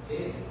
Thank you.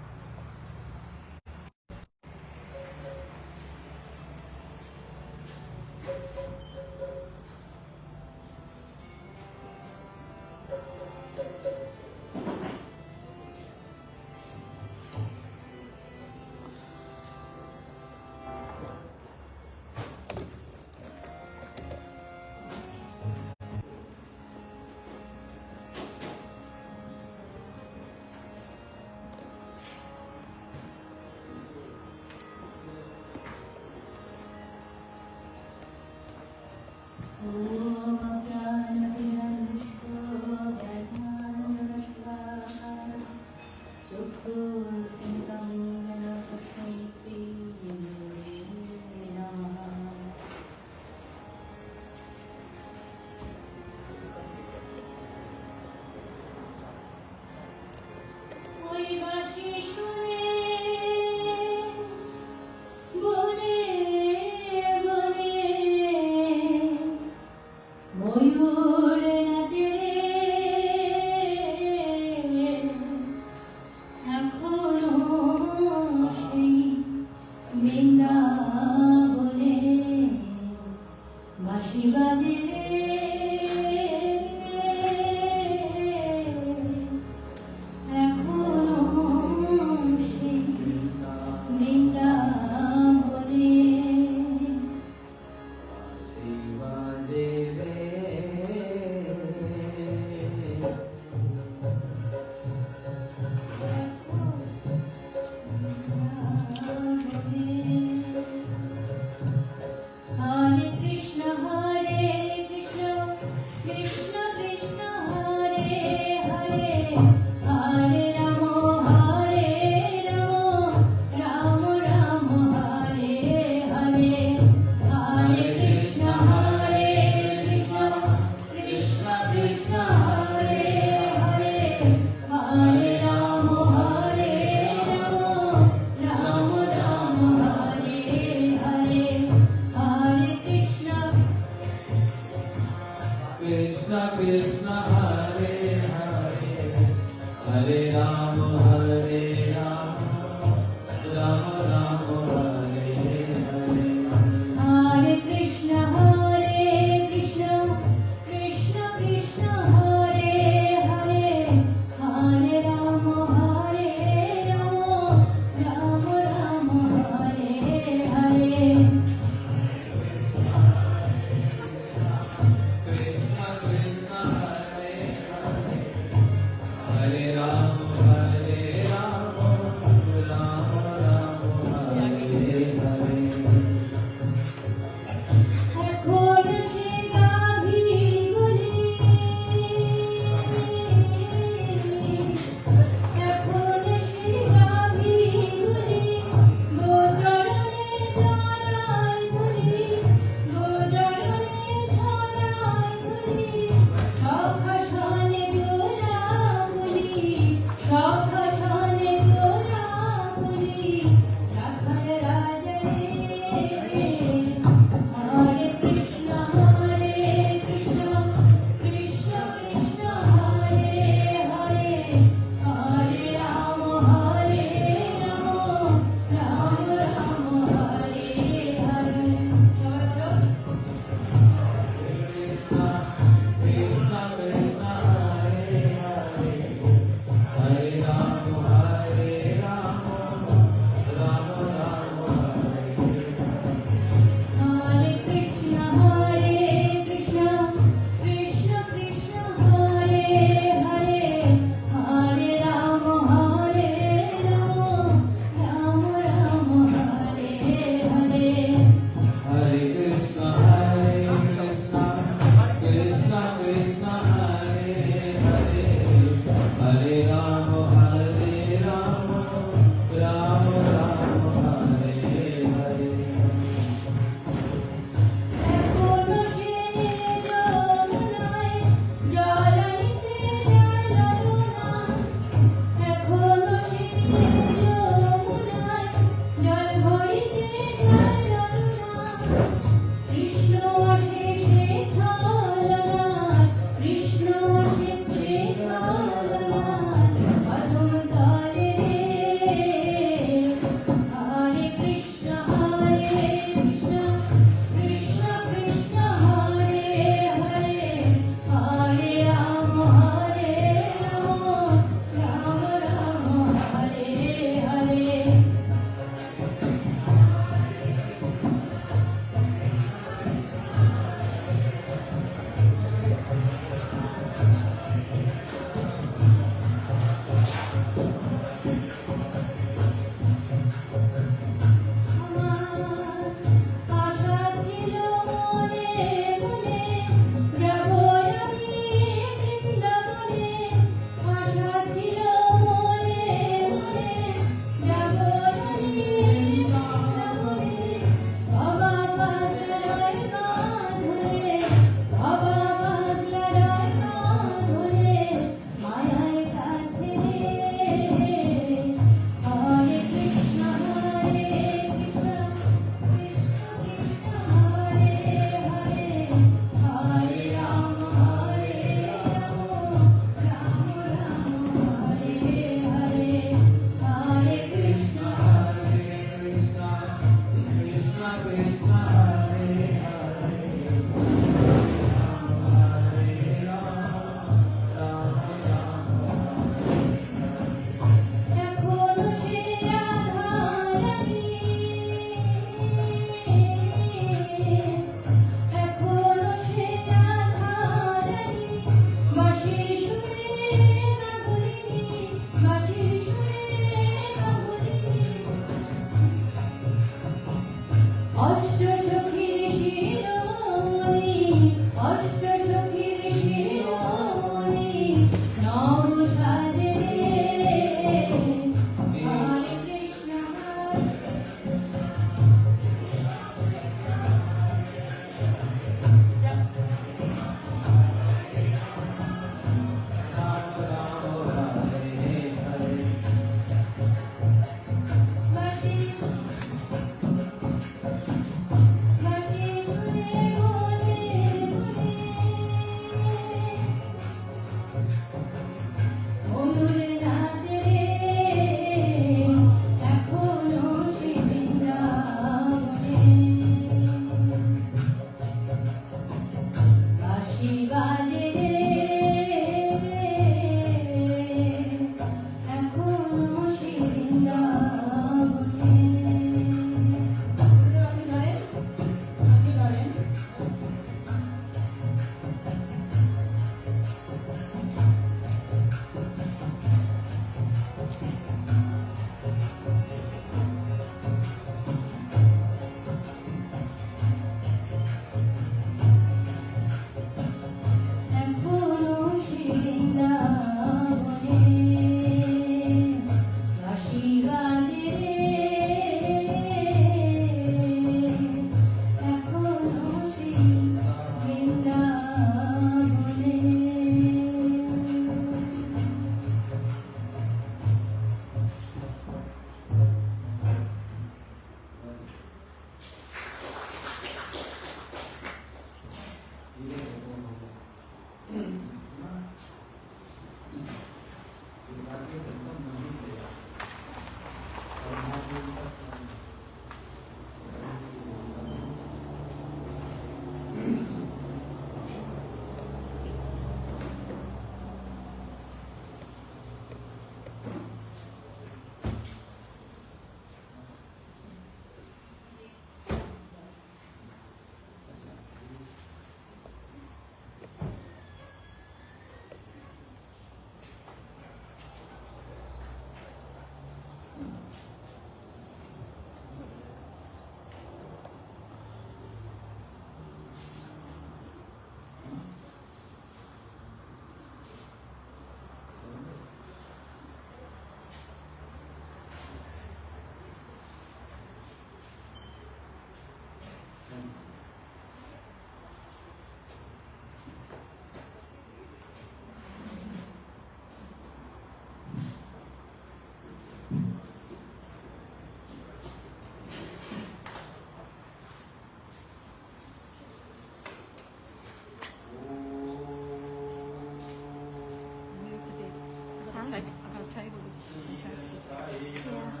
Yes.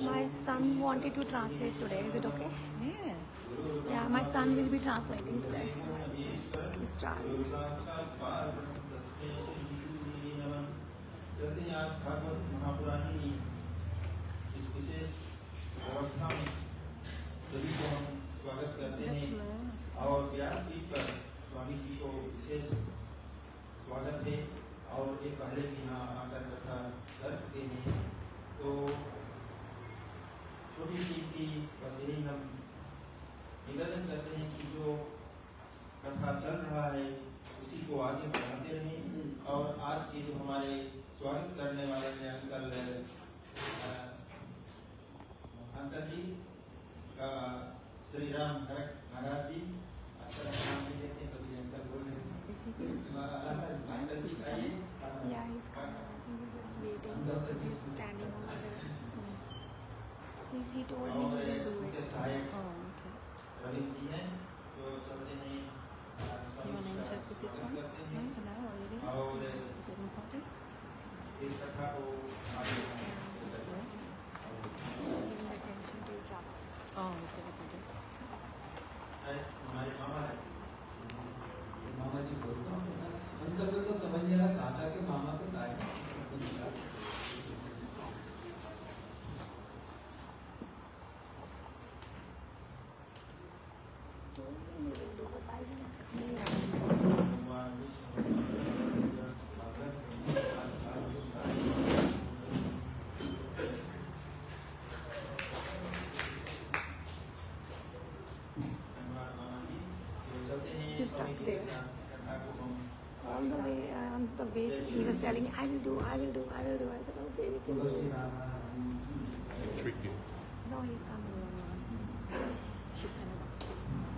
My son wanted to translate today. Is it okay? Yeah. Yeah, my son will be translating today. He's trying. Bhagavat Mahapuran की इस विशेष अवस्था में सभी को हम स्वागत करते हैं और व्यासपीठ पर स्वामी जी को विशेष स्वागत है। और ये पहले भी यहाँ आकर कथा कर चुके हैं, तो छोटी सी की बस यही हम निवेदन करते हैं कि जो कथा चल रहा है उसी को आगे बढ़ाते रहें। और आज के जो हमारे स्वागत करने वाले हैं अंकल जी का श्री राम महाराज जी, अच्छा नाम नहीं लेते हैं कभी अंकल बोल रहे हैं। अंकल जी आइए। Yeah, he's coming. I think he's just waiting because he's standing over there. He told me he will do उनके it. सहायक Oh, okay. रविंद्र जी हैं, तो चलते हैं You want to interact with this one? करते No, हैं for now already. और Is it important? इस कथा को आगे Giving attention to each other. Oh, is it important? हमारे मामा है। मामा जी बोलते हैं उनका तो समझ नहीं आ रहा काका के मामा को काय He's stuck there. All the way he was telling me, I will do. I said, okay, we can do it. Tricky. No, he's coming. Should turn it off.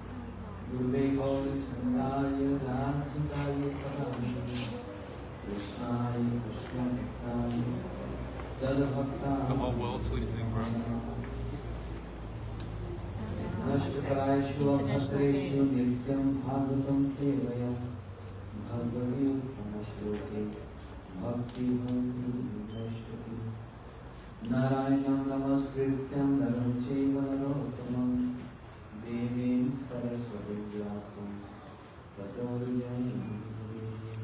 No, he's on. गुरुवे गौरचंद्राय राधिकाय सदानंद कृष्णाय कृष्णभक्ताय जलभक्ताय The whole world's listening, bro. नष्टप्रायेषु अभद्रेषु नित्यं भागवतं सेवया भगवति उत्तमश्लोके भक्तिभवति नश्यति नारायणं नमस्कृत्यं नरं चैव नरोत्तमं देवीं सरस्वतीं व्यासं ततो जयमुदीरये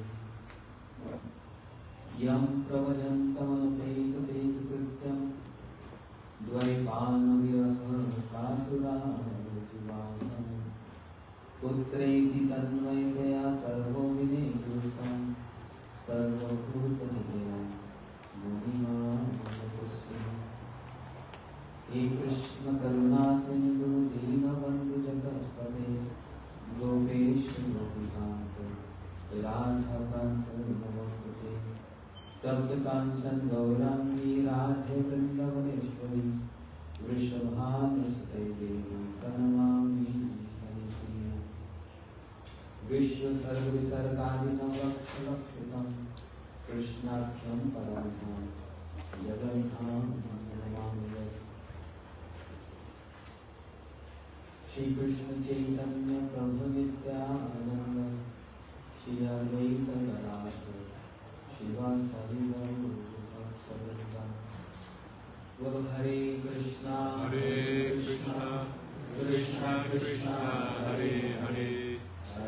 यं प्रवदन्तमनुपेतपेतकृत्यं द्वैपायनविरह कातुराजुवाहं पुत्रेति तन्मयतया तर्वो विनेकृतं सर्वभूतहृदयं मुनिमानतोऽस्मि। हे कृष्ण करुणा सिन्धु दीनबन्धु जगत्पते गोपेश गोपिकान्त राधाकान्त नमोस्तुते। तप्त कांचन गौरांगी राधे वृंदावनेश्वरी वृषभानुसुते देवी प्रणमामि हरिप्रिये। विश्व सर्व विसर्गादिनं लक्षलक्षितं कृष्णाख्यं परं धाम जगन्नाथं नमामि। श्री कृष्ण चैतन्य प्रभु नित्यानंद श्री अद्वैत गदाधर शिवासादि गौरभक्तवृंद। बोलो हरे Krishna Krishna Krishna Hare Hare,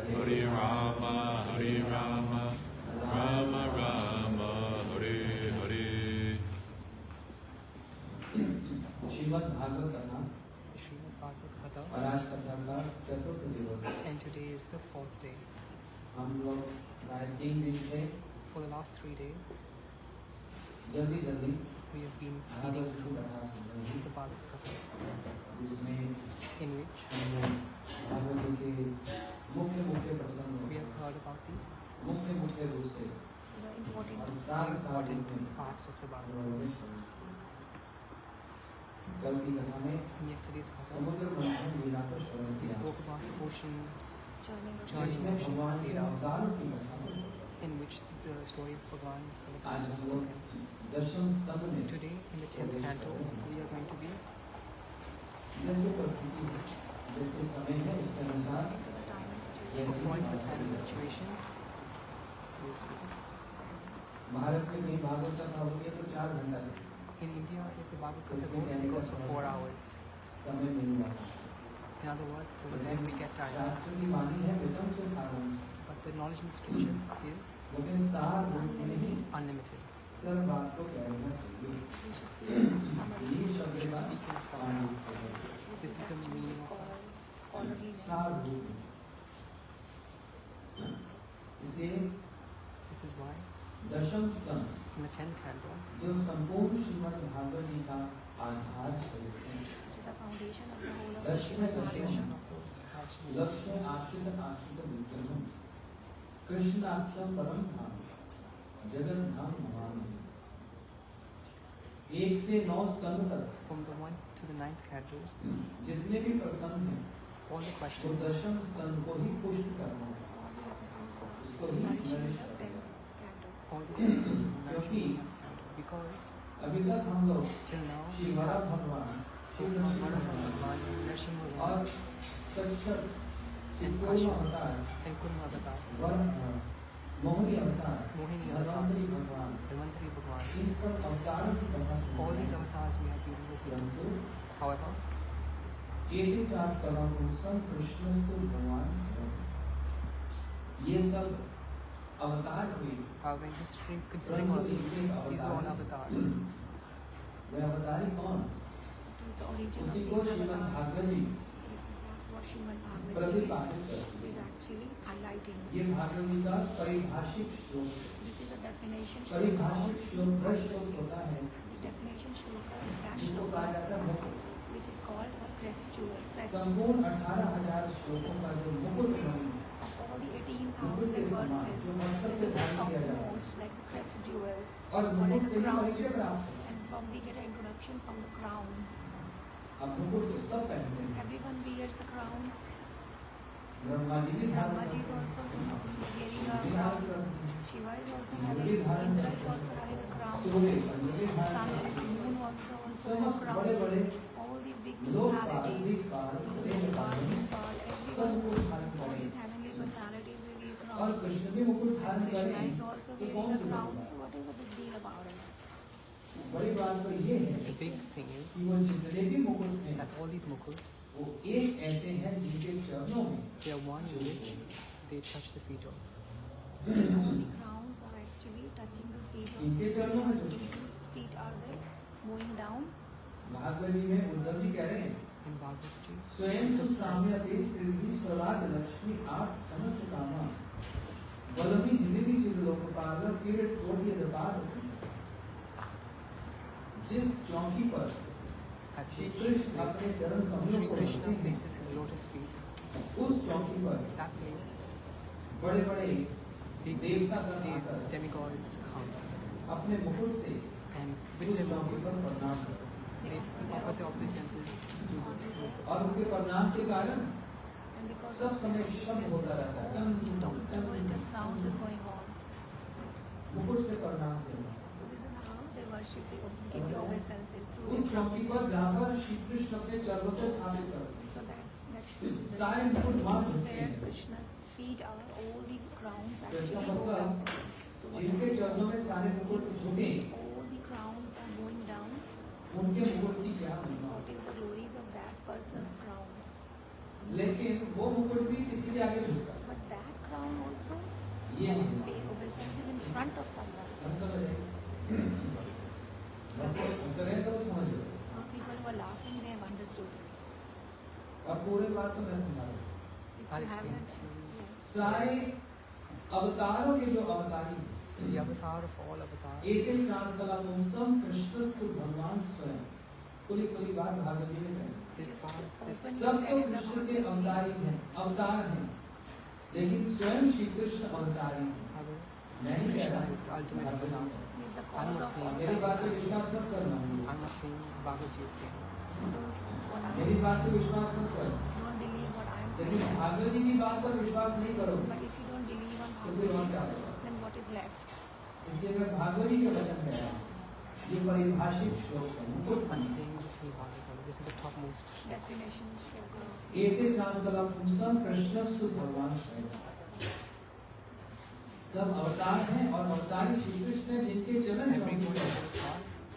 Hare Rama, Rama Rama, Hare Hare. Shrimad Bhagavat कथा Srimad Bhagavat Katha. और आज कथा का चतुर्थ दिवस। And today is the 4th day. हम लोग प्राय 3 दिन से For the last 3 days, जल्दी जल्दी we have been speeding Bhagavat की through कथा सुन रहे हैं, the Bhagavat Katha, जिसमें in which हमने भागवत के मुख्य मुख्य प्रसंग we have heard about the मुख्य मुख्य रूप से The important और साथ साथ important parts of the Bhagavat. कल की कथा में In yesterday's Katha, समुद्र मंथन लीला को श्रवण we किया, spoke about the ocean journey. Journey. जिसमें भगवान के अवतारों की कथा है। in which the story of Bhagavan's आज eloquence was हम लोग spoken. दर्शन स्तंभ में Today, in the 10th canto, we are going to be जैसे परिस्थिति है, जैसे समय है उसके अनुसार जैसे according to the time and situation. We will speak. Bharat में कहीं भागवत कथा होती है तो 4 घंटा से In India, if the Bhagavad Gita goes, it goes for 4 hours. समय मिल जाता है। In other words, over there we get time. शास्त्र की वाणी है वितम से सारांश, But the knowledge in the scriptures is लेकिन सार रूप में नहीं unlimited. सर बात को कह लेना चाहिए। ये शब्द का वाणी है। This is the meaning of सार रूप में। इसलिए this is why दशम स्कंद in the 10th canto, जो संपूर्ण श्रीमद् भागवत जी का आधार स्वरूप है, which is a foundation of the whole of the दशम Srimad दशम Bhagavatam. लक्ष्य आश्रित आश्रित विक्रम कृष्णाख्यम परम धाम जगत धाम नमामि। 1 से 9 स्कंद तक from the 1 to the 9th cantos, जितने भी प्रसंग हैं all the तो questions, दशम स्कंद को ही पुष्ट करना है, उसको ही नरिश करना है। all the episodes of the 9th क्योंकि canto, because अभी तक हम लोग till now, श्री वरा भगवान श्री नरसिंह भगवान Narasimha और Bhagavan Kashyap and Chittor Kashyap अवतार and Kurma Avatar, वर मोहिनी अवतार Mohini Avatar, धन्वंतरी भगवान Dhanvantari Bhagavan, इन सब अवतारों की कथा all these सुनते हैं। avatars we have been listening to. परंतु However, एते चास कलापुरुषम कृष्णस्तु भगवान स्वयं, ये सब अवतार हुए। however, considering all these are all avatars. वे अवतारी कौन? It is the origin of उसी the को श्रीमद् भागवत जी This is what Srimad Bhagavatam प्रतिपादित करती is है। actually highlighting. ये भागवत जी का परिभाषिक श्लोक है। This is a definition shloka. परिभाषिक श्लोक वह श्लोक होता है The definition shloka is that जिसको कहा shloka जाता है मुकुट। which is called a crest jewel. Crest संपूर्ण 18,000 श्लोकों का जो मुकुट मणि of all the मुकुट के 18,000 समान verses. जो मस्तक This से is the धारण किया जाता है topmost like the crest jewel. और Or मुकुट like से a ही crown. परिचय प्राप्त है। And from we get an introduction from the crown. अब मुकुट तो सब पहनते हैं। Everyone wears a crown. Brahma ji भी धारण Brahma ji is करते also हैं। wearing a भी धारण crown. करते हैं। Shiva is also Indra having, भी धारण Indra करते is also हैं। having a crown. Surya Chandra भी धारण Sun करते and हैं। moon also have समस्त crowns. बड़े बड़े All these big Lokpal, personalities, दिक्पाल, Lokpal, Vedpal Dikpal, सब everyone, मुकुट धारण all करें। these heavenly personalities will wear और crowns. कृष्ण भी मुकुट धारण Krishna करें is also तो कौन wearing a सी crown. बात So what is the big deal about it? है? बड़ी बात तो ये है The big thing is कि वो जितने भी मुकुट हैं that all these mukuts, वो एक ऐसे हैं जिनके चरणों में they are one in which they touch the feet of. All the crowns are actually touching the feet of इनके चरणों में जो whose feet are there going down. Bhagavat जी में उद्धव जी कह रहे हैं In Bhagavad Gita, स्वयं तो साम्य देश पृथ्वी स्वराज लक्ष्मी आप समस्त कामा बलमी हिंदी चिर लोकपाल किरट कोटि दपाल। जिस चौकी पर at श्री which कृष्ण अपने चरण कमलों Sri को Krishna रखते हैं, places his lotus feet, उस चौकी पर that place, बड़े बड़े big देवता का आकर demigods come अपने मुकुट से and उस with their चौकी पर mukuts, प्रणाम करते they offer their obeisances to the Lord. हैं। और उनके प्रणाम के कारण And because सब of समय their शब्द होता रहता है tumultuous sounds is going on. मुकुट से प्रणाम करना। So this is how they worship, they give the obeisance through उस the चौकी crowns. पर जाकर श्री कृष्ण अपने चरणों को स्थापित करते हैं। So that सारे मुकुट वहां झुकते where हैं। Krishna's feet are, all the crowns तो इसका actually go down. मतलब So what जिनके is it? चरणों में सारे मुकुट झुके All the crowns are going down. उनके मुकुट की क्या महिमा। What is the glories of that person's crown? लेकिन वो मुकुट भी किसी के आगे झुकता है। But that crown also ये महिमा। pay obeisances in front of someone. मतलब है सरें तो समझ लो। People were laughing, they have understood. अब पूरे बात तो मैं समझा रहा हूँ। If I'll you explain. haven't, yes. सारे अवतारों के जो अवतारी हैं, The avatar of all avatars, ऐसे ट्रांसकला पुंसम कृष्णस्तु भगवान स्वयं खुली खुली बात भागवत जी में कहते हैं। this part, this सब तो कृष्ण के अवतारी हैं, अवतार हैं, लेकिन स्वयं श्री कृष्ण अवतारी हैं। However, मैं नहीं कह Krishna रहा is the ultimate Bhagavat avatar. जी में। He is the I'm cause not of saying all मेरी that. बात पे विश्वास मत करना। I'm not saying Bhagavad Gita is saying. Don't trust what I am मेरी saying. बात पे विश्वास मत करो, Don't believe what I am लेकिन saying. भागवत जी की बात पर विश्वास नहीं करो But if you don't believe on तो फिर और क्या Bhagavad होगा। then what is left? इसलिए मैं भागवत जी के वचन कह रहा हूँ। ये परिभाषित श्लोक है, मुकुट I'm Mani. saying this in Bhagavatam. This is the topmost. Definition shloka. एते ट्रांसकला पुंसम कृष्णस्तु भगवान स्वयं। सब अवतार हैं और अवतारी श्री कृष्ण हैं जिनके चरण Everyone शोभित is हैं। an avatar,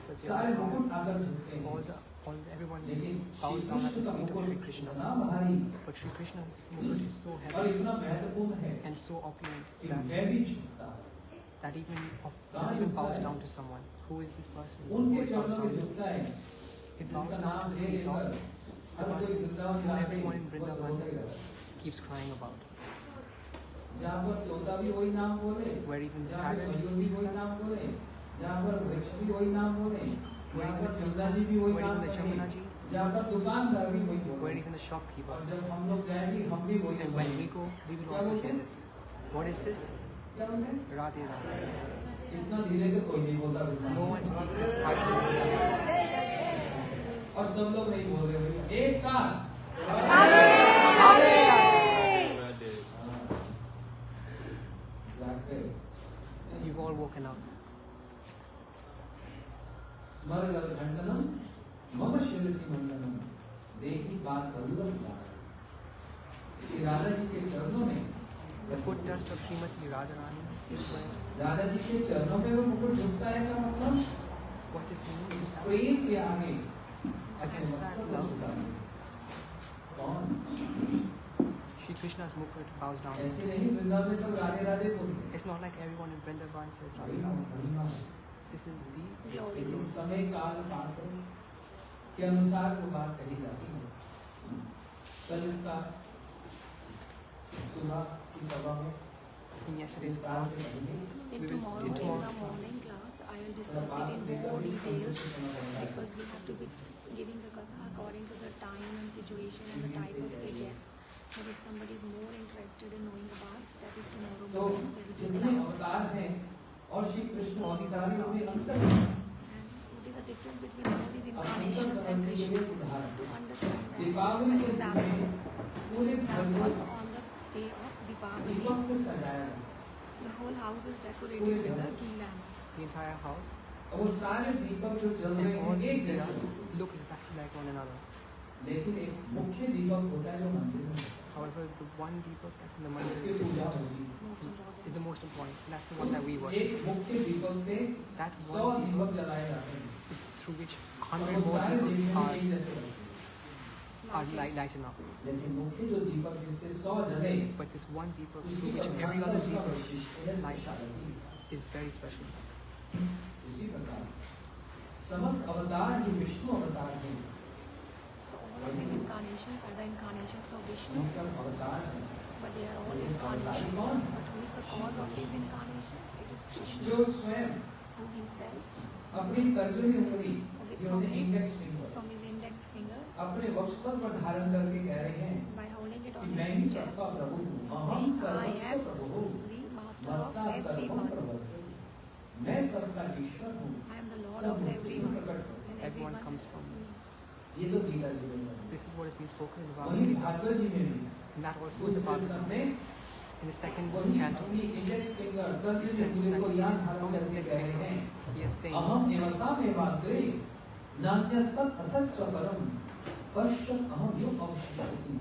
but they सारे are मुकुट all, आकर झुकते हैं, everyone लेकिन bows Shri down at Krishna the का feet of मुकुट Sri Krishna. इतना भारी But Sri Krishna's mukut is so और heavy इतना महत्वपूर्ण है and so opulent कि that, मैं भी झुकता हूँ। that even bows down to someone. Who is this person? Who उनके it bows चरणों down में to? झुकता है, It bows जिसका down नाम to the ले feet लेकर of हर कोई वृंदावन who जाते everyone in हैं, बस Vrindavan रोते ही रहता है। keeps crying about. जहाँ पर तोता भी वही नाम बोले, Where even the जहाँ पर parrot मयूर भी speaks वही that, नाम बोले, जहाँ पर वृक्ष भी वही नाम बोले, where जहाँ even पर the जमुना जी भी वही where नाम even the बोले, Jamuna ji, जहाँ पर दुकानदार भी वही where बोले, even the shopkeeper. और जब हम लोग जाएंगे हम भी वही And when we सुनेंगे। go, we will क्या also बोलते hear हैं? this. What is this? क्या बोलते हैं? Radhe Radhe. इतना धीरे से कोई नहीं बोलता No वृंदावन one में। speaks this quietly. और सब लोग नहीं बोल रहे भैया, एक साथ जागते हैं। You've all woken up. स्मरगलघण्टनम मम शिरसि मंडनम देखी बात वल्लभ लाल। श्री राधा जी के चरणों में The foot dust of Srimati Radharani is where. Radha ji के चरणों में वो मुकुट झुकता है का मतलब What this means is that प्रेम के आगे against that मस्तक love, झुका है। कौन? Shri Krishna's mukut bows down. ऐसे नहीं वृंदावन में सब राधे राधे बोलते हैं। It's not like everyone in Vrindavan says बड़ी Radhe बात, Radhe. बड़ी बात। This is the लेकिन समय काल पात्र के अनुसार वो बात कही जाती है। कल इसका सुबह की सभा में in yesterday's विस्तार class. से कहेंगे। In We will tomorrow, in in the tomorrow's morning class, I will discuss it in more details because we have to be giving the katha according to the time and situation and the type of the guests. But if somebody is more interested in knowing about, that is tomorrow तो morning. There will be जितने class. अवतार हैं और श्री कृष्ण अवतारी में अंतर है। And what is the difference between all these अब अंतर incarnations and समझने के Krishna? लिए उदाहरण To understand that, Deepawali as के an दिन example, में पूरे घर को on the day of Deepak Deepavali, से सजाया जाता है। the whole house is decorated with the ghee lamps. The entire house और वो सारे दीपक जो जल and रहे all हैं these एक जैसे diyas होते हैं। look exactly like one another. लेकिन एक मुख्य दीपक होता है जो मंदिर में होता However, the one deepak that's in the है, mandir उसकी is पूजा different. होती है। Most important. Is the most important. And that's the one that we उस worship. एक मुख्य दीपक से That 100 one दीपक जलाए जाते हैं it's through which और 100 वो more सारे deepaks दीपक एक जैसे होते हैं। are lighten up. लेकिन मुख्य जो दीपक जिससे 100 जले But this one deepak उसकी through which every प्रधानता other उसका deepak वैशिष्ट्य है lights up speciality. is very special. इसी प्रकार समस्त अवतार ही विष्णु अवतार हैं। So all of the incarnations are the incarnations of ये Vishnu, सब अवतार हैं but they are all ये incarnations. कौन? But who is the cause of these incarnations? It is Krishna, जो स्वयं who himself, अपनी तर्जनी उंगली ये होते index finger from his index finger, अपने वक्षस्थल पर धारण करके कह रहे हैं by holding it कि on मैं ही his chest, सबका प्रभु हूँ, अहम saying, I सर्वस्व am प्रभु हूँ, the master मत्ता of सर्वम everyone. प्रवर्तते। मैं सबका ईश्वर हूँ, I am the Lord सब of मुझसे everyone. प्रकट हो। And Everyone everyone comes from me. ये तो गीता जी में है। This is what has been spoken in the वही Bhagavad Gita. भागवत जी में भी And that also उस is the पुस्तक Bhagavatam. में In the second वही canto, अपनी इंडेक्स फिंगर he तर्जनी says उंगली that को he यहाँ is धारण from his करके index कह रहे finger. हैं He is saying, अहम एवसामेवाग्रे नान्यसत् असच्च परम पश्यत् अहं यो अवशिष्यति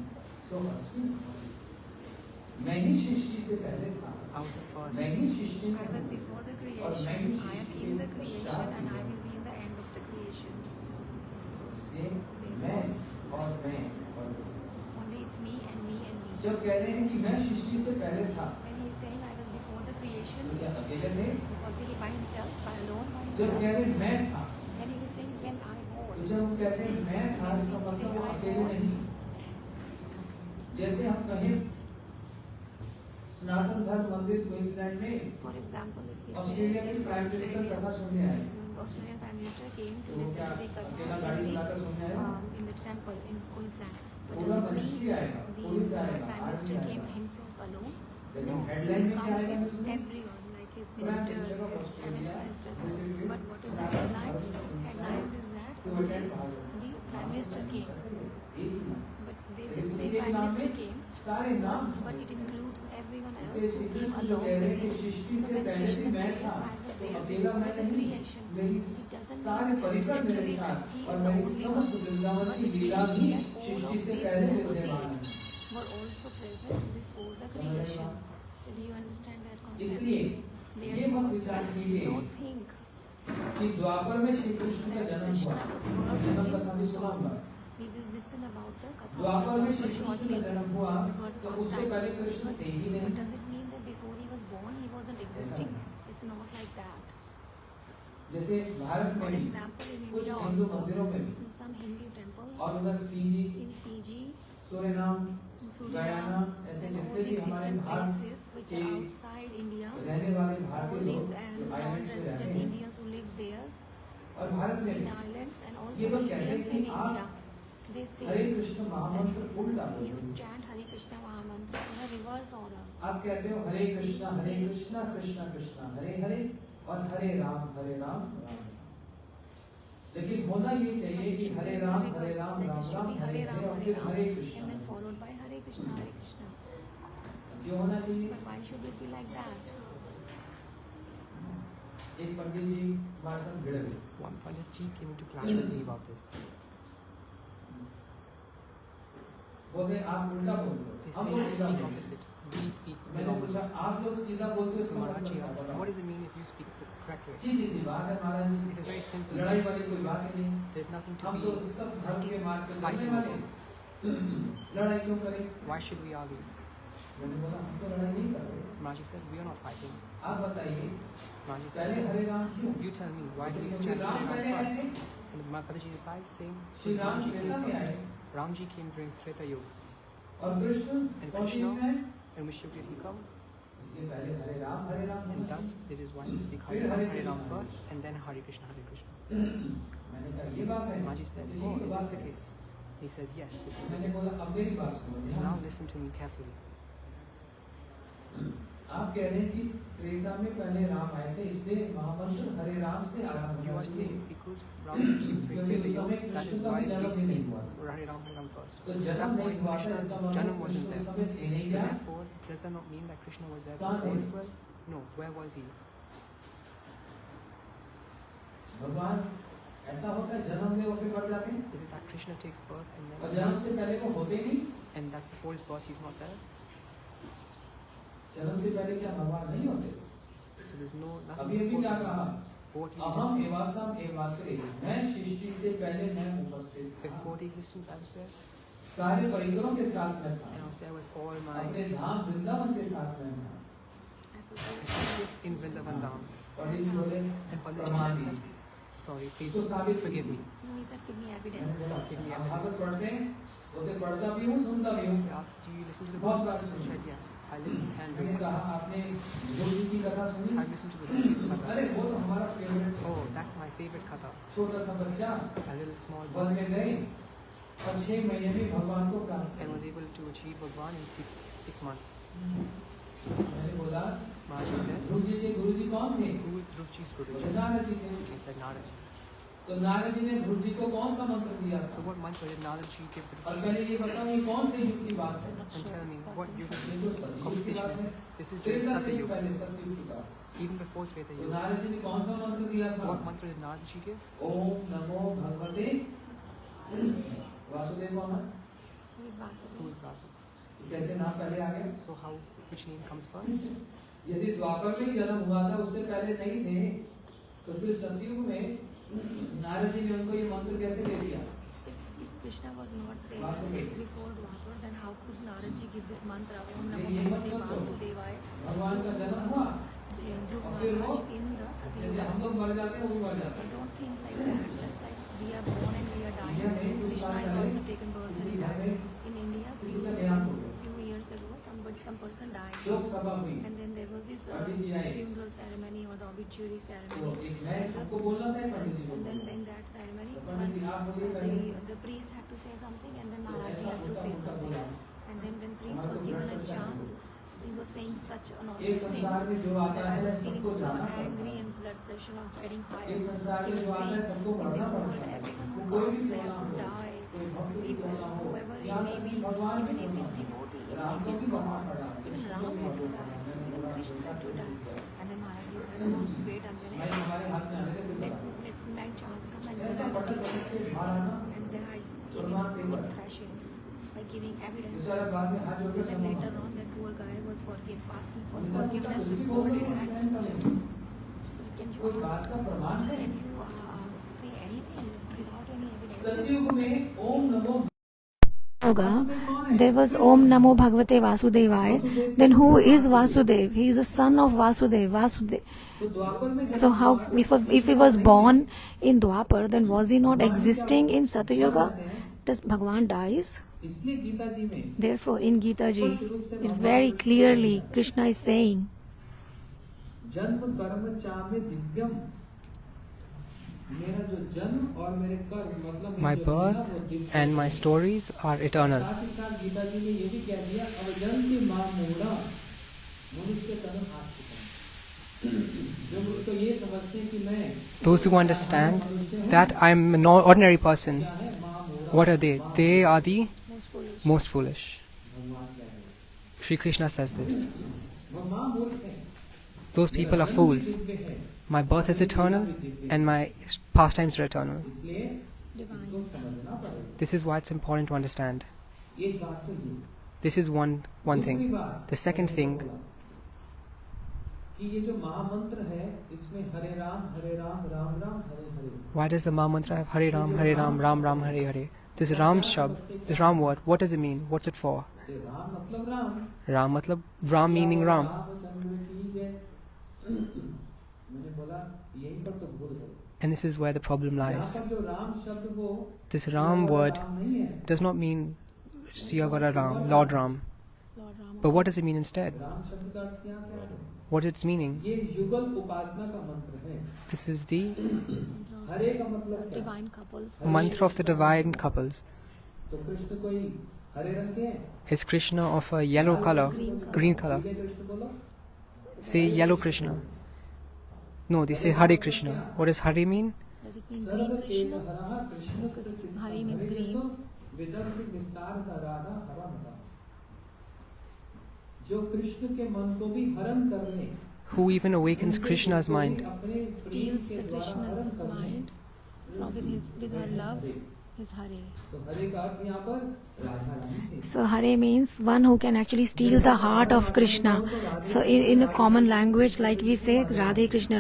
सो अस्मिन् भवति। मैं ही सृष्टि से पहले था, I was the first. मैं ही सृष्टि में I was हूँ before the और creation, मैं ही I am Srishti in the के creation, पश्चात and I हूँ। will be in the end of the creation. इसलिए मैं और Only it's me and me and me. जब कह रहे हैं कि मैं सृष्टि से पहले था When he is saying I was before the तो creation, क्या अकेले थे? was he by himself, by alone, by जब himself? कह रहे हैं मैं था When he was saying when I तो was, जब हम कहते हैं मैं था इसका मतलब वो अकेले नहीं। जैसे हम कहें सनातन धर्म मंदिर क्वींसलैंड में for example, if we say Australia के that प्राइम मिनिस्टर Australia, कथा सुनने आए Australian Prime Minister came to तो listen क्या to the अकेला Katha गाड़ी चलाकर सुनने आया? in the temple in Queensland. But पूरा does it मिनिस्ट्री mean आएगा, the पुलिस आएगा, Prime आर्मी Minister came आएगा। himself alone? लेकिन No, हेडलाइन में he क्या आएगा come with उसमें? everyone, like his Prime ministers, Minister of his Australia, ministers. basically, But what is the Sanatan headlines? Bhagavat is Headlines is that to attend Bhagavat. the Prime Minister came. एक ही नाम। But they लेकिन just उसी say एक Prime नाम Minister में came, सारे नाम but it includes everyone else इसलिए who श्री came कृष्ण जो along कह रहे with हैं कि him. सृष्टि So से when पहले भी Krishna मैं says, था I was तो there अकेला before मैं the नहीं, creation, मेरी it doesn't सारे mean just परिकर मेरे literally साथ that he और is the मेरी only समस्त one. वृंदावन But की it लीला means भी that all सृष्टि of से these पहले विद्यमान associates है। were also present before the creation. So So do you understand that concept? इसलिए ये मत विचार कीजिए Don't think कि द्वापर में श्री कृष्ण का जन्म हुआ। जन्म कथा भी सुना होगा। we will listen about the Katha. द्वापर में श्री but कृष्ण shortly. का जन्म हुआ But तो first उससे time. पहले कृष्ण थे ही But नहीं। does it mean that before he was born he wasn't existing? It's not like that. जैसे भारत में For भी example, in कुछ India हिंदू also, मंदिरों में भी in some Hindu temples, और उधर Fiji, in Fiji, Suriname, in Guyana Suriname, ऐसे and all जितने भी these हमारे different भारत places which के are outside India, रहने वाले all भारतीय these लोग and आइलैंड्स में रहते non-resident हैं Indians who live there, और भारत में in भी islands and also ये लोग कहते हैं Indians कि in आप India, they Hare say Krishna महामंत्र उल्टा you बोलो। chant Hare Krishna Mahamantra in a reverse order. आप कहते हो हरे कृष्णा कृष्णा कृष्णा हरे हरे और हरे राम राम राम। लेकिन होना ये चाहिए कि हरे Ram Like Ram it should Ram be Hare Hare Hare Ram और Hare फिर Ram Hare and Krishna. then followed by Hare Krishna Hare Krishna. क्यों होना चाहिए? But why should it be like that? एक पंडित जी भाषण भिड़ गए। One Pandit Ji came to clash with me about this. बोले आप उल्टा बोलते They हो, हम say लोग you सीधा speak बोलते हैं। opposite. We speak the मैंने पूछा opposite. आप लोग सीधा बोलते हो So इसका Maharaj Ji मतलब asked, क्या? what does it mean if you speak the correct way? सीधी सी बात है महाराज It's ji, a very simple. लड़ाई वाली कोई बात ही नहीं। There's nothing to हम be. लोग सब धर्म के मार्ग पे चलने fighting वाले over. हैं। लड़ाई क्यों करें? Why should we argue? मैंने बोला हम तो लड़ाई नहीं कर रहे। Maharaj Ji said, we are not fighting. आप बताइए Maharaj Ji पहले said, हरे राम क्यों? you tell me, why do we क्योंकि chant राम Hare पहले Ram आए first? थे। And Maharaj Ji replies saying, Shri Ram Ram Ji Treta came में आए first. Ram Ji came during Treta Yuga. और कृष्ण And कौन सी Krishna, में? in which yuga did he come? इसके पहले हरे राम And होना thus, चाहिए। it is why we speak फिर Hare Hare Ram, Hare Ram Krishna. first, and then Hare Krishna, Hare Krishna. मैंने कहा ये बात है। Maharaj Ji said, तो oh, यही is बात this the है। case? He says, yes, this is the मैंने case. बोला अब मेरी बात सुनो। So now listen to me carefully. आप कह रहे हैं कि त्रेता में पहले राम आए थे इसलिए महामंत्र हरे राम से आरंभ You होना are चाहिए। saying because Ram Ji came during क्योंकि उस Treta समय Yuga, that कृष्ण is का why भी we जन्म ही नहीं speak हुआ था। Hare Ram, Hare Ram first. तो So at जन्म that नहीं point, हुआ था Krishna's इसका मतलब Janam wasn't कृष्ण उस there. समय थे नहीं So क्या? therefore, does that not mean that Krishna was there कहाँ before थे? as well? No, where was he? भगवान ऐसा होता है जन्म में वो फिर बढ़ जाते हैं Is it that Krishna takes birth and और then जन्म से पहले वो होते नहीं। and that before his birth he's not there? जन्म से पहले क्या भगवान नहीं होते? So there's no nothing अभी अभी क्या before. कहा? What he just अहम said. एवासम एवात्रे, मैं सृष्टि से पहले मैं उपस्थित था। Before the existence I was there, सारे परिकरों के साथ में था। and I was there with all my अपने धाम वृंदावन के साथ में था। associates in Vrindavan Dham. पंडित जी बोले And Pandit Ji प्रमाण said, दीजिए। sorry, please इसको साबित forgive me. No, he said, give me मैंने evidence. बोला Give me आप evidence. भागवत पढ़ते हैं, बोलते पढ़ता भी हूँ सुनता भी हूँ। He asked, do you listen to the बहुत बार Bhagavat? I सुनी। said, yes. I listen and मैंने read. कहा आपने ध्रुव जी की कथा सुनी? I've listened to the Ruchi's अरे Katha. वो तो हमारा फेवरेट है। Oh, that's my favorite Katha. छोटा सा बच्चा A little small one boy में गए और 6 महीने में भगवान को प्राप्त and किया। was able to achieve Bhagwan in six months. मैंने बोला Maharaj Ji said, Dhruv ji के गुरु जी कौन थे? who is Druvji's बोले Guruji? नारद जी थे। He said, Narad. तो नारद जी ने ध्रुव जी को कौन सा मंत्र दिया था? So what mantra did Narad Ji give to और Druvji? पहले ये बताओ ये कौन से युग की बात है? And tell me, what yuga ये तो सतयुग की conversation बात is है। this? This is during Treta Satha से भी Yuga. पहले सतयुग की बात है। Even before Treta तो Yuga. नारद जी ने कौन सा मंत्र दिया So था? what mantra did Narad Ji give? ओम नमो भगवते वासुदेव कौन है? Who is Who Vasudeva? is Vasa? तो कैसे नाम पहले आ गया? So how, which name comes first? यदि द्वापर में ही जन्म हुआ था उससे पहले नहीं थे तो फिर सतयुग में नारद जी ने उनको ये मंत्र कैसे दे दिया? If Krishna was not there Vasudeva. before Dwapar, then how could Narad ji give this mantra? Om इसलिए Namo ये मत Bhagavate सोचो Vasudevaya. भगवान का जन्म हुआ Dhruva और फिर वो Maharaj in the जैसे हम Satyuga. लोग मर जाते हैं वो भी मर So जाते हैं। don't think like that. Just like we are born and we are dying. India में कुछ Krishna साल is पहले also taken birth and he किसी घर died. में In India, किसी का देहांत हो गया, few years ago, some person died. शोक सभा हुई। And then there was this पंडित जी आए। funeral ceremony or the obituary तो ceremony. एक मैं हमको बोलना था पंडित जी को। And then in that ceremony, तो पंडित जी आप बोलिए पहले। the priest had to say something and then तो Maharaj ऐसा had to होता say होता something. बोला। And then when priest हमारा was तो given blood a pressure chance, है। so he was saying such इस anonymous things संसार में जो आता that I है was feeling सबको so जाना पड़ता angry है। and blood pressure was getting higher. इस संसार He में was जो आता है saying, सबको in मरना this world, पड़ता है। everyone वो who कोई भी comes, they क्यों ना have to हो, die. कोई भक्त भी Even क्यों ना हो, whoever he यहाँ may तक be, कि भगवान भी even if क्यों he's ना हो। devotee, even राम if को he's भी मरना God, पड़ा, even कृष्ण Ram को भी had to मरना die, पड़ा। even मैंने Krishna had to die. And then Maharaj ji said, मैं "Oh, wait a minute, तुम्हारे हाथ में आने देते let, बता। let my chance come and ऐसा then I will पटक teach पटक you." के बाहर आना And then I gave प्रमाण him paper good thrashings by by giving evidences. सारा बाद में हाथ जोड़ के Then later on, that poor guy was asking for forgiveness with folded hands. So can you कोई बात का प्रमाण है? say anything without any evidence? सतयुग में ओम नमो Yoga, there was Om Namo Bhagavate Vasudevaya. Then who is Vasudev? He is the son of Vasudev. तो द्वापर में So how, if he was born in Dwapar, then was he not existing in Satyuga? Does Bhagavan dies? इसलिए गीता जी में Therefore, in Gita Ji, it very clearly Krishna is saying, जन्म कर्म चामे दिव्यम, मेरा जो जन्म और मेरे कर्म मतलब My birth and my stories are eternal. साथ ही साथ गीता जी ने ये भी कह दिया अवजंती मां मूढ़ा मनुष्य तन आस्तिकम। जब उसको ये समझते हैं कि मैं Those who understand that I'm an ordinary person, what are they? They are the most foolish. Shri Krishna says this. भगवान मूर्ख है, Those people are fools. My birth is eternal and my pastimes are eternal. इसलिए इसको समझना पड़ेगा। This is why it's important to understand. एक बात तो ये, This is one thing. The second thing, कि ये जो महामंत्र है इसमें हरे Ram Ram Ram Hare Hare, why does the Maha Mantra have Hare Ram, Ram Ram, Hare Hare? This Ram Shabd, this Ram word, what does it mean? What's it for? तो राम मतलब Ram, Ram matlab, Ram meaning Ram. Ramchandra की जय। मैंने बोला यहीं पर तो भूल है, And this is where the problem यहाँ lies. पर जो राम शब्द वो This Ram word राम नहीं है, does not mean Siyavara Ram, Lord Ram. Lord Rama. But what does it mean instead? Ram शब्द का अर्थ यहाँ क्या है? What its meaning? ये युगल उपासना का मंत्र है। This is the हरे का मतलब क्या? Divine couples. mantra of the divine couples. तो कृष्ण कोई हरे रंग के हैं? Is Krishna of a yellow color, green color? नीले कृष्ण बोलो। Say yellow Krishna. No, they say Hare Krishna. What does Hare mean? Does it mean serve green चेत Krishna? हरः Krishna सचित Hare means green. Vidarbha विस्तार का राधा हरा मता, जो कृष्ण के मन को भी हरण कर ले, Who even awakens Krishna's mind? अपने प्रेम Steals के the द्वारा हरण Krishna's कर ले। mind with her love is Hare. तो हरे का अर्थ यहाँ पर राधा रानी से। So Hare means one who can actually steal the heart of Krishna. So in a common language, like we say Radhe Krishna,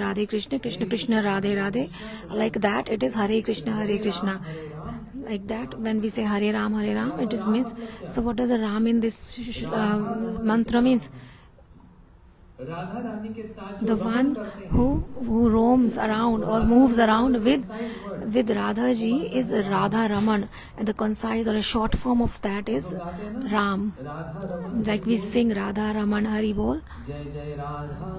Krishna Krishna, Radhe Radhe, like that it is Hare Krishna, like that. When we say Hare Ram, it is means. So what does the Ram in this mantra means? Radha Rani के साथ The one who roams around or moves around with Radha ji is Radha Raman, and the concise or a short form of that is Ram. Radha Raman, Like we sing Radha Raman Hari Bol. जय जय राधा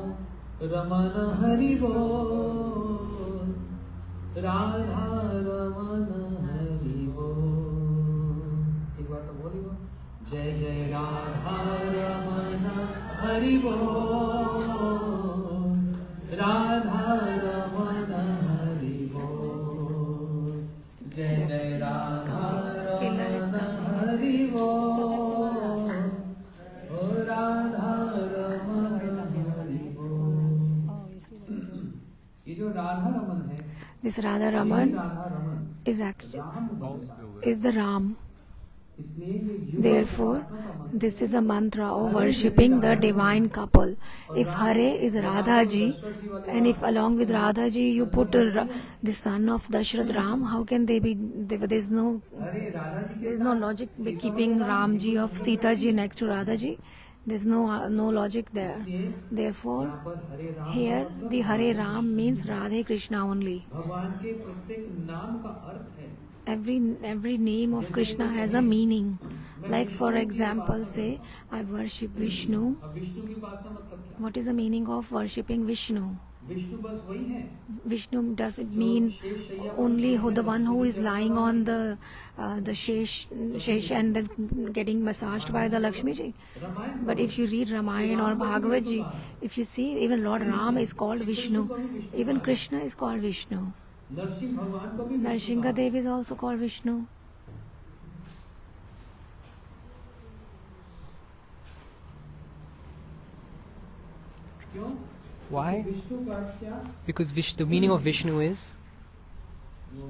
रमन हरि बोल, राधा रमन हरि बोल। एक बार तो बोली वो, जय जय राधा रमन हरि बोल, राधा रमन हरि बोल, जय जय राधा रमन हरि बोल, ओ राधा रमन हरि बोल। ये जो राधा रमन है, This Radha यही Raman Radha Raman is actually Ram भक्त, is the Ram. इसलिए ये युगल Therefore, उपासना का मंत्र। this is a mantra of worshipping the divine couple. If Hare is Radha ji, and if along with Radha ji you put the son of Dashrath Ram, how can they be? There is no logic by keeping Ram ji of Sita ji next to Radha ji. There's no logic there. Therefore, यहाँ पर हरे Ram here the Hare Ram means Radhe Krishna only. भगवान के प्रत्येक नाम का अर्थ है। Every name of Krishna has a meaning. Like for example, say I worship Vishnu. अब विष्णु की उपासना मतलब क्या? What is the meaning of worshipping Vishnu? Vishnu बस वही है Vishnu, does it mean only the one who is lying on the shesh and then getting massaged by the Lakshmi ji? Ramayan. But if you read Ramayana or Bhagavat ji, if you see even Lord Ram is called Vishnu, even Krishna is called Vishnu. Narasimha भगवान को भी Vishnu Narsingha कहा। Dev is also called Vishnu. क्यों? Why? Vishnu का अर्थ क्या? Because the meaning of Vishnu is, वो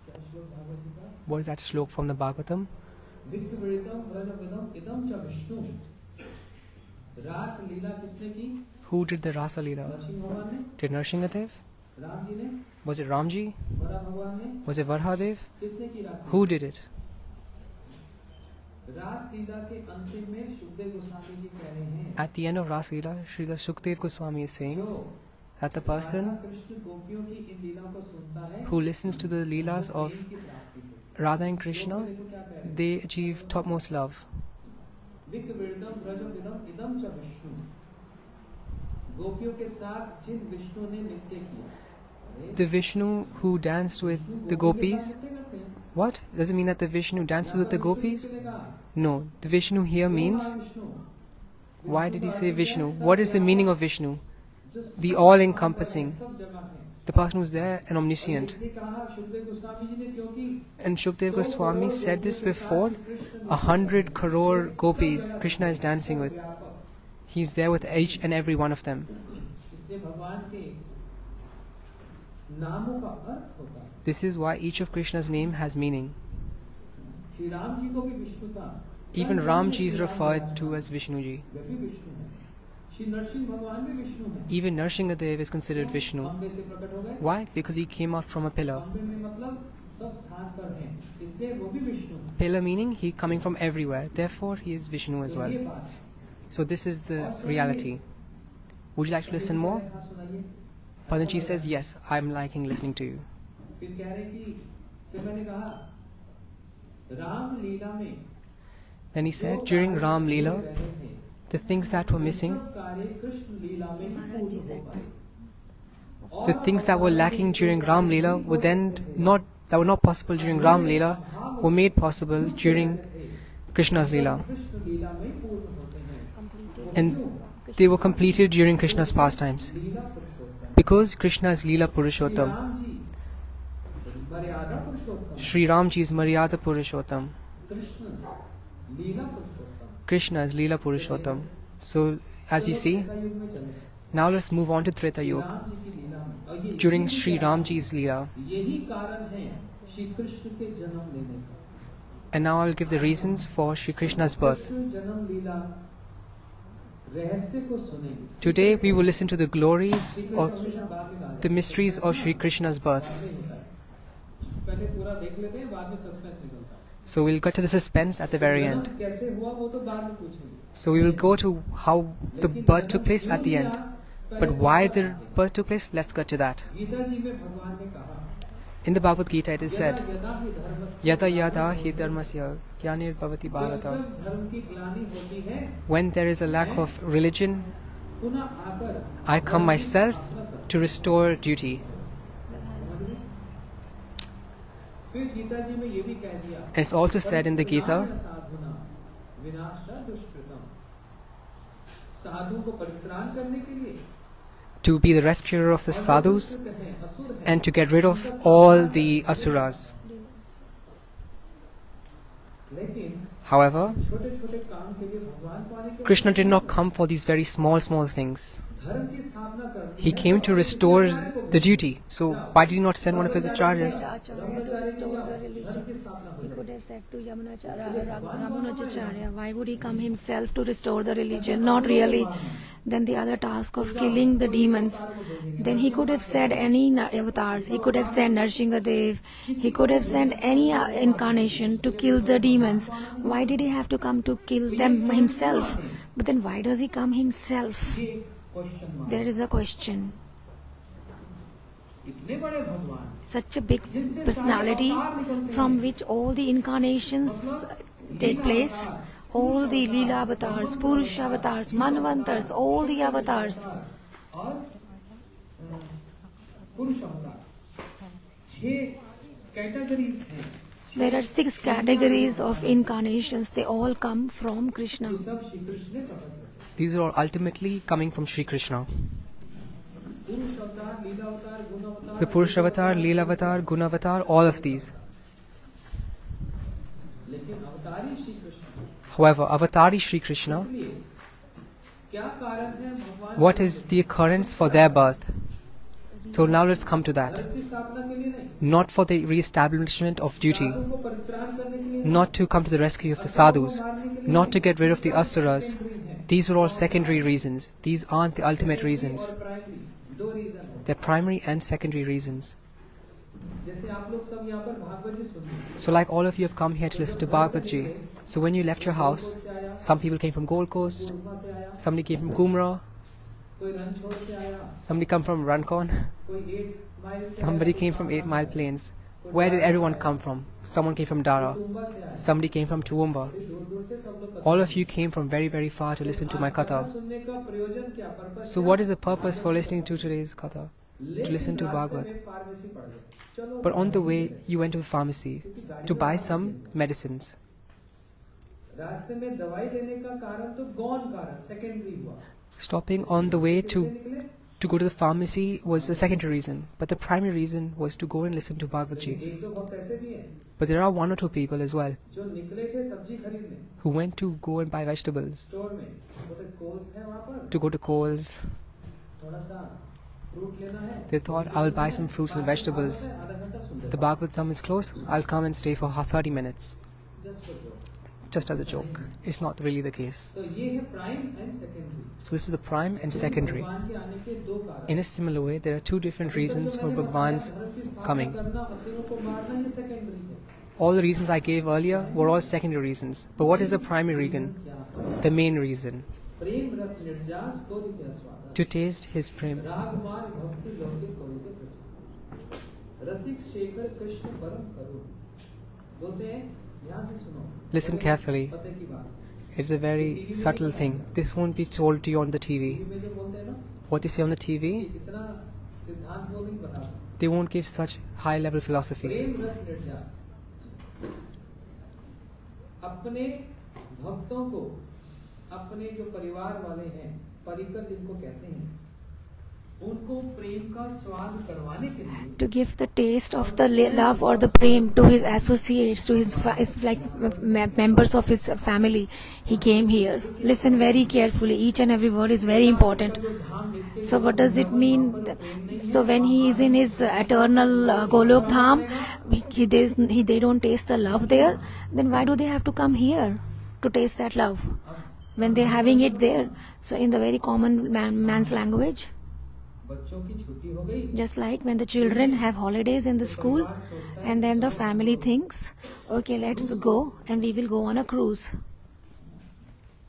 क्या श्लोक भागवत जी का? what is that slok from the Bhagavatam? विक्तवृतम व्रजपदम इदम च विष्णु। रास लीला किसने की? Who did the Rasa Leela? Narasimha भगवान ने। Did Narsinghadev? राम जी ने। Was it Ramji? वरा भगवान ने। Was it Varhadev? किसने की रास? Who did it? रास लीला के अंतिम में सुखदेव गोस्वामी जी कह रहे हैं, At the end of Rasa Leela, Srila Sukdev Goswami is saying जो that the person Radha Krishna गोपियों की इन लीलाओं को सुनता है, who listens to the Leelas of प्रेम की प्राप्ति होती Radha and है। Krishna, लोग देखो क्या कह रहे हैं? they achieve topmost love. विक्तवृतम व्रजपदम इदम च विष्णु। गोपियों के साथ जिन विष्णु ने नृत्य किया, अरे, The Vishnu who danced with the गोपियों के gopis. साथ नृत्य करते हैं। What? Does it mean that the Vishnu dances with the Radha gopis? Krishna ने कहा, No. The Vishnu here "क्यों means, कहा Vishnu?" why Vishnu did he का say अर्थ है Vishnu? सब What is the जगह, meaning of Vishnu? जो The सब all-encompassing, सब जगह है। the person who's there and omniscient. और इसलिए कहा सुखदेव गोस्वामी जी ने, क्योंकि And Shukdev 100 Goswami crore said this गोपियों के साथ before. श्री कृष्ण 100 crore सब gopis जगह Krishna is dancing with. व्यापक। He's there with each and every one of them. इसलिए भगवान के नामों का अर्थ होता है। This is why each of Krishna's name has meaning. Shri Ram ji को भी विष्णु का, Even Ramji is referred to as Vishnuji. वे भी विष्णु हैं। श्री नरसिंह भगवान भी विष्णु हैं। Even Narsinghadev is considered Vishnu. Ambe से प्रकट हो गए। Why? Because he came out from a pillar. Ambe में मतलब सब स्थान पर हैं, इसलिए वो भी विष्णु हैं। Pillar meaning he coming from everywhere. Therefore, he is Vishnu as तो well. ये बात है। So this is the reality. Would you like to listen more? हाँ, सुनाइए। Padanji says, yes, I'm liking listening to you. फिर कह रहे कि, फिर मैंने कहा राम लीला में Then he said, during Ram Leela, the things that were missing, the things that were lacking during Ram Leela were that were not possible during Ram Leela were made possible during Krishna's Leela. And they were completed during Krishna's pastimes. Because Krishna is Leela Purushottam. Sri Ramji is Maryada Purushottam. Krishna is Leela Purushottam. So, as you see, now let's move on to Treta Yuga. During Sri Ramji's Leela. And now I'll give the reasons for Sri Krishna's birth. Today we will listen to the glories of the mysteries of Sri Krishna's birth. So we'll get to the suspense at the very end. So we will go to how the birth took place at the end. But why the birth took place, let's get to that. In the Bhagavad Gita it is said, Yata yata hi dharmasya gyanir bhavati bharata. When there is a lack of religion, I come myself to restore duty. And it's also said in the Gita, to be the rescuer of the sadhus and to get rid of all the asuras. However, Krishna did not come for these very small things. He came to restore the duty. So why did he not send one of his acharyas? He could have said to Yamunacharya, why would he come himself to restore the religion? Not really. Then the other task of killing the demons. Then he could have said any avatars. He could have sent Narsinghadev. He could have sent any incarnation to kill the demons. Why did he have to come to kill them himself? But then why does he come himself? There is a question. Such a big personality from which all the incarnations take place, all the Leela avatars, Purusha avatars, Manvantars, all the avatars. There are 6 categories of incarnations. They all come from Krishna. These are all ultimately coming from Sri Krishna. The Purushavatar, Leelavatar, Gunavatar, all of these. However, Avatari Sri Krishna, क्या कारण है भगवान what is the occurrence for their birth? So now let's come to that. धर्म की स्थापना के लिए नहीं, Not for the re-establishment of duty, साधु को परित्राण करने के लिए नहीं, not to come to the rescue of the sadhus, not to get rid of the asuras. These were all secondary reasons. These aren't the ultimate reasons. और primary दो reason है. They're primary and secondary reasons. जैसे आप लोग सब यहाँ पर भागवत जी सुन रहे हैं. So like all of you have come here to listen to Bhagavat ji. So when you left your house, some people came from Gold Coast, धुमा से आया, somebody came from Gumrah, कोई रणछोड़ से आया, somebody come from Rankon, कोई 8 mile से somebody आया, came from 8 Mile Plains. Where did everyone come from? Someone came from Dara, टुम्बा से आया. somebody came from Toowoomba. दूर दूर से सब लोग All of you came from very, very far to listen to my कथा Katha. सुनने का प्रयोजन क्या, purpose So what is the purpose for listening to today's Katha? लेकिन listen to रास्ते Bhagavat. में फार्मेसी पड़ गए. चलो But on the way, you went to the pharmacy to buy some medicines. रास्ते में दवाई लेने का कारण तो गौण कारण सेकेंडरी हुआ. Stopping on the way किससे निकले? to go to the pharmacy was the secondary reason, but the primary reason was to go and listen to Bhagavat ji. एक दो भक्त ऐसे भी हैं But there are one or two people as well जो निकले थे सब्जी खरीदने who went to go and buy vegetables, store में. बोले कोल्स है वहाँ पर, to go to Coles. थोड़ा सा फ्रूट लेना है. They thought, I will buy some fruits and vegetables. आधा घंटा सुन The Bhagavatam is close, I'll come and stay for 30 minutes. Just for joke. Just as a joke. It's not really the case. तो ये है prime and secondary. So this is the prime and secondary. भगवान के आने के दो कारण. In a similar way, there are two different reasons for Bhagwan's coming. करना, असुरों को मारना, ये सेकेंडरी है. All the reasons I gave earlier were all secondary reasons. But what is the primary reason? क्या? The main reason. प्रेम रस निर्जास कोरि के आस्वादन. To taste his prem. राग मार्ग भक्ति लौकिक कोरि के प्रति. रसिक शेखर कृष्ण परम करुण. बोलते हैं ध्यान से सुनो. Listen carefully. पते की बात. It's a very subtle thing. This won't be told to you on the TV. TV में जो बोलते हैं ना, What they say on the कि TV, इतना सिद्धांत वो नहीं बताता. they won't give such high level philosophy. प्रेम रस निर्जास. अपने भक्तों को, अपने जो परिवार वाले हैं, परिकर जिनको कहते हैं, उनको प्रेम का स्वाद करवाने के लिए To give the taste of the love or the prem to his associates, to his like members of his family, he came here. Listen very carefully. Each and every word is very important. So what does it mean? So when he is in his eternal Golok Dham, they don't taste the love there. Then why do they have to come here to taste that love when they're having it there? So in the very common man's language, बच्चों की छुट्टी हो गई. just like when the children have holidays in the school, and then the family thinks, okay, let's go and we will go on a cruise.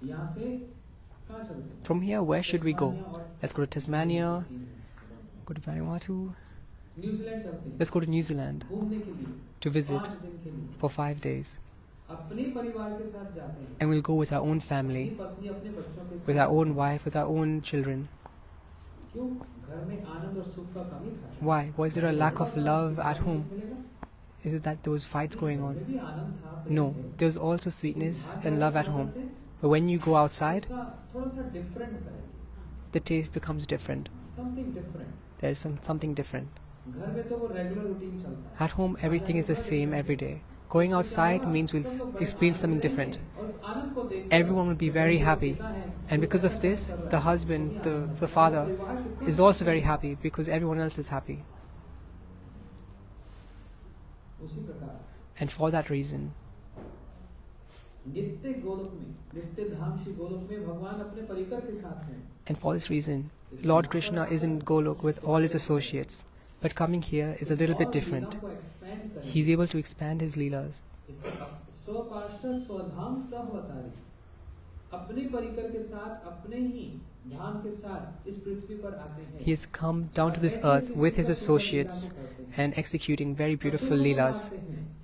यहाँ से कहाँ चलते हैं? From here, where should we go? Let's go to Tasmania, go to Vanuatu, New Zealand चलते हैं let's go to New Zealand घूमने के लिए to visit 5 दिन के लिए. for 5 days. अपने परिवार के साथ जाते हैं. And we'll go with our own अपनी family, पत्नी अपने बच्चों के with साथ. our own wife, with our own children. क्यों? घर में आनंद और सुख का कमी था. Why? Was there a lack of love at home? मिलेगा? Is it that there was fights going on? में भी आनंद था, प्रेम No, है. there's also sweetness and love at home. But when you go outside, उसका थोड़ा सा डिफरेंट करें. the taste becomes different. Something different. There's something different. घर में तो वो रेगुलर रूटीन चलता है. At home, everything is the same every day. Going outside means we'll experience something different. और उस आनंद को देख Everyone will be very happy. And because of this, the husband, the father, is also very happy because everyone else is happy. उसी प्रकार And for that reason, नित्य गोलोक में, नित्य धाम श्री गोलोक में भगवान अपने परिकर के साथ हैं. and for this reason, Lord Krishna is in Golok with all his associates. But coming here is a little bit different. को expand करें. He's able to expand his leelas. स्वपार्षद स्वधाम सहवतारी. अपने परिकर के साथ, अपने ही धाम के साथ इस पृथ्वी पर आते हैं. He has come down to this earth with his associates and executing very beautiful leelas.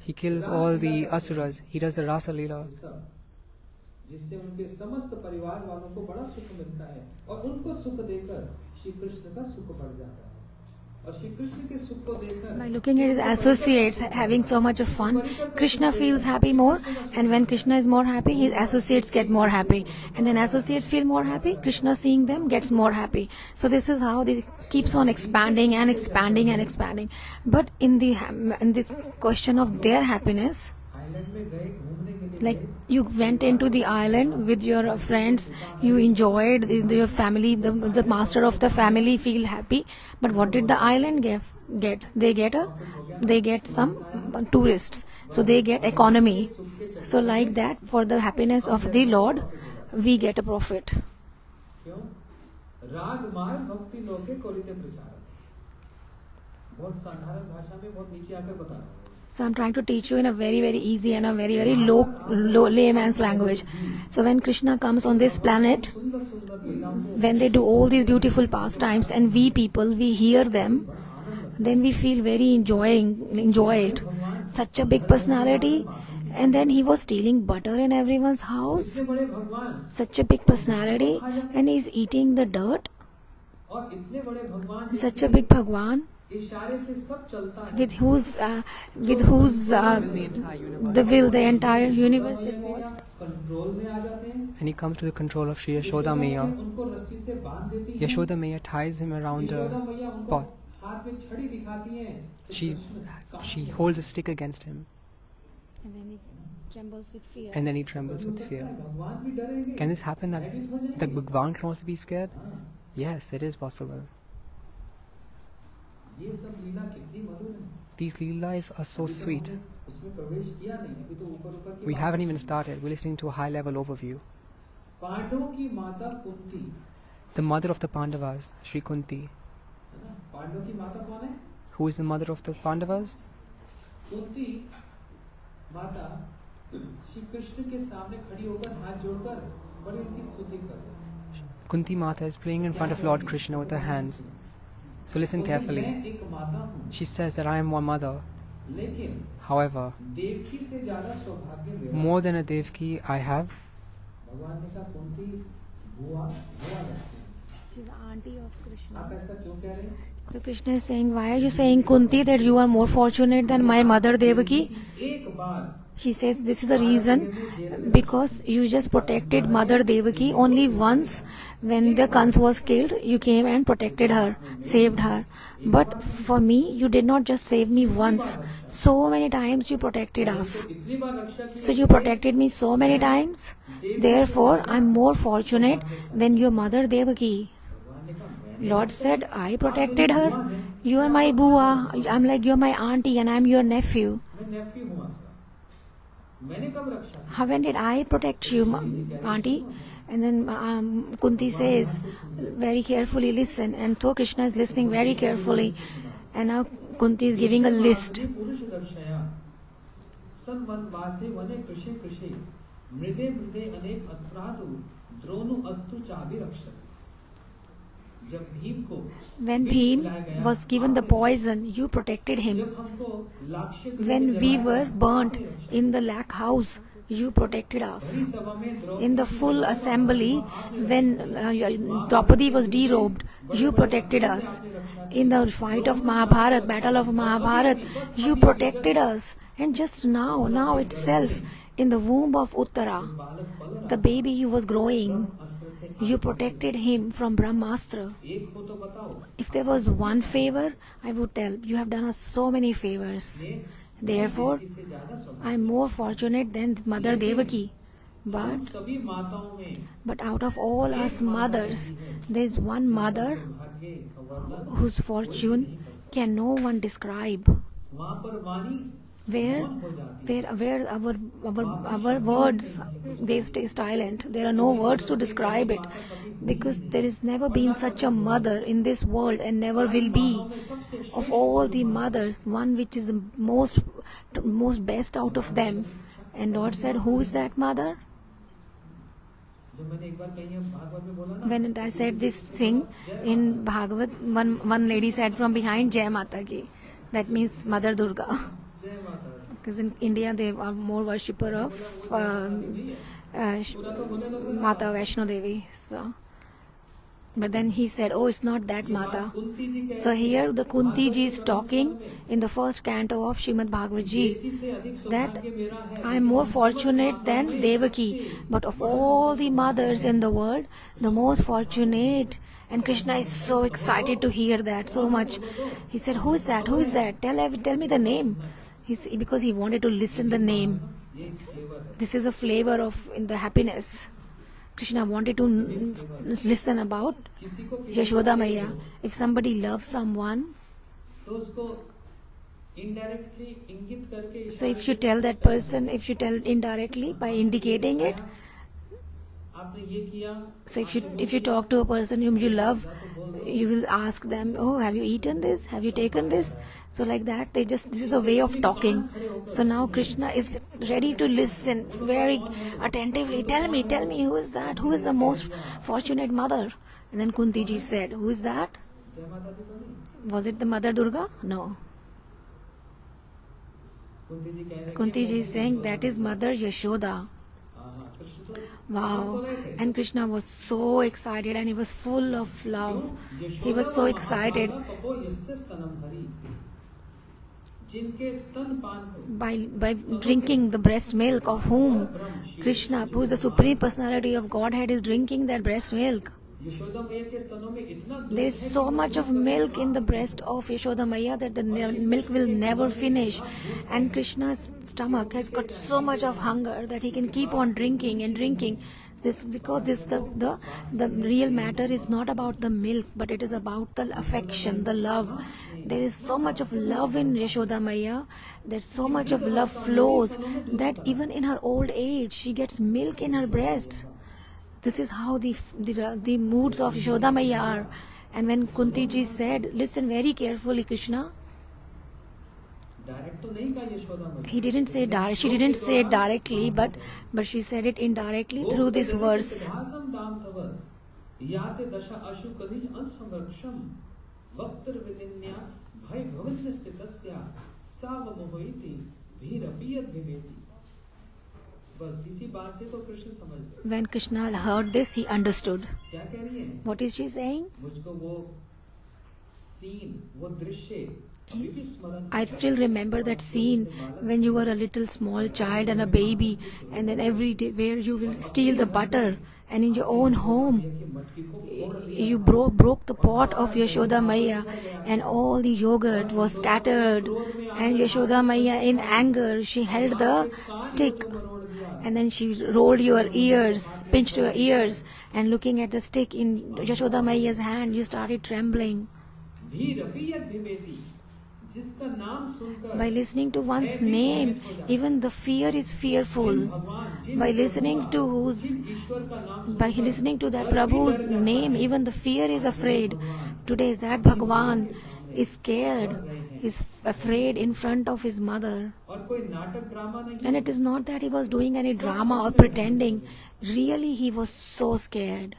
He kills all the asuras. He does the Rasa Leela. जिससे उनके समस्त परिवार वालों को बड़ा सुख मिलता है और उनको सुख देकर श्री कृष्ण का सुख बढ़ जाता है. और श्री कृष्ण के सुख को देकर By looking at his associates having so much of fun, Krishna feels happy more, and when Krishna is more happy, his associates get more happy, and then associates feel more happy, Krishna seeing them gets more happy. So this is how they keeps on expanding and expanding and expanding. But in this question of their happiness, island में गए घूमने के लिए Like you went into the island with your friends, you enjoyed your family, the master of the family feel happy. But what did the island get? They get some tourists, so they get economy. So like that, for the happiness of the Lord, we get a profit. क्यों? राग मार्ग भक्ति लोके कोलिते प्रचार। बहुत साधारण भाषा में बहुत नीचे आकर बता रहा हूँ। So I'm trying to teach you in a very, very easy and a very, very low layman's language. So when Krishna comes on this planet, when they do all these beautiful pastimes and we people, we hear them, then we feel very enjoy it. Such a big personality, and then he was stealing butter in everyone's house. इतने बड़े भगवान Such a big personality, and he's eating the dirt. और इतने बड़े भगवान Such a big Bhagwan, इशारे से सब चलता है। with whose the will the entire universe supports. Control में आ जाते हैं। And he comes to the control of Shri Yashoda Maya. उनको रस्सी से बांध देती है। Yashoda Maya ties him around Yashoda the मैया उनको pot. हाथ में छड़ी दिखाती हैं। She holds a stick against him, And then he trembles with fear. and then he trembles with fear. भगवान भी डरेंगे। Can this happen that the Bhagwan can also be scared? Yes, it is possible. ये सब लीला कितनी मधुर है। These leelas are so sweet. उसमें प्रवेश किया नहीं, अभी तो ऊपर की We बात haven't है। even started. We're listening to a high level overview. पांडवों की माता Kunti, The mother of the Pandavas, Shri Kunti. है ना? पांडवों की माता कौन है? Who is the mother of the Pandavas? Kunti माता श्री कृष्ण के सामने खड़ी होकर हाथ जोड़कर बड़ी उनकी स्तुति कर रही है। Kunti Mata is praying in front of Lord Krishna with her hands. So listen मैं carefully. एक माता हूँ, She says that I am one mother. लेकिन However, देवकी से ज्यादा सौभाग्य मेरा। more than a Devki I have. भगवान ने कहा कुंती बुआ लगती है। She's the auntie of Krishna. आप ऐसा क्यों कह रहे हैं? So Krishna is saying, why are you saying Kunti that you are more fortunate than my mother Devaki? एक बार She says this is the reason because you just protected Mother Devaki only once when the Kans was killed. You came and protected her, saved her. But for me, you did not just save me once. So many times you protected us. इतनी बार रक्षा की। So you protected me so many times. Therefore, I'm more fortunate than your Mother Devaki. भगवान ने कहा मैं Lord said, I protected her. You are my bua. I'm like you're my auntie and I'm your nephew. Neiphiu हूँ आपका। मैंने कब रक्षा की? How when did I protect you, auntie? And then Kunti says, very carefully listen. And so Krishna is listening very carefully. And now Kunti is giving a list. पुरुष दर्शया सब वनवासे वने कृषि कृषि मृदे मृदे अनेक अस्त्रादु द्रोणु अस्तु चाबि रक्षति। जब भीम को When Bhim was given the poison, you protected him. जब हमको लाक्ष्य When we were burnt in the lac house, you protected us. सभा में Draupadi In the full assembly, when Draupadi was derobed, you protected us. In the fight of Mahabharat, battle of Mahabharat, you protected us. And just now itself, in the womb of Uttara, the baby who was growing, you protected him from Brahmastra. एक को तो बताओ। If there was one favor, I would tell, you have done us so many favors. Therefore, इससे ज्यादा सौभाग्य। I am more fortunate than Mother Devaki. But सभी माताओं में out of all us mothers, there is one mother भाग्य का वर्णन whose fortune can no one describe. वहाँ पर वाणी Where our words, they stay silent. There are no words to describe it, because there has never been such a mother in this world and never will be. Of all the mothers, one which is the most best out of them. And Lord said, who is that mother? जो मैंने एक बार कहीं भागवत में बोला ना, When I said this thing in Bhagavat, one lady said from behind, Jai Mata Ki. That means Mother Durga. जय माता। Because in India they are more worshipper of Mata Vaishno Devi. So, but then he said, oh, it's not that Mata. Kunti जी कह So here the Kunti ji is talking in the first canto of Srimad Bhagavad ji से अधिक that सौभाग्य मेरा है। I am more fortunate than Devaki. But of all the mothers in the world, the most fortunate. And Krishna is so excited to hear that so much. He said, who is that? Who is that? Tell me the name. Because he wanted to listen the name. ये flavour है। This is a flavor of in the happiness. Krishna wanted to listen about किसी को Yashoda Maya. If somebody loves someone, तो उसको indirectly इंगित करके so if you tell that person, if you tell indirectly by indicating it, आपने ये किया, so if you talk to a person whom you love, you will ask them, oh, have you eaten this? Have you taken this? So like that, this is a way of talking. So now Krishna is ready to listen very attentively. Tell me, who is that? Who is the most fortunate mother? And then Kunti ji said, who is that? जय माता दी तो नहीं। Was it the Mother Durga? No. Kunti जी कह रहे हैं कि Kunti ji is saying that is Mother Yashoda. हाँ, कृष्ण तो Wow. And Krishna was so excited and he was full of love. He was so excited. जिनके स्तनपान को By drinking the breast milk of whom Krishna, who is the Supreme Personality of Godhead, is drinking that breast milk. Yashoda मैया के स्तनों में इतना दूध There is so much of milk in the breast of Yashoda Maya that the milk will never finish. And Krishna's stomach has got so much of hunger that he can keep on drinking and drinking. The real matter is not about the milk, but it is about the affection, the love. There is so much of love in Yashoda Maya, that so much of love flows that even in her old age she gets milk in her breasts. This is how the moods of Yashoda Maya are. And when Kunti ji said, listen very carefully, Krishna, direct तो नहीं कहा यशोदा मैया। she didn't say it directly, but she said it indirectly through this verse. भासम दाम तवर याते दशा अशु कनिज अंसंरक्षम वक्तर विनिन्या भय भवन्य स्थितस्या साव मोहिति भीरपियत विवेति। बस इसी बात से तो कृष्ण समझ गए। When Krishna heard this, he understood. क्या कह रही है? What is she saying? मुझको वो सीन, वो दृश्य अभी भी स्मरण। I still remember that scene when you were a little small child and a baby, and then every day where you will steal the butter, and in your own home you broke the pot of Yashoda Maya, and all the yogurt was scattered, and Yashoda Maya in anger she held the stick, and then she rolled your ears, pinched your ears, and looking at the stick in Yashoda Maya's hand, you started trembling. भीरपियत विवेति, जिसका नाम सुनकर By listening to one's name, even the fear is fearful. By listening to that Prabhu's name, even the fear is afraid. Today that Bhagavan is scared, is afraid in front of his mother. और कोई नाटक drama नहीं। And it is not that he was doing any drama or pretending. Really, he was so scared.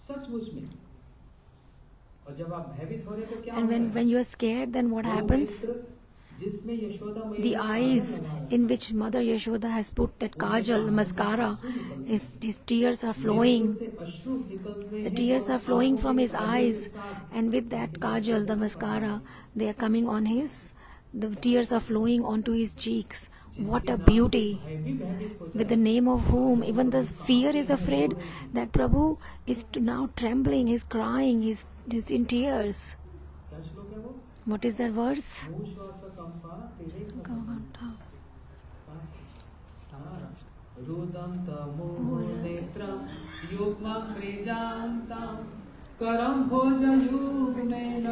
सचमुच में। और जब आप भयभीत हो रहे तो क्या And होता है? when you are scared, then what happens? जिसमें यशोदा मैया The ने eyes काजल लगाया, in which Mother Yashoda has put that kajal, the mascara, his tears are flowing. से अश्रु निकल रहे The हैं tears और are flowing from his आंखों के eyes, साथ and with that kajal, the mascara, they are coming on the tears are flowing onto his cheeks. What a beauty! भय भी भयभीत हो With the name of whom even the fear is afraid, that Prabhu is now trembling, he's crying, he's in tears. जाए। क्या श्लोक है वो? What is that verse? भू श्वास कंपा तेरे रुदं तमोनेत्रं युग्मं क्रीजान्तं करं भोजयुग्मेन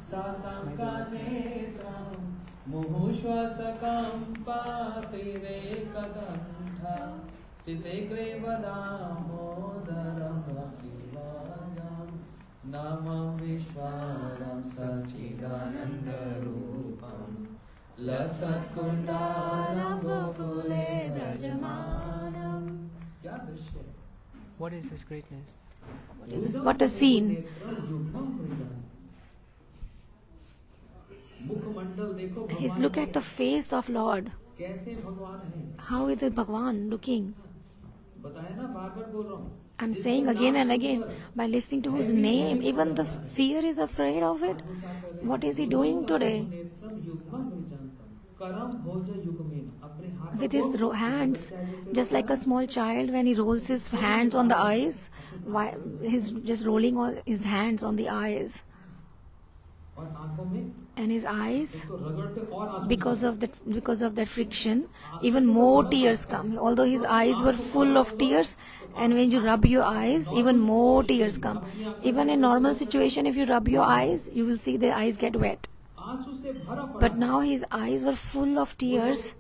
सातं कानेत्रं मुहुश्वासकम्पा तिरेककण्ठा स्थितेऽग्रे वदामोदरं भक्तिवादं नमः विश्वारं सच्चिदानन्दरूपं लसत्कुण्डालं गोकुले व्रजमानं। क्या दृश्य है? What is His greatness? What a scene! मुखमंडल देखो His भगवान look at the face of Lord. कैसे भगवान है। How is the Bhagavan looking? बताया ना, बार बार बोल रहा हूँ। I'm saying again and again, by listening to whose name, even the fear is afraid of it. What is he doing today? With his hands, just like a small child when he rolls his hands on the eyes, he's just rolling his hands on the eyes. और आंखों में And his eyes, तो रगड़ते और आंसू because of that friction, even more tears come. Although his eyes were full of tears, and when you rub your eyes, even more tears come. Even in normal situation, if you rub your eyes, you will see the eyes get wet. आंसू से भरा पड़ा But now his eyes were full of tears,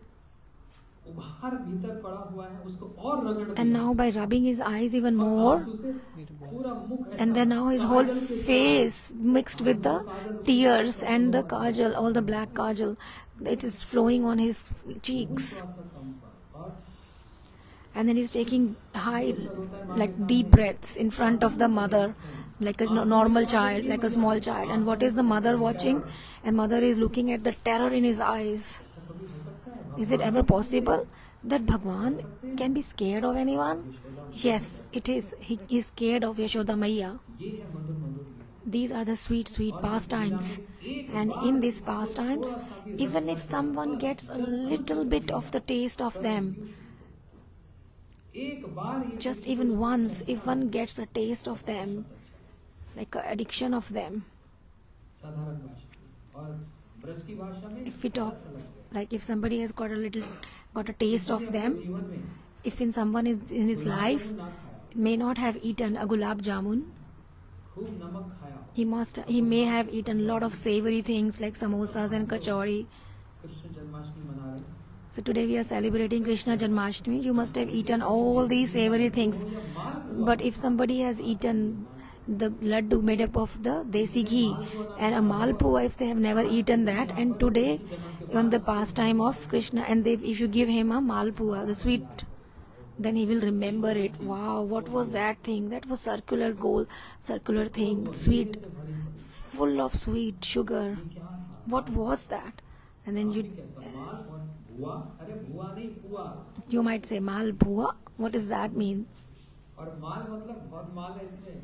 बाहर भीतर पड़ा हुआ है, उसको और रगड़ and now by rubbing his eyes even more, आंसू से पूरा मुख ऐसा and then now his whole face mixed with the tears and the kajal, all the black kajal, it is flowing on his cheeks. और And then he's taking high, like deep breaths in front of the mother, like a normal child, like a small child. And what is the mother watching? And mother is looking at the terror in his eyes. Is it ever possible that Bhagwan can be scared of anyone? Yes, it is. He is scared of Yashoda Maiya. ये है मधुर मधुर गीत। These are the sweet, sweet pastimes. And in these pastimes, even if someone gets a little bit of the taste of them, एक बार ये just even once, if one gets a taste of them, like an addiction of them, साधारण भाषा और ब्रज की भाषा में if we talk, ऐसा लगता है। like if somebody has got a taste of them, जीवन में if in someone is in his life ना खाया, may not have eaten a gulab jamun, खूब नमक खाया, he may have eaten a lot of savory things like samosas and kachori. Krishna Janmashtami मना रहे हैं। So today we are celebrating Krishna Janmashtami. You must have eaten all these savory things. But if somebody has eaten the laddu made up of the desi ghee and a malpua, if they have never eaten that, and today on the pastime of Krishna, and if you give him a malpua, the sweet, then he will remember it. Wow, what was that thing? That was circular thing, sweet, full of sweet sugar. What was that? And then कैसा माल और बुआ, अरे बुआ नहीं पुआ, you might say malpua. What does that mean? और माल मतलब बहुत माल है इसमें।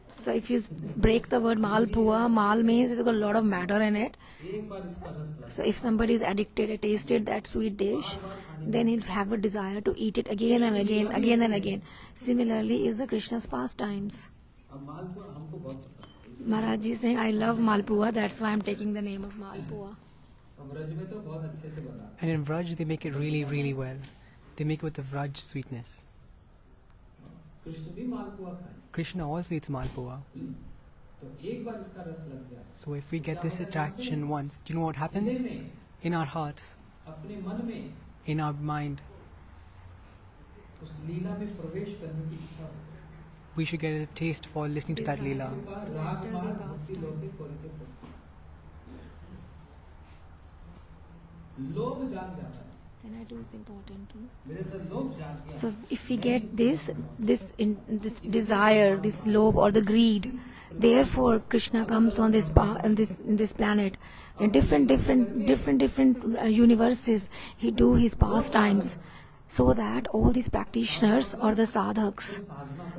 So if you break the word malpua, mal means it's got a lot of matter in it. एक बार इसका रस लगा, So if somebody is addicted, tasted that sweet dish, then he'll have a desire to eat it again and again, again and again. Similarly is the Krishna's pastimes. अब मालपुआ हमको बहुत पसंद है। Maharaj ji is saying, I love malpua, that's why I'm taking the name of malpua. और ब्रज में तो बहुत अच्छे से बना। And in Vraj, they make it really, really well. They make it with the Vraj sweetness. Krishna भी मालपुआ खाए, Krishna also eats malpua. तो एक बार इसका रस लग गया, So if we get this attraction once, do you know what happens? हृदय में, In our hearts, अपने मन में in our mind, उस लीला में प्रवेश करने की इच्छा होती है। we should get a taste for listening to that Leela. राग मार भक्ति लौकिक कोरिके को। लोभ जाग जाता है, Can I do this important too? मेरे अंदर लोभ जाग गया। So if we get this desire, this love or the greed, therefore Krishna comes on this planet. In different universes, he do his pastimes, so that all these practitioners or the sadhaks,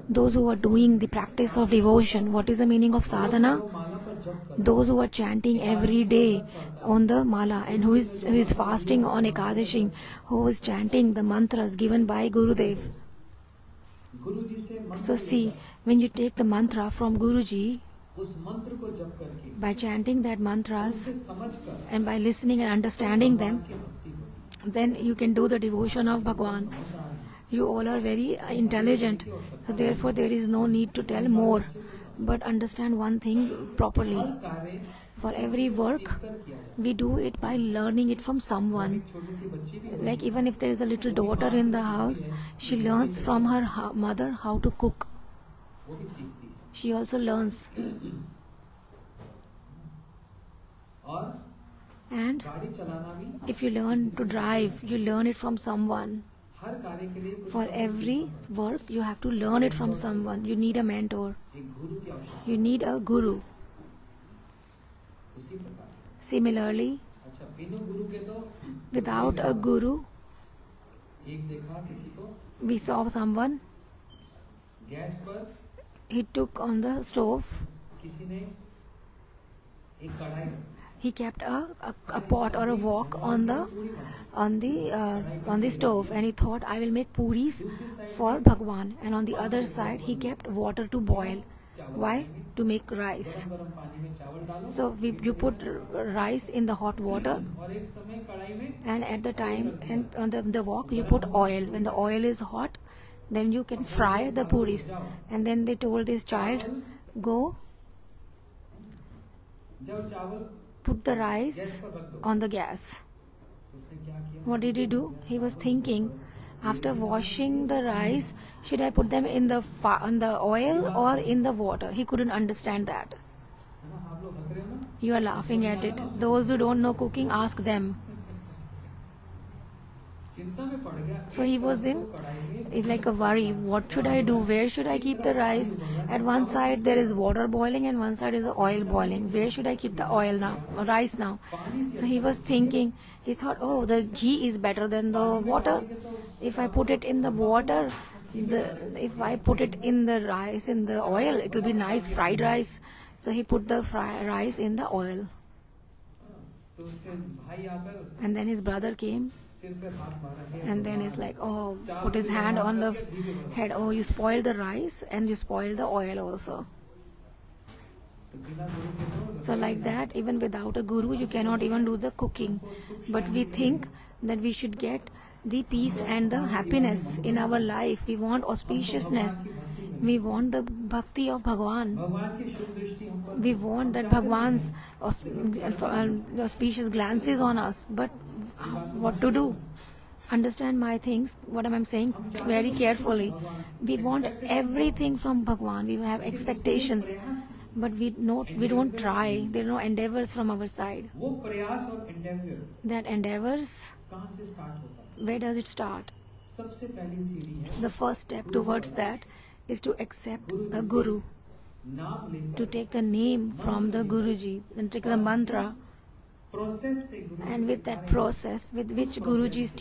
those who are doing the practice of devotion. What is the meaning of sadhana? माला पर जप कर, Those who are chanting every day on the mala, and who is fasting on Ekadashi, who is chanting the mantras given by Gurudev. गुरु जी से मंत्र So see, when you take the mantra from Guruji, उस मंत्र को जप करके, by chanting that mantras उसे समझ कर and by listening and understanding them, की भक्ति होती then you can do the devotion of Bhagwan. You all are very intelligent, so therefore there is no need to tell more. But understand one thing properly. है। कार्य For every work, कर किया जाए। we do it by learning it from someone. छोटी सी बच्ची भी Like even if there is a little daughter in the house, she learns from her mother how to cook. वो भी सीखती है। She also learns. और And गाड़ी चलाना भी if you learn to drive, you learn it from someone. हर कार्य के लिए कुछ For every work, you have to learn it from someone. You need a mentor. एक गुरु की आवश्यकता You need a guru. है। उसी प्रकार Similarly, अच्छा बिना गुरु के तो without a guru, एक देखा किसी को we saw someone, गैस पर he took on the stove, किसी ने एक कढ़ाई रखी, he kept a pot or a wok on the stove, and he thought, I will make puris for Bhagwan. And on the other side, he kept water to boil. Why? To make rice. So you put rice in the hot water, and at the time and on the wok you put oil. When the oil is hot, then you can fry the puris. And then they told this child, go put the rice on the gas. What did he do? He was thinking, after washing the rice, should I put them in the oil or in the water? He couldn't understand that. You are laughing at it. Those who don't know cooking, ask them. So he was it's like a worry. What should I do? Where should I keep the rice? At one side there is water boiling and one side is oil boiling. Where should I keep the oil now, or rice now? So he was thinking, he thought, oh, the ghee is better than the water. If I put it in the water, if I put it in the rice, in the oil, it will be nice fried rice. So he put the rice in the oil. And then his brother came. And then it's like, oh, put his hand on the head. Oh, you spoiled the rice and you spoiled the oil also. So like that, even without a guru, you cannot even do the cooking. But we think that we should get the peace and the happiness in our life. We want auspiciousness. We want the bhakti of Bhagwan. We want that Bhagwan's auspicious glances on us. But what to do? Understand my things, what am I saying very carefully. We want everything from Bhagwan. We have expectations, but we don't try. There are no endeavors from our side. That endeavors, where does it start? The first step towards that is to accept a guru, to take the name from the Guruji and take the mantra. And with that process, with which Guruji is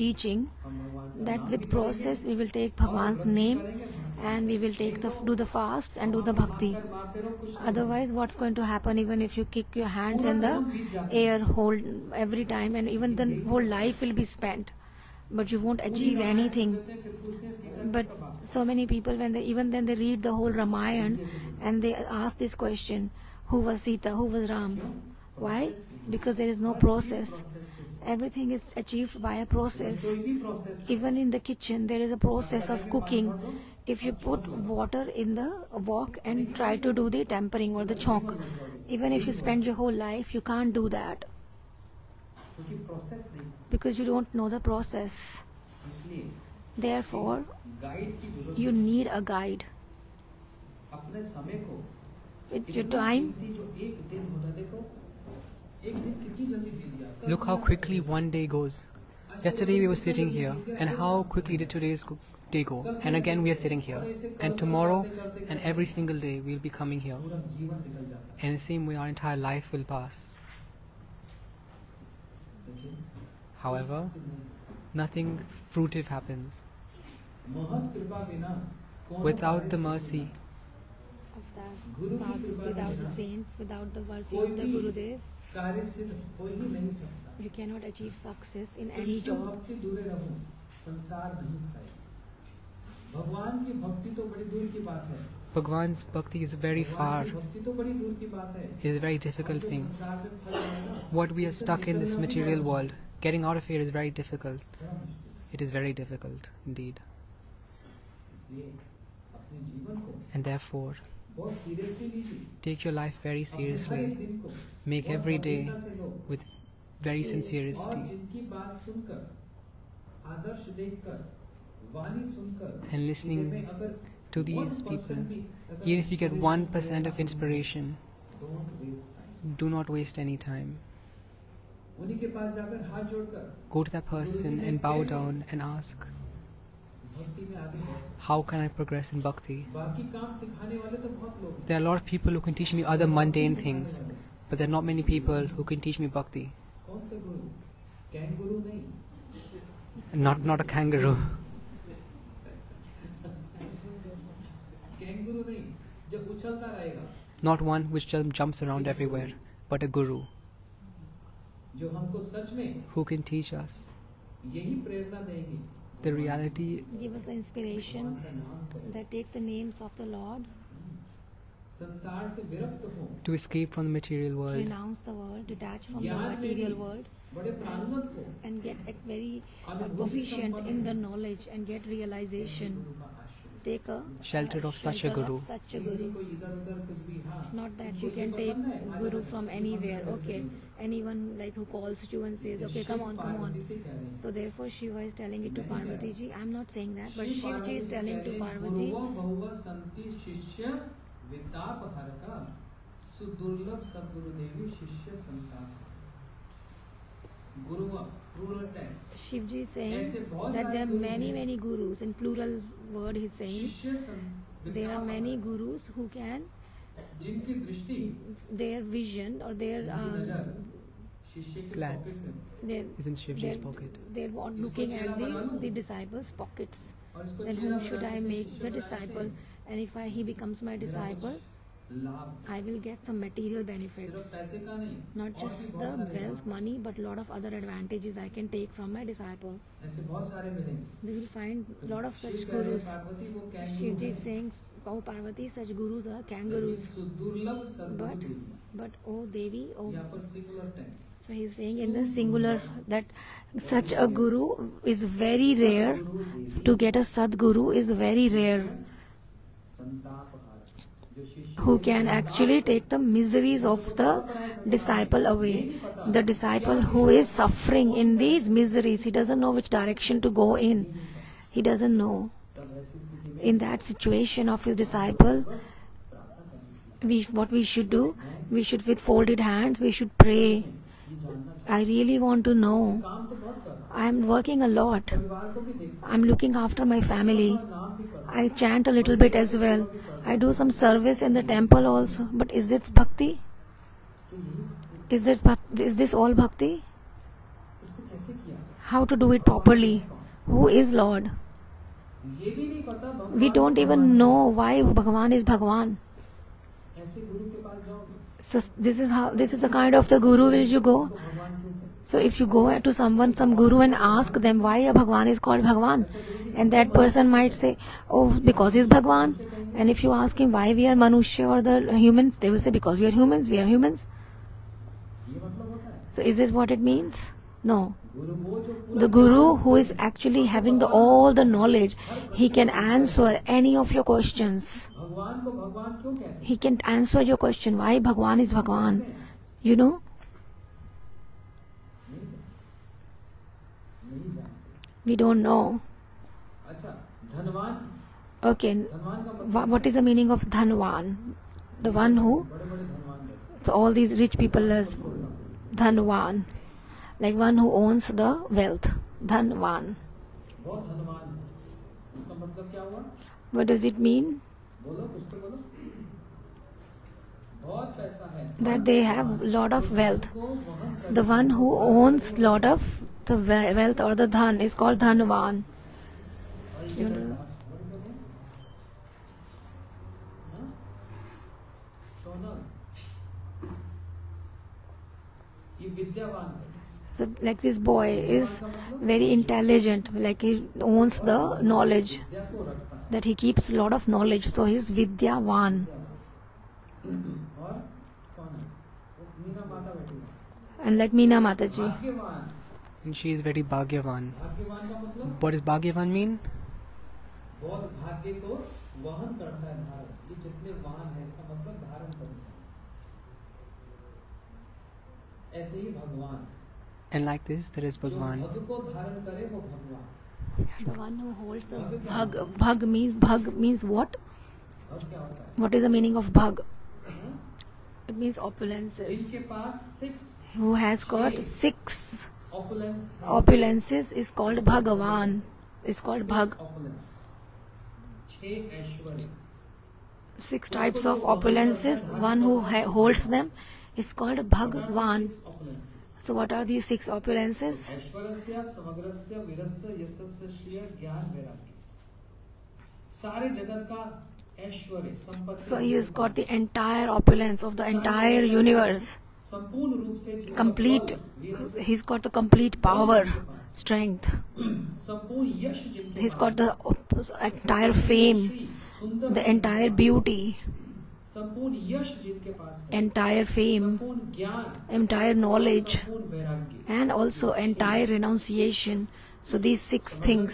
with process we will take Bhagwan's name and we will do the fasts and do the bhakti. Otherwise, what's going to happen? Even if you kick your hands in the air every time, and even the whole life will be spent, but you won't achieve anything. But so many people, when they read the whole Ramayana and they ask this question, who was Sita, who was Ram? Why? Because there is no process. Everything is achieved by a process. Even in the kitchen, there is a process of cooking. If you put water in the wok and try to do the tempering or the chonk, even if you spend your whole life, you can't do that. Because you don't know the process. Therefore, you need a guide. With your time, look how quickly one day goes. Yesterday we were sitting here, and how quickly did today's day go? And again we are sitting here, and tomorrow and every single day we'll be coming here. And the same way our entire life will pass. However, nothing fruitive happens. Without the mercy of that sadhu, without the saints, without the mercy of the Gurudev, you cannot achieve success in any job. Bhagwan's bhakti is very far. It is a very difficult thing. What we are stuck in this material world, getting out of here is very difficult. It is very difficult indeed. And therefore, take your life very seriously. Make every day with very sincerity. And listening to these people, even if you get 1% of inspiration, do not waste any time. Go to that person and bow down and ask, how can I progress in bhakti? There are a lot of people who can teach me other mundane things, but there are not many people who can teach me bhakti. Not a kangaroo. Not one which jumps around everywhere, but a guru who can teach us the reality. Give us the inspiration that take the names of the Lord संसार से विरक्त हो, to escape from the material world, renounce the world, detach from the ज्ञान में material भी world, बड़े प्रांगत हो, and get very अनुभूति proficient संपन्न in the हो, knowledge and get realization. गुरु का आश्रय। Take a shelter of such a shelter guru. of such a यदि guru. कोई इधर-उधर कुछ भी, हाँ, Not that तुमको you ये can take पसंद है, आ guru जाओ, from हम anywhere. ऐसे Okay, नहीं। anyone like who calls you and says, okay, come on, come on. Parvati से कह रहे हैं, So therefore Shiva is telling it to नहीं कह Parvati रहा। ji. I'm not saying that, but Shiv Shiv ji is Parvati से telling कह to रहे हैं, Parvati. गुरुवो बहुव संति शिष्य विताप हरका, सुदुर्लभ सद्गुरुदेवी शिष्य संताप। गुरुवा, plural tense। Shiv ji is saying ऐसे बहुत that सारे there are गुरु many हैं। gurus. In plural word he is saying शिष्य there are विताप many हरका, gurus who can जिनकी दृष्टि, their vision or their जिनकी नजर शिष्य के Glance. पॉकेट में, their is in Shivji's pocket. they're looking at the disciples' pockets. और इसको Then चेला whom should I बनाने से, make शिष्य the बनाने से disciple? And if he becomes my मेरा disciple, कुछ लाभ, I will get some material सिर्फ benefits. पैसे का नहीं, Not और just भी the बहुत सारे wealth, लाभ। money, but lot of other advantages I can take from my disciple. ऐसे बहुत सारे मिलेंगे। You will find lot of Shiv such कह रहे हैं, gurus. पार्वती को कैंगरू Shiv ji है, is saying, oh Parvati, such gurus are लेकिन kangaroos. सुदुर्लभ सद्गुरु But, Devi, but oh Devi, oh. यहाँ पर singular tense। So he is saying in the singular that such a guru is very rare. To get a Sadguru is very rare. संतापहार, जो शिष्य Who can actually take the miseries of the disciple away. The disciple who is suffering in these miseries, he doesn't know which direction to go in. He doesn't know. तब ऐसी स्थिति में In that situation of his disciple, what we should do, we should with folded hands, we should pray. I really want to know. काम तो बहुत कर रहा, I am working a lot. परिवार को भी देखता, I'm looking after my family. नाम भी कर रहा, I chant a little bit as well. I do some service in the temple also. But is it bhakti? Is this all bhakti? इसको कैसे किया जाए? How to do it properly? Who is Lord? ये भी नहीं पता भगवान We don't even know why Bhagavan is Bhagavan. ऐसे गुरु के पास जाओगे, So this is the kind of the guru will you go? भगवान क्यों कहते? So if you go to some guru and ask them why a Bhagavan is called Bhagavan, and that person might say, oh, because he's Bhagavan. And if you ask him why we are Manushya or the humans, they will say because we are humans, we are humans. ये मतलब होता है, So is this what it means? No. गुरु वो जो पूरा The guru who is actually having all the knowledge, he can answer any of your questions. भगवान को भगवान क्यों कहते हैं? He can answer your question why Bhagavan is Bhagavan. You know? नहीं जानते। We don't know. अच्छा, धनवान, Okay. धनवान का मतलब What is the meaning of Dhanwan? The one who, बड़े बड़े धनवान लोग, so all these rich people as Dhanwan. Like one who owns the wealth. Dhanwan. बहुत धनवान है। इसका मतलब क्या हुआ? What does it mean? बोलो, कुछ तो बोलो। बहुत पैसा है, That they have lot of wealth. को वहन कर, The one who owns lot of the wealth or the dhan is called Dhanwan. और ये You लड़का, know? what is the name? हाँ? सोनल, ये विद्यावान है। So like this boy is very intelligent, like he owns the knowledge, विद्या को रखता है। that he keeps lot of knowledge, so he is Vidyavan. और कौन है? वो मीना माता बैठी है। And like Meena Mataji. भाग्यवान, And she is very Bhagyavan. भाग्यवान का मतलब What does Bhagyavan mean? बहुत भाग्य को वहन करता है, धारण। ये जितने वाहन है, इसका मतलब धारण करना। ऐसे ही भगवान, And like this, there is जो Bhagwan. भग को धारण करे वो भगवान। The one who holds the bhag means what? भग क्या होता है? What is the meaning of bhag? हाँ? It means opulences. जिनके पास 6 Who has got 6 opulence है, opulences is called Bhagavan. Is called 6 Bhag. opulence, 6 Aishwarya, 6 types of opulences. One who holds them is called Bhagwan. 6 opulences। So what are these 6 opulences? ऐश्वर्यस्य, समग्रस्य, वीरस्य, यशस्य, श्रिय, ज्ञान, वैराग्य। सारे जगत का ऐश्वर्य, संपत्ति, So he has got the entire opulence of the entire universe. संपूर्ण रूप से जिनका Complete. बल, वीर, He's got the complete power, strength. संपूर्ण यश जिनके He's pass, got the entire fame, Shri, सुंदर, the entire beauty, संपूर्ण यश जिनके पास है, entire fame, संपूर्ण ज्ञान, entire knowledge, संपूर्ण वैराग्य, and also entire renunciation. So these 6 things.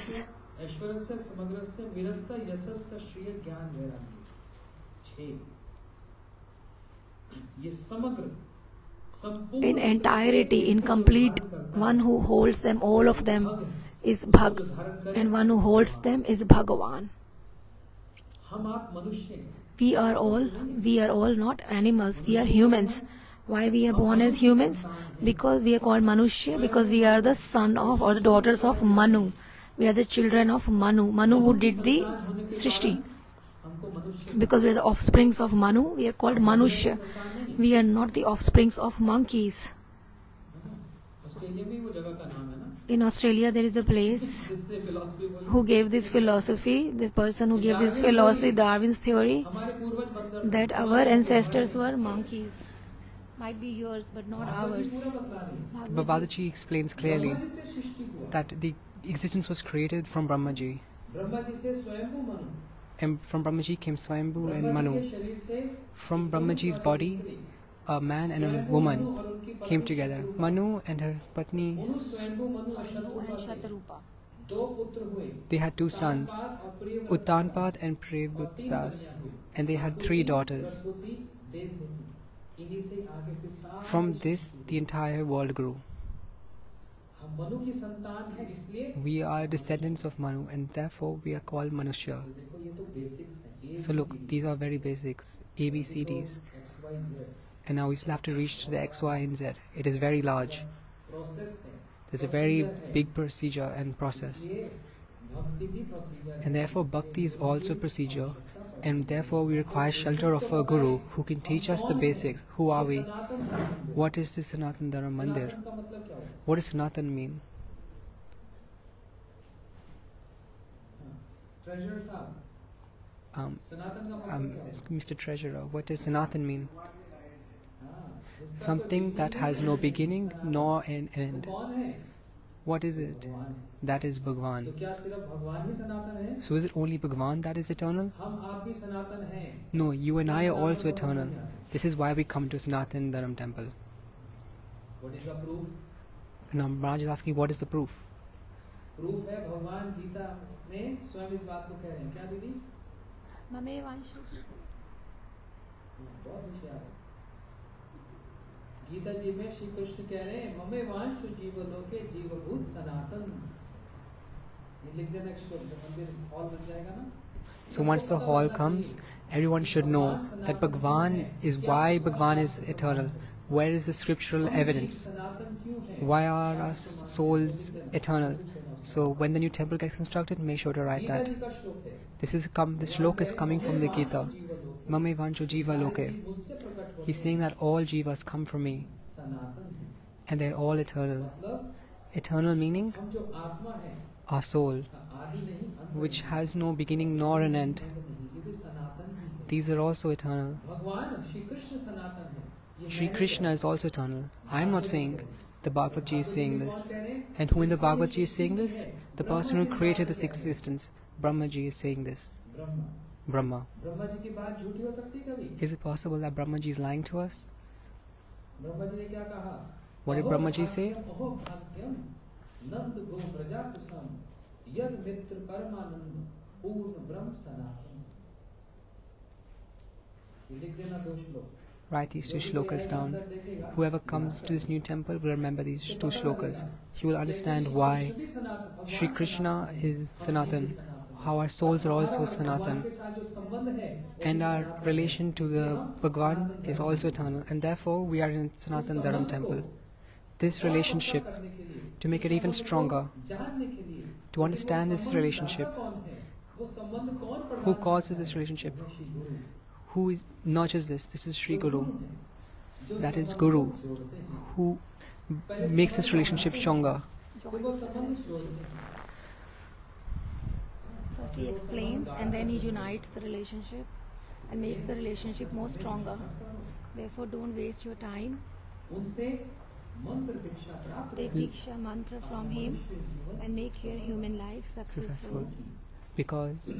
ऐश्वर्यस्य समग्रस्य वीरस्य यशस्य श्रेय ज्ञान वैराग्य 6 ये समग्र संपूर्ण In entirety, in complete, one who holds them, all of them, is Bhag, and one who holds them is Bhagavan. हम आप मनुष्य हैं, We are all not animals, we are humans. Why we are born as humans? Because we are called Manushya, because we are the son of or the daughters of Manu. We are the children of Manu. Manu who did the Srishti. हमको मनुष्य Because we are the offsprings of Manu, we are called Manushya. We are not the offsprings of monkeys. Australia में वो जगह का नाम है ना, In Australia, there is a place जिससे फिलॉसफी बोल who gave this philosophy, the person who gave this philosophy, Darwin's theory, हमारे पूर्वज बंदर that our ancestors were monkeys. Might be yours, but not ours. पूरा बतला रही है। But Babaji explains clearly Brahma ji से सृष्टि हुआ, that the existence was created from Brahmaji. Brahma ji से स्वयंभू Manu, And from Brahmaji came Swayambhu and Brahma ji Manu. के शरीर से From Brahmaji's body, a man and a woman came together. Manu and her Patni, उन स्वयंभू मनु और And शत्रुपा से Shatarupa. 2 पुत्र हुए, they had 2 sons, और प्रियव्रत Uttanpad and और 3 Priyavrutas, कन्याएं हुई। and they had 3 daughters. Saraswati, Devahuti, इन्हीं से आगे फिर सारे From this, the entire world grew. हम मनु की संतान हैं, इसलिए We are descendants of Manu, and therefore we are called Manushya. देखो ये तो बेसिक्स हैं, So look, these are very basics, ABCDs. X, Y, Z, And now we still have to reach to the X, Y, and Z. It is very large. Process है, There's a very big procedure and process. ये भक्ति भी procedure है। And therefore, bhakti is also procedure. And therefore, we require shelter of a guru who can teach us the basics. Who are we? सनातन धर्म, What is this Sanatan Dharma Mandir? सनातन का मतलब क्या होता What does Sanatan mean? है? Treasurer साहब, Um, सनातन का मतलब क्या होता है? Mr. Treasurer, what does Sanatan mean? हाँ, उसका कोई Something that beginning has नहीं no है, beginning सनातन। nor an तो end. कौन है? What is it? भगवान है। That is तो Bhagwan. क्या सिर्फ भगवान ही सनातन है? So is it only Bhagwan that is eternal? हम आप भी सनातन हैं। No, you and I are also eternal. This is why we come to Sanatan Dharam temple. What is the proof? Now Maharaj is asking, what is the proof? Proof है भगवान गीता में स्वयं इस बात को कह रहे हैं। क्या दीदी? Mame Vanshu. बहुत होशियार है। गीता जी में श्री कृष्ण कह रहे हैं ममे वांशु जीवलोके जीवभूत सनातन। ये लिख देना श्लोक, जब मंदिर हॉल बन जाएगा ना। So once the hall comes, everyone should know that Bhagwan is why Bhagwan is eternal. Where is the scriptural evidence? सनातन क्यों है? Why are our souls eternal? So when the new temple gets constructed, make sure to write Gita that. जी का श्लोक है। This shloka is coming from the Gita. Mame Vancho Jiva Loke. मुझसे प्रकट होते He's saying that all jivas come from me सनातन है। and they're all eternal. मतलब Eternal meaning हम जो आत्मा है, our soul, आदि नहीं, अंत which has no beginning nor an end. नहीं, ये भी सनातन ही है। These are also eternal. भगवान श्री कृष्ण सनातन है। ये Sri मैंने Krishna कहा। is also eternal. I'm not saying the Bhagavad Ji is saying this. कौन कह रहे हैं? And who in the Bhagavad Ji is saying this? The person who created this existence. Brahma Ji is saying this. Brahma. Brahma. Brahma ji की बात झूठी हो सकती है कभी? Is it possible that Brahma Ji is lying to us? Brahma ji ने क्या कहा? What did Brahma Ji say? अहो भाग्यम नंद गो प्रजाकुसम यद मित्र परमानंद पूर्ण ब्रह्म सनातन। ये लिख देना 2 श्लोक। Write these 2 shlokas down. Whoever comes to this new temple will remember these 2 shlokas. He will understand why Sri Krishna is Sanatan, how our souls are also Sanatan, and our relation to the Bhagwan is also eternal, and therefore we are in Sanatan Dharam temple. This relationship, to make it even stronger, to understand this relationship, who causes this relationship? Who nurtures this? This is Sri Guru. That is Guru, who makes this relationship stronger. First he explains and then he unites the relationship and makes the relationship more stronger. Therefore don't waste your time. Take Diksha mantra from him and make your human life successful. Because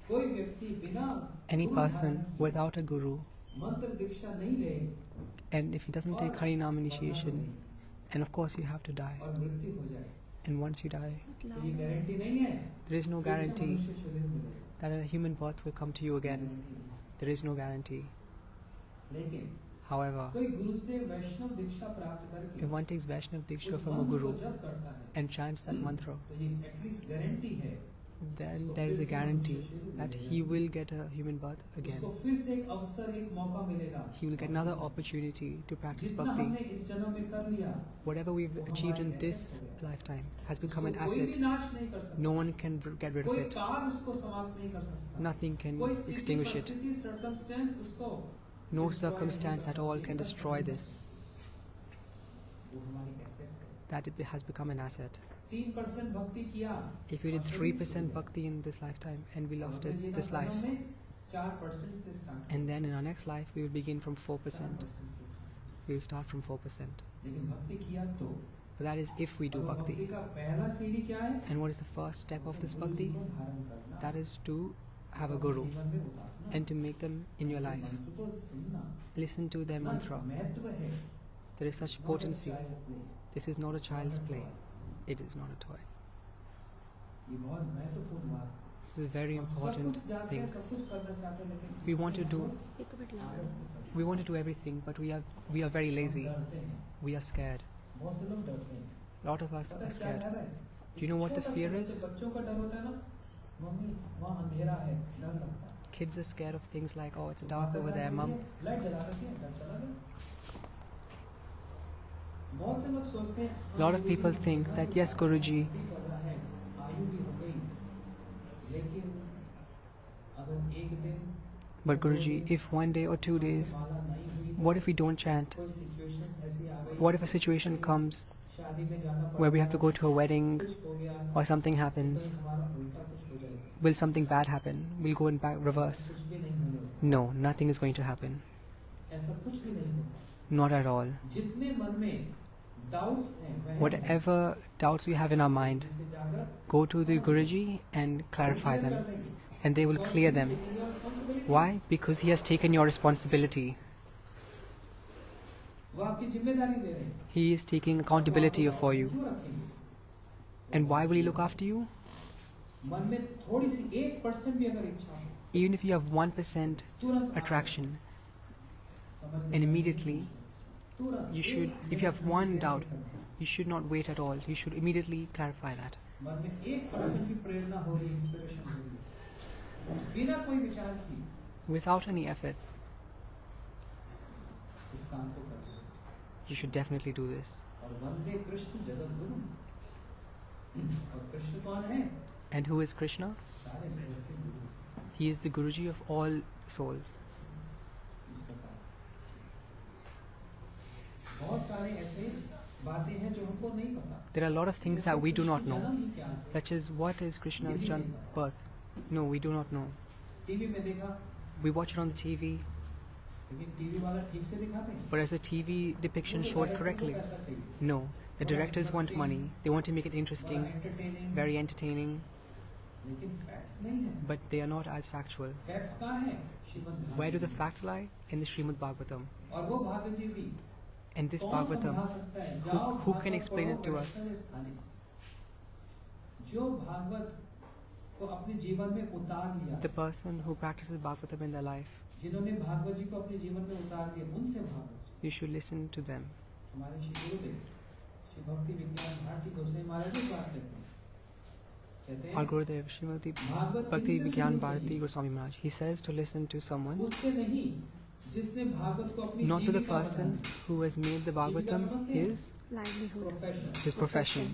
कोई व्यक्ति बिना Any गुरु person धारण किए, without a guru, मंत्र दीक्षा नहीं ले and if he doesn't take Harinam initiation, and of course you have to die, और मृत्यु हो जाए, and once you die, तो ये गारंटी नहीं है there is no फिर से guarantee मनुष्य शरीर मिलेगा, that a human birth will come to you again. Guarantee नहीं। There is no guarantee. लेकिन However, कोई गुरु से वैष्णव दीक्षा प्राप्त करके if one takes Vaishnav Diksha उस from a मंत्र guru को जप करता है, and chants that mantra, तो ये एटलीस्ट गारंटी है then there is a guarantee that he will get a human birth again. उसको फिर से एक अवसर, एक मौका मिलेगा। He will get another opportunity to practice जितना हमने bhakti. इस जन्म में कर लिया, Whatever we've achieved in this lifetime has become an उसको कोई भी asset. नाश नहीं कर सकता, No one can get rid of कोई it. काल उसको समाप्त नहीं कर सकता, Nothing can कोई स्थिति, extinguish it. परिस्थिति, circumstance उसको No destroy नहीं circumstance कर at all सकती। can destroy this. वो हमारी asset है। That it has become an asset. 3% भक्ति किया, If we did 3% bhakti in this lifetime and we lost it this life, 4% से start, and then in our next life we will begin from 4%. 4% से start। We will start from 4%. लेकिन भक्ति किया तो But that is if we do और भक्ति bhakti. का पहला सीढ़ी क्या है? And what is the first step of this Guru bhakti? को धारण करना, That is to have a अपने guru जीवन में उतारना, and to make them in your life. मंत्र को सुनना, Listen to their mantra. महत्व है, There is such potency. चाहे अपने, This is not a child's play. It is not a toy. ये बहुत महत्वपूर्ण बात है। This is a very हम सब important कुछ जानते thing. हैं, सब कुछ करना चाहते हैं, लेकिन We want to do Speak a bit louder. आलस से करते we want to do everything, but we are very हैं, lazy. डरते हैं, We are scared. बहुत से लोग डरते हैं। A lot of us पता are है क्या scared. डर है? Do you know what the छोटा fear सा is? बच्चों का डर होता है ना, मम्मी वहाँ अंधेरा है, डर लगता है। Kids are scared of things like, oh, it's dark over there, mum. Light जला रखी है, डर चला गया। बहुत से लोग सोचते हैं, A lot of people think that, yes, Guruji, भी कर रहा है, आयु भी हो गई, लेकिन अगर एक दिन but Guruji, if one day or 2 days, माला नहीं हुई तो what if we don't chant? कोई सिचुएशंस ऐसी आ गई, What if a situation comes शादी में जाना where we पड़ता have to go to a wedding कुछ हो गया, or something तो happens? हमारा उल्टा कुछ हो जाएगा, Will something bad happen? We'll go in back reverse. कुछ भी नहीं होने वाला, No, nothing is going to happen. ऐसा कुछ भी नहीं होता। Not at all. जितने मन में डाउट्स हैं, वह Whatever doubts we have in our mind, जिसे जाकर go to the Guruji and clarify them, and they will clear them. Why? Because he has taken your responsibility. वो आपकी जिम्मेदारी दे रहे हैं, He is taking accountability for you. क्यों रखेंगे? And why will he look after you? मन में थोड़ी सी 1% भी अगर इच्छा हो, Even if you have 1% तुरंत attraction, समझ and लेना, immediately तुरंत you should, if you have one doubt, you should not wait at all. You should immediately clarify that. मन में 1% भी प्रेरणा हो रही, इंस्पिरेशन हो रही, बिना कोई विचार किए Without any effort, इस काम को कर रहे हैं। you should definitely do this. और वंदे कृष्ण जगत गुरु, और कृष्ण कौन है? And who is Krishna? सारे जगत के गुरु। He is the Guruji of all souls. इस प्रकार बहुत सारे ऐसे बातें हैं जो हमको नहीं पता। There are a lot of things that we do not know, जन्म ही क्या है? such as what is Krishna's birth. No, we do not know. TV में देखा, We watch it on the TV, लेकिन टीवी वाला ठीक से दिखाते हैं। but as the TV depiction उनको showed director को correctly, पैसा चाहिए, no. The directors want money. They want to make it interesting, बड़ा entertaining, very entertaining, लेकिन facts नहीं है। but they are not as factual. Facts कहाँ हैं? Shrimad Where do the Bhagavat. facts lie? In the Srimad Bhagavatam. और वो भागवत जी भी And this कौन समझा Bhagavatam, सकता है? जाओ who can भागवत explain पढ़ो it to us? वैष्णव स्थाने। जो भागवत को अपने जीवन में उतार लिया, the person who practices Bhagavatam in their life, जिन्होंने भागवत जी को अपने जीवन में उतार लिया, उनसे Bhagavat. you should listen to them. हमारे श्री गुरुदेव श्री भक्ति विज्ञान भारती गोस्वामी महाराज जी बात करते हैं, कहते Our हैं Gurudev, Srimati भागवत Bhakti किससे Vigyan सुननी Bharati चाहिए? Goswami Maharaj, he says to listen to someone, उससे नहीं जिसने भागवत को अपनी not to the Jeevika person बनाया। who has made the Bhagavatam his Livelihood. his profession.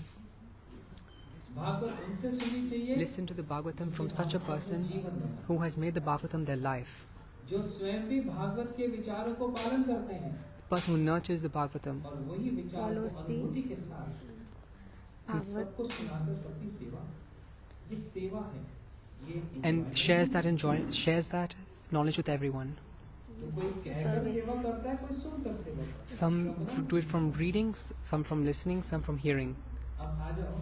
Bhagavat उनसे सुननी चाहिए Listen to the Bhagavatam from such a person जीवन बनाया, who has made the Bhagavatam their life. जो स्वयं भी भागवत के विचारों को पालन करते हैं The person who nurtures the Bhagavatam और वही विचार को Follows the अनुभूति के साथ कि Bhagavad. सबको सुनाकर सबकी सेवा, ये सेवा है, ये and shares that knowledge with everyone. तो कोई कहकर सेवा करता है, कोई सुनकर सेवा करता है। Some do it from reading, some from listening, some from hearing. अब आ जाओ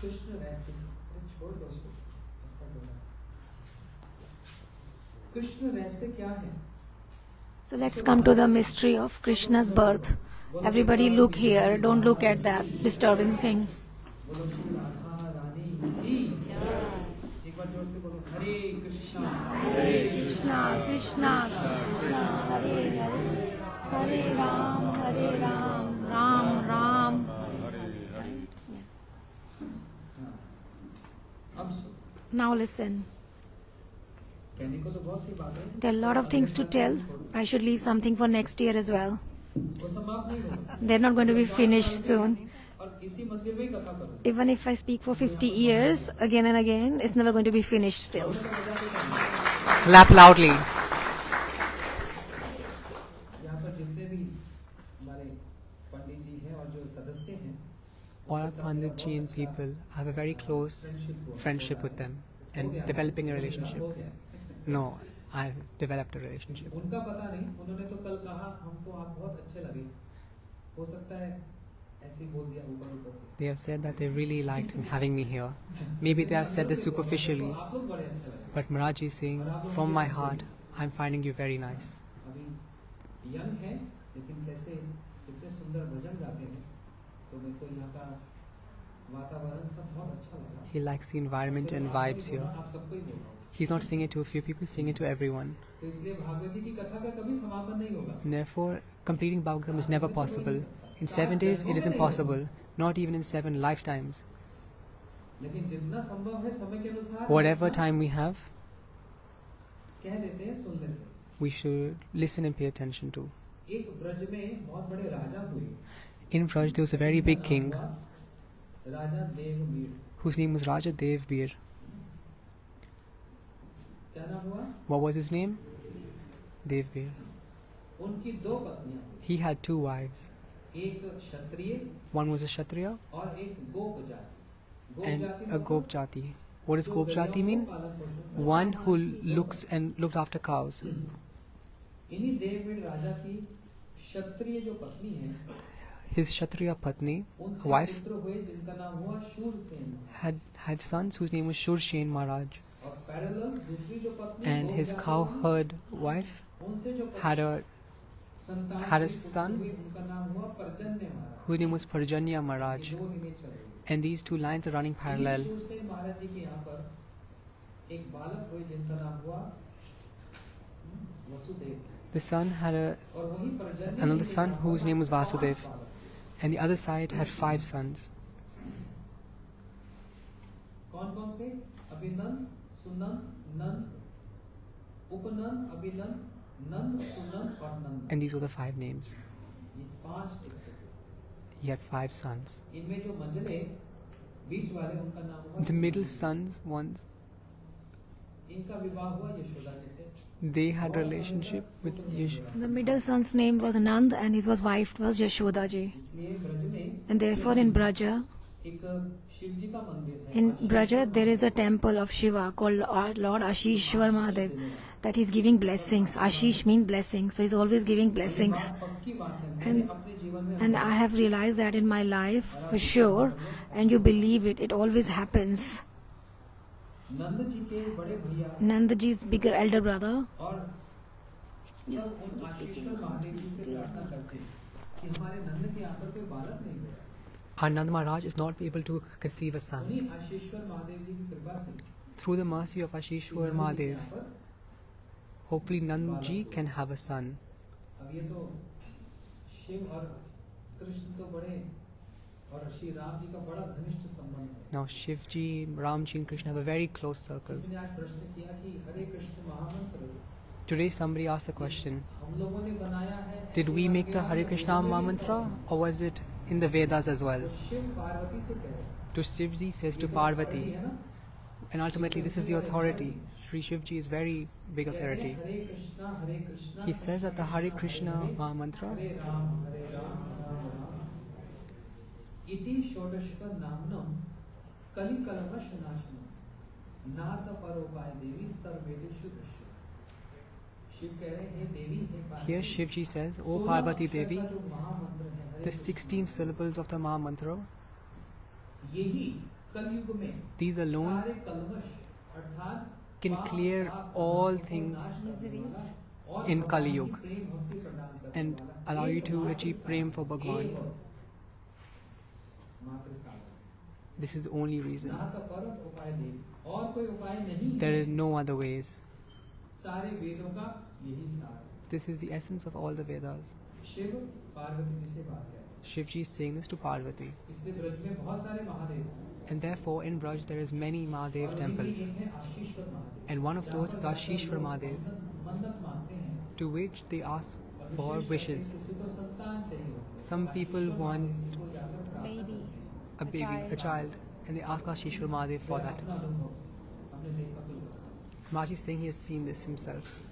कृष्ण रहस्य, अरे छोड़ दो उसको, कृष्ण रहस्य क्या है? So let's come to the mystery of Krishna's birth. Everybody look here, don't look at that disturbing thing. बोलो श्री राधा रानी की एक बार जोर से बोलो हरे Krishna Krishna, Krishna, Krishna, Hare Hare, Hare Ram, Ram Ram. अब सुनो, Now listen. कहने को तो बहुत सी बातें There are a lot of things to tell. I should leave something for next year as well. वो समाप्त नहीं होगा They're not going to be finished soon. और इसी मंदिर में ही कथा करो Even if I speak for 50 years, again and again, it's never going to be finished still. Laugh loudly. यहाँ पर जितने भी हमारे पंडित जी हैं और जो सदस्य हैं All our Panditji and people have a very close friendship with them and developing a relationship. हो गया No, I've developed a relationship. उनका पता नहीं, उन्होंने तो कल कहा हमको आप बहुत अच्छे लगे, हो सकता है ऐसे ही बोल दिया ऊपर ऊपर से। They have said that they really liked having me here. Maybe they have said this superficially, आप लोग बड़े अच्छे लगे। but Maharaj is saying, from my heart, I'm finding you very nice. अभी यंग है लेकिन कैसे कितने सुंदर भजन गाते हैं, तो मेरे को यहाँ का वातावरण सब बहुत अच्छा लगा। He likes the environment and vibes here. आप सबको ही बोल रहा हूँ। He's not singing it to a few people, he's singing it to everyone. तो इसलिए भागवत जी की कथा का कभी समापन नहीं होगा। And therefore, completing Bhagavatam is never possible. In 7 days, it is impossible. Not even in 7 lifetimes. लेकिन जितना संभव है समय के अनुसार Whatever time we have, कह देते हैं, सुन लेते हैं। we should listen and pay attention to. एक ब्रज में बहुत बड़े राजा हुए। In Vraj, there was a very big king Raja देववीर। whose name was Raja Devbir. क्या नाम हुआ? What was his name? Devbir. उनकी दो पत्नियां हुई। He had 2 wives. एक क्षत्रिय One was a Kshatriya और एक गोप जाति। गोप and जाति a मतलब Gop Jati. What does जो Gop Jati गैयों mean? को पालन पोषण करते One हैं। who looks and looked after cows. इन्हीं देववीर राजा की क्षत्रिय जो पत्नी है, His Kshatriya Patni, उनसे wife, पुत्र हुए जिनका नाम हुआ Shurasen. had sons whose name was Shurshen Maharaj. और पैरेलल दूसरी जो पत्नी And गोप his जाति cowherd wife उनसे जो had a संतान had a हुई, पुत्र son हुई, उनका नाम हुआ पर्जन्य महाराज। whose name was Parjanya Maharaj. ये दो इमेज चल रही है। And these 2 lines are running parallel. Shurasena महाराज जी के यहाँ पर एक बालक हुए जिनका नाम हुआ वसुदेव। The son had और वही पर्जन्य another जी के son यहाँ whose पर name was 5 Vasudev. बालक। And the other side had 5 sons. कौन कौन से? अभिनंद, सुनंद, नंद, उपनंद, अभिनंद, नंद, सुनंद और नंद। And these were the 5 names. ये 5 टिकट। He had 5 sons. इनमें जो मंझले बीच वाले उनका नाम हुआ The middle sons, ones, इनका विवाह हुआ यशोदा जी से। they had a relationship with Yeshua. The middle son's name was Nand and his wife was Yashoda ji. इसलिए ब्रज में And therefore in Braja, एक शिव जी का मंदिर है। in Braja there is a temple of Shiva called Lord Ashishwar Mahadev that he's giving blessings. Ashish means blessing, so he's always giving blessings. पक्की बात है, मैंने अपने जीवन में And I have realized that in my life for sure, and you believe it, it always happens. Nand ji के बड़े भैया Nand ji's bigger elder brother और सब उन आशीश्वर महादेव जी से प्रार्थना करते हैं कि हमारे नंद के यहाँ पर कोई बालक नहीं हुआ। Our Nand Maharaj is not able to conceive a son. उन्हीं आशीश्वर महादेव जी की कृपा से Through the mercy of Ashishwar Mahadev, hopefully Nand ji can have a son. अब ये तो शिव और कृष्ण तो बड़े और श्री राम जी का बड़ा घनिष्ठ संबंध है। Now Shivji, Ramji and Krishna have a very close circle. किसी ने आज प्रश्न किया कि हरे कृष्ण महामंत्र Today somebody asked the question, हम लोगों ने बनाया है, did we make the Hare Krishna Mahamantra or was it in the Vedas as well? तो शिव पार्वती से कह रहे हैं। To Shivji says to Parvati, and ultimately this is the authority. Shri Shivji is very big authority. Hare Krishna He says that the Hare Krishna Mahamantra, हरे राम राम राम इति षोडशक नामनम कलिकलमश नाशनम नाथ परोपाय देवी सर्वेदेषु दृश्य। शिव कह रहे हैं, हे देवी, हे Parvati, here Shivji says, O 16 Parvati अक्षर Devi, का जो महामंत्र है, हरे the 16 syllables of the Mahamantra, यही कलयुग में these alone सारे कलमश अर्थात can clear all things Miseries. in Kali Yuga and allow you to achieve prem for Bhagwan. This is the only reason. There are no other ways. This is the essence of all the Vedas. Shivji is saying this to Parvati. And therefore in Braj there is many Mahadev temples. And one of those is Ashishwar Mahadev, to which they ask for wishes. Some people want Baby. a child, and they ask Ashishwar Mahadev for that. Maharaj is saying he has seen this himself.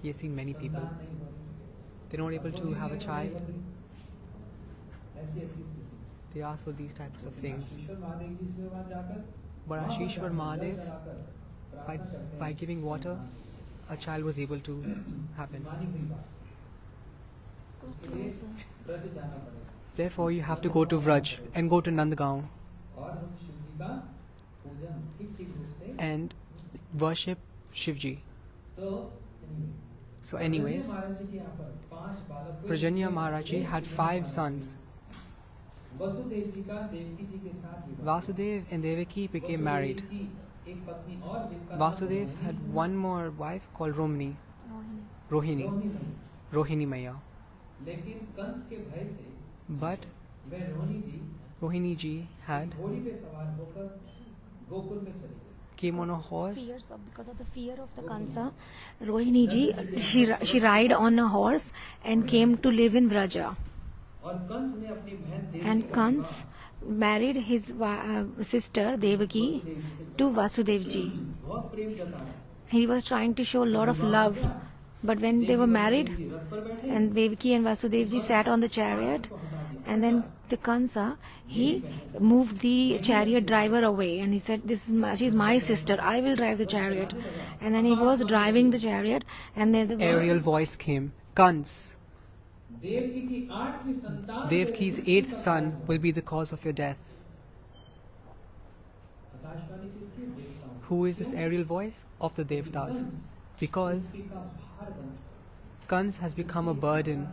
He has seen many people. They're not able to have a child. They ask for these types of things. But Ashishwar Mahadev, by giving water, a child was able to happen. Therefore, you have to go to Vraj and go to Nandgaon and worship Shivji. So anyways, Prajanya Maharaji had 5 sons. Vasudev and Devaki became married. Vasudev had one more wife called Rohini Maya. But Rohini ji had came on a horse. Because of the fear of the Kansa, Rohini ji, she ride on a horse and came to live in Vraja. And Kans married his sister Devaki to Vasudev ji. He was trying to show a lot of love. But when they were married, and Devaki and Vasudev ji sat on the chariot, and then the Kansa, he moved the chariot driver away, and he said, she's my sister, I will drive the chariot. And then he was driving the chariot, and then the aerial voice came, Kans, Devki's 8th son will be the cause of your death. Who is this aerial voice? Of the Devtas. Because Kans has become a burden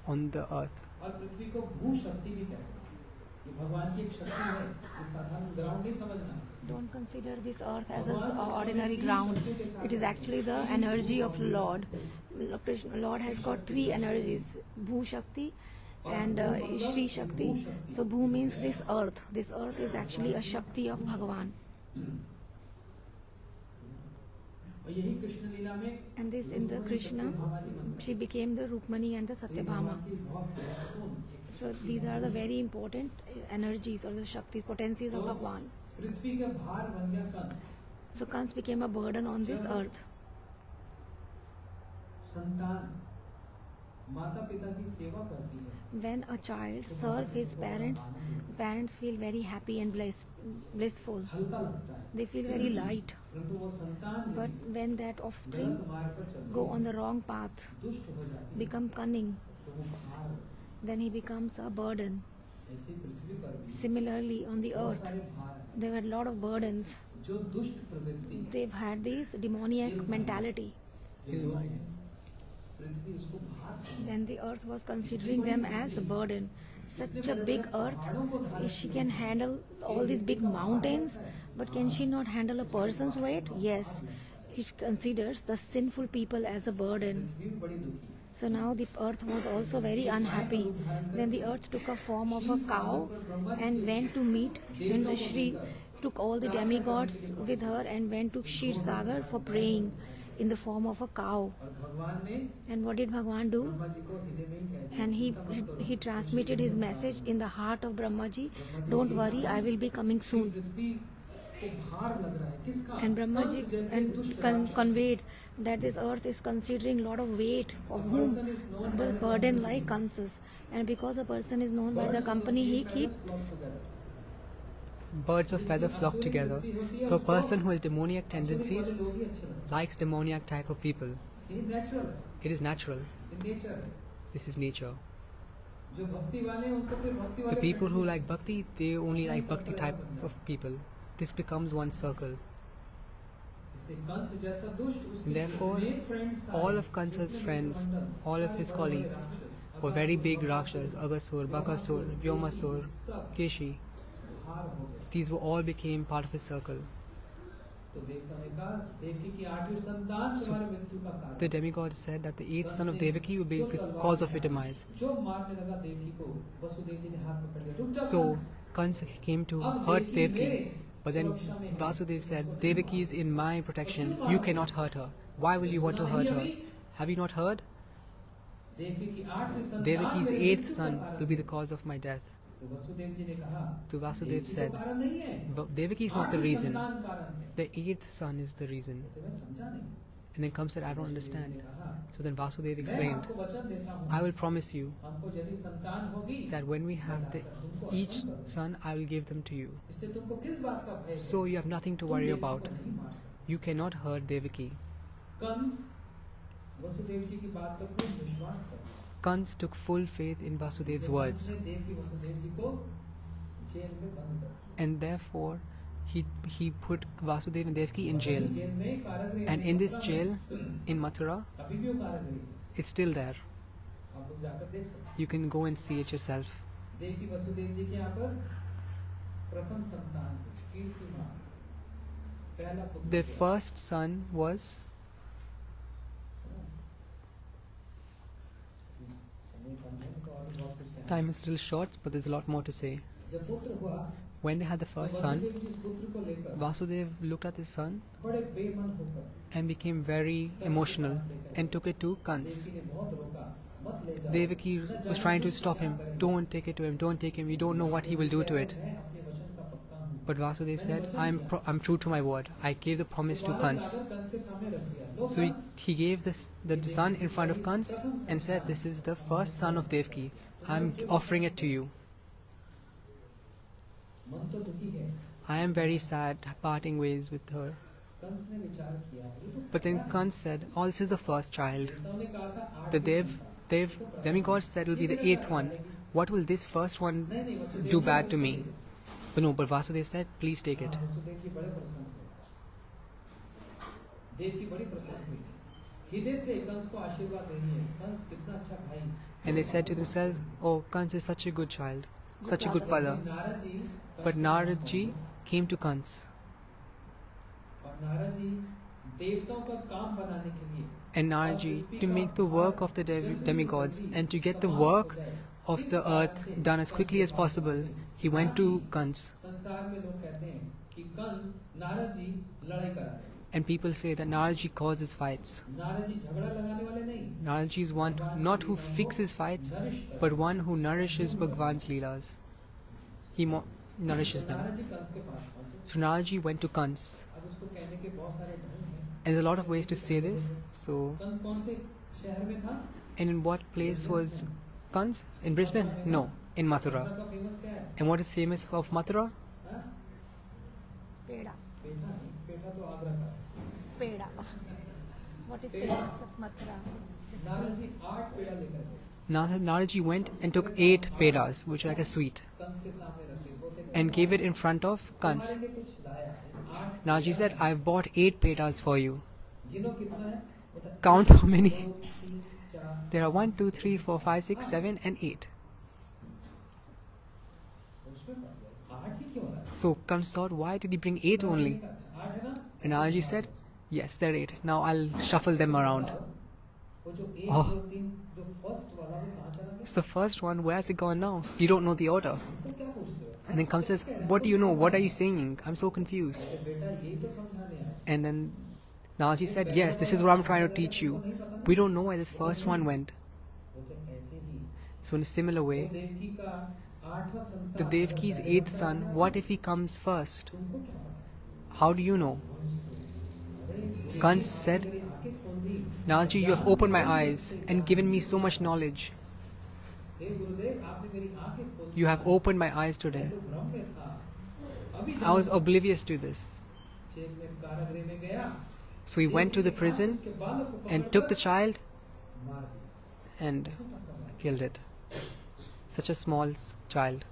on the earth. Don't consider this earth as an ordinary ground. It is actually the energy of Lord. Lord has got 3 energies, Bhu Shakti and Shri Shakti. So Bhu means this earth. This earth is actually a Shakti of Bhagavan. And this in the Krishna, she became the Rukmani and the Satyabhama. So these are the very important energies or the Shaktis, potencies of Bhagavan. So Kans became a burden on this earth. When a child serves his parents feel very happy and blissful. They feel very light. But when that offspring go on the wrong path, become cunning, then he becomes a burden. Similarly, on the earth, there were a lot of burdens. They've had this demoniac mentality. Then the earth was considering them as a burden. Such a big earth, she can handle all these big mountains, but can she not handle a person's weight? Yes. It considers the sinful people as a burden. So now the earth was also very unhappy. Then the earth took a form of a cow and went to meet, and the Shri took all the demigods with her and went to Kshir Sagar for praying in the form of a cow. And what did Bhagavan do? And he transmitted his message in the heart of Brahmaji. Don't worry, I will be coming soon. And Brahmaji conveyed that this earth is considering a lot of weight of whom the burden like Kansas. And because a person is known by the company he keeps, birds of feather flock together. So a person who has demoniac tendencies likes demoniac type of people. It is natural. This is nature. The people who like bhakti, they only like bhakti type of people. This becomes one circle. Therefore, all of Kansa's friends, all of his colleagues, were very big Rakshas, Agasur, Bakasur, Vyomasur, Keshi. These were all became part of his circle. So the demigod said that the eighth son of Devaki would be the cause of your demise. So Kansa came to hurt Devaki, but then Vasudev said, Devaki is in my protection, you cannot hurt her. Why will you want to hurt her? Have you not heard? Devaki's eighth son will be the cause of my death. So Vasudev said, Devaki is not the reason. The eighth son is the reason. And then Kam said, I don't understand. So then Vasudev explained, I will promise you that when we have each son, I will give them to you. So you have nothing to worry about. You cannot hurt Devaki. Kans took full faith in Vasudev's words, and therefore he put Vasudev and Devaki in jail. And in this jail in Mathura, it's still there. You can go and see it yourself. The first son was time is a little short, but there's a lot more to say. When they had the first son, Vasudev looked at his son and became very emotional and took it to Kans. Devaki was trying to stop him. Don't take it to him, don't take him, you don't know what he will do to it. But Vasudev said, I'm true to my word. I gave the promise to Kans. So he gave the son in front of Kans and said, this is the first son of Devaki. I'm offering it to you. I am very sad parting ways with her. But then Kans said, oh, this is the first child. The demigod said it will be the eighth one. What will this first one do bad to me? But no, but Vasudev said, please take it. And they said to themselves, oh, Kans is such a good child, such a good pada. But Naradji came to Kans. And Naradji, to make the work of the demigods and to get the work of the earth done as quickly as possible, he went to Kans. And people say that Naradji causes fights. Naradji is one not who fixes fights, but one who nourishes Bhagwan's Leelas. He nourishes them. So Naradji went to Kans. And there's a lot of ways to say this. So, and in what place was Kans? In Brisbane? No, in Mathura. And what is famous of Mathura? Peda. Peda. What is famous of Mathura? Naradji went and took 8 pedas, which are like a sweet, and gave it in front of Kans. Naradji said, I've bought 8 pedas for you. Count how many? There are 1, 2, 3, 4, 5, 6, 7 and 8. So Kans thought, why did he bring 8 only? And Naradji said, yes, there are 8. Now I'll shuffle them around. Oh, it's the first one. Where has it gone now? You don't know the order. And then Kans says, what do you know? What are you saying? I'm so confused. And then Naradji said, yes, this is what I'm trying to teach you. We don't know where this first one went. So in a similar way, the Devaki's 8th son, what if he comes first? How do you know? Kans said, Naradji, you have opened my eyes and given me so much knowledge. You have opened my eyes today. I was oblivious to this. So he went to the prison and took the child and killed it. Such a small child.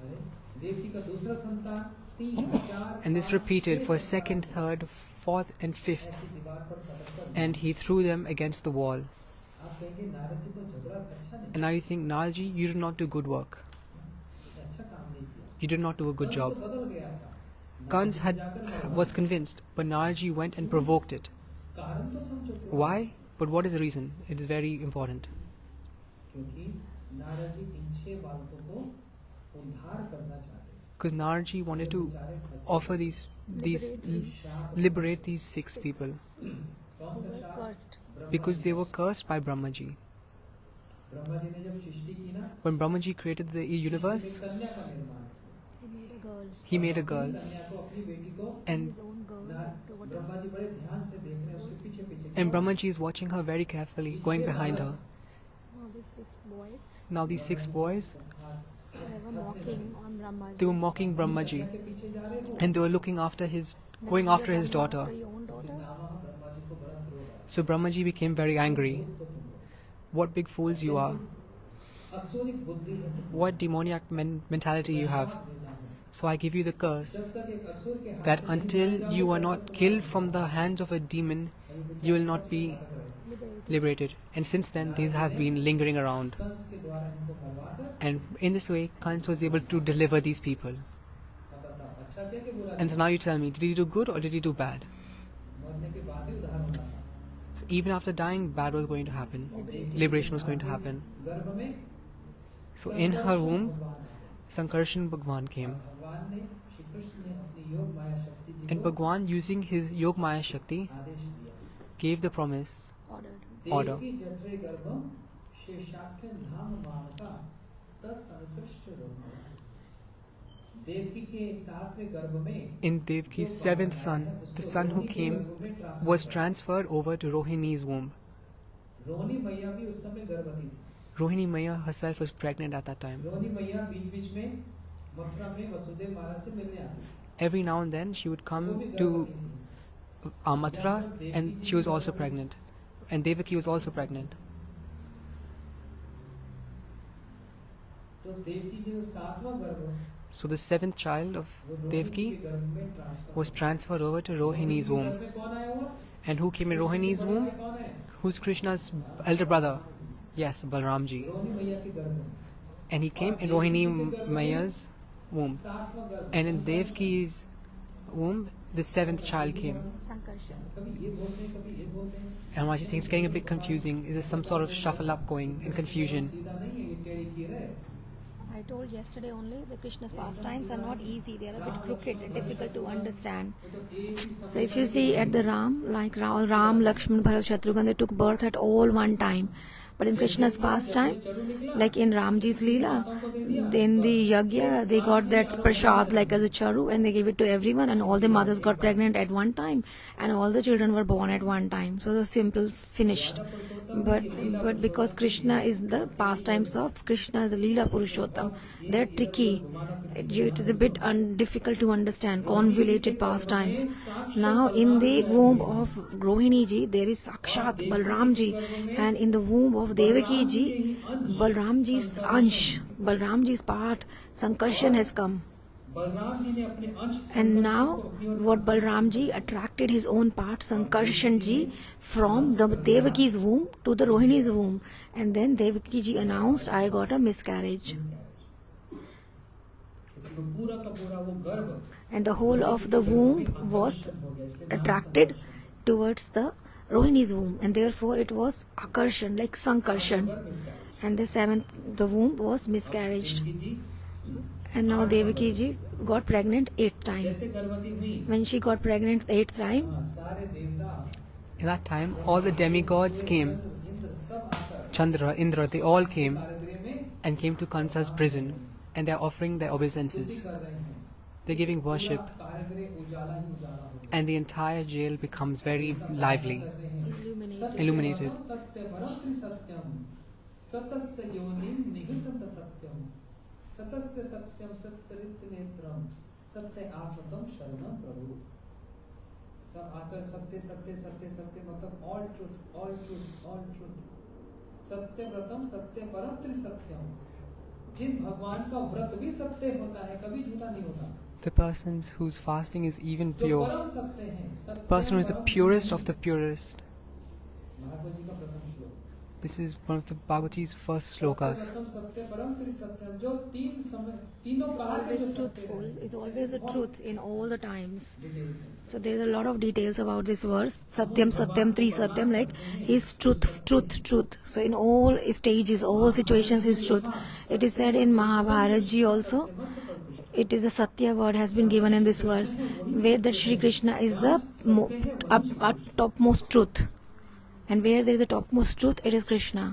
And this repeated for 2nd, 3rd, fourth and fifth, and he threw them against the wall. And now you think, Naradji, you did not do good work. You did not do a good job. Kans was convinced, but Naradji went and provoked it. Why? But what is the reason? It is very important. Because Naradji wanted to offer liberate these 6 people. Cursed. Because they were cursed by Brahmaji. When Brahmaji created the universe, he made a girl. And Brahmaji is watching her very carefully, going behind her. Now these 6 boys, they were mocking Brahmaji, and they were going after his daughter. So Brahmaji became very angry. What big fools you are! What demoniac mentality you have! So I give you the curse that until you are not killed from the hands of a demon, you will not be liberated. And since then, these have been lingering around. And in this way, Kans was able to deliver these people. And so now you tell me, did he do good or did he do bad? So even after dying, bad was going to happen. Liberation was going to happen. So in her womb, Sankarshan Bhagwan came. And Bhagwan, using his Yog Maya Shakti, gave the promise, order. In Devki's 7th son, the son who came was transferred over to Rohini's womb. Rohini Maya herself was pregnant at that time. Every now and then she would come to Mathura, and she was also pregnant. And Devaki was also pregnant. So the 7th child of Devaki was transferred over to Rohini's womb. And who came in Rohini's womb? Who's Krishna's elder brother? Yes, Balramji. And he came in Rohini Maya's womb. And in Devki's womb, the 7th child came. And what she's saying, it's getting a bit confusing. Is there some sort of shuffle up going and confusion? I told yesterday only that Krishna's pastimes are not easy. They are a bit crooked and difficult to understand. So if you see at the Ram, like Ram, Lakshman, Bharat, Shatrughan, they took birth at all one time. But in Krishna's pastime, like in Ramji's Leela, then the Yagya, they got that prasad like as a charu, and they gave it to everyone, and all the mothers got pregnant at one time, and all the children were born at one time. So the simple finished. But because Krishna is the pastimes of Krishna is a Leela Pururshottama, they're tricky. It is a bit difficult to understand, convoluted pastimes. Now in the womb of Rohini ji, there is Sakshat Balram ji, and in the womb of Devaki ji, Balram ji's ansh, Balram ji's part, Sankarshan has come. And now what Balram ji attracted his own part, Sankarshan ji, from the Devaki's womb to the Rohini's womb. And then Devaki ji announced, I got a miscarriage. And the whole of the womb was attracted towards the Rohini's womb, and therefore it was Akarshan, like Sankarshan. And the womb was miscarriage. And now Devaki ji got pregnant 8th time. When she got pregnant 8th time, in that time, all the demigods came. Chandra, Indra, they all came and came to Kansa's prison, and they are offering their obeisances. They're giving worship, and the entire jail becomes very lively, illuminated. सब आकर सत्य सत्य सत्य सत्य मतलब all truth सत्य व्रतम सत्य परम त्रिसत्यम जिन भगवान का व्रत भी सत्य होता है, कभी झूठा नहीं होता, The person whose fasting is even जो pure, परम सत्य है, सत्य person who is the परम purest सत्य। of the purest. भागवत जी का प्रथम श्लोक। This is one of the Bhagavati's first slokas. सत्यम सत्य परम त्रिसत्यम, जो तीन समय तीनों प्रकार के जो Always सत्य truthful है, is always a truth in all the times. details हैं। So there is a lot of details about this verse. Satyam, Satyam, Tri Satyam, like His truth, truth, truth. So in all stages, all situations, His truth. It is said in Mahabharata ji also. It is a Satya word has been given in this verse, where that Shri Krishna is the topmost truth, and where there is a topmost truth, it is Krishna.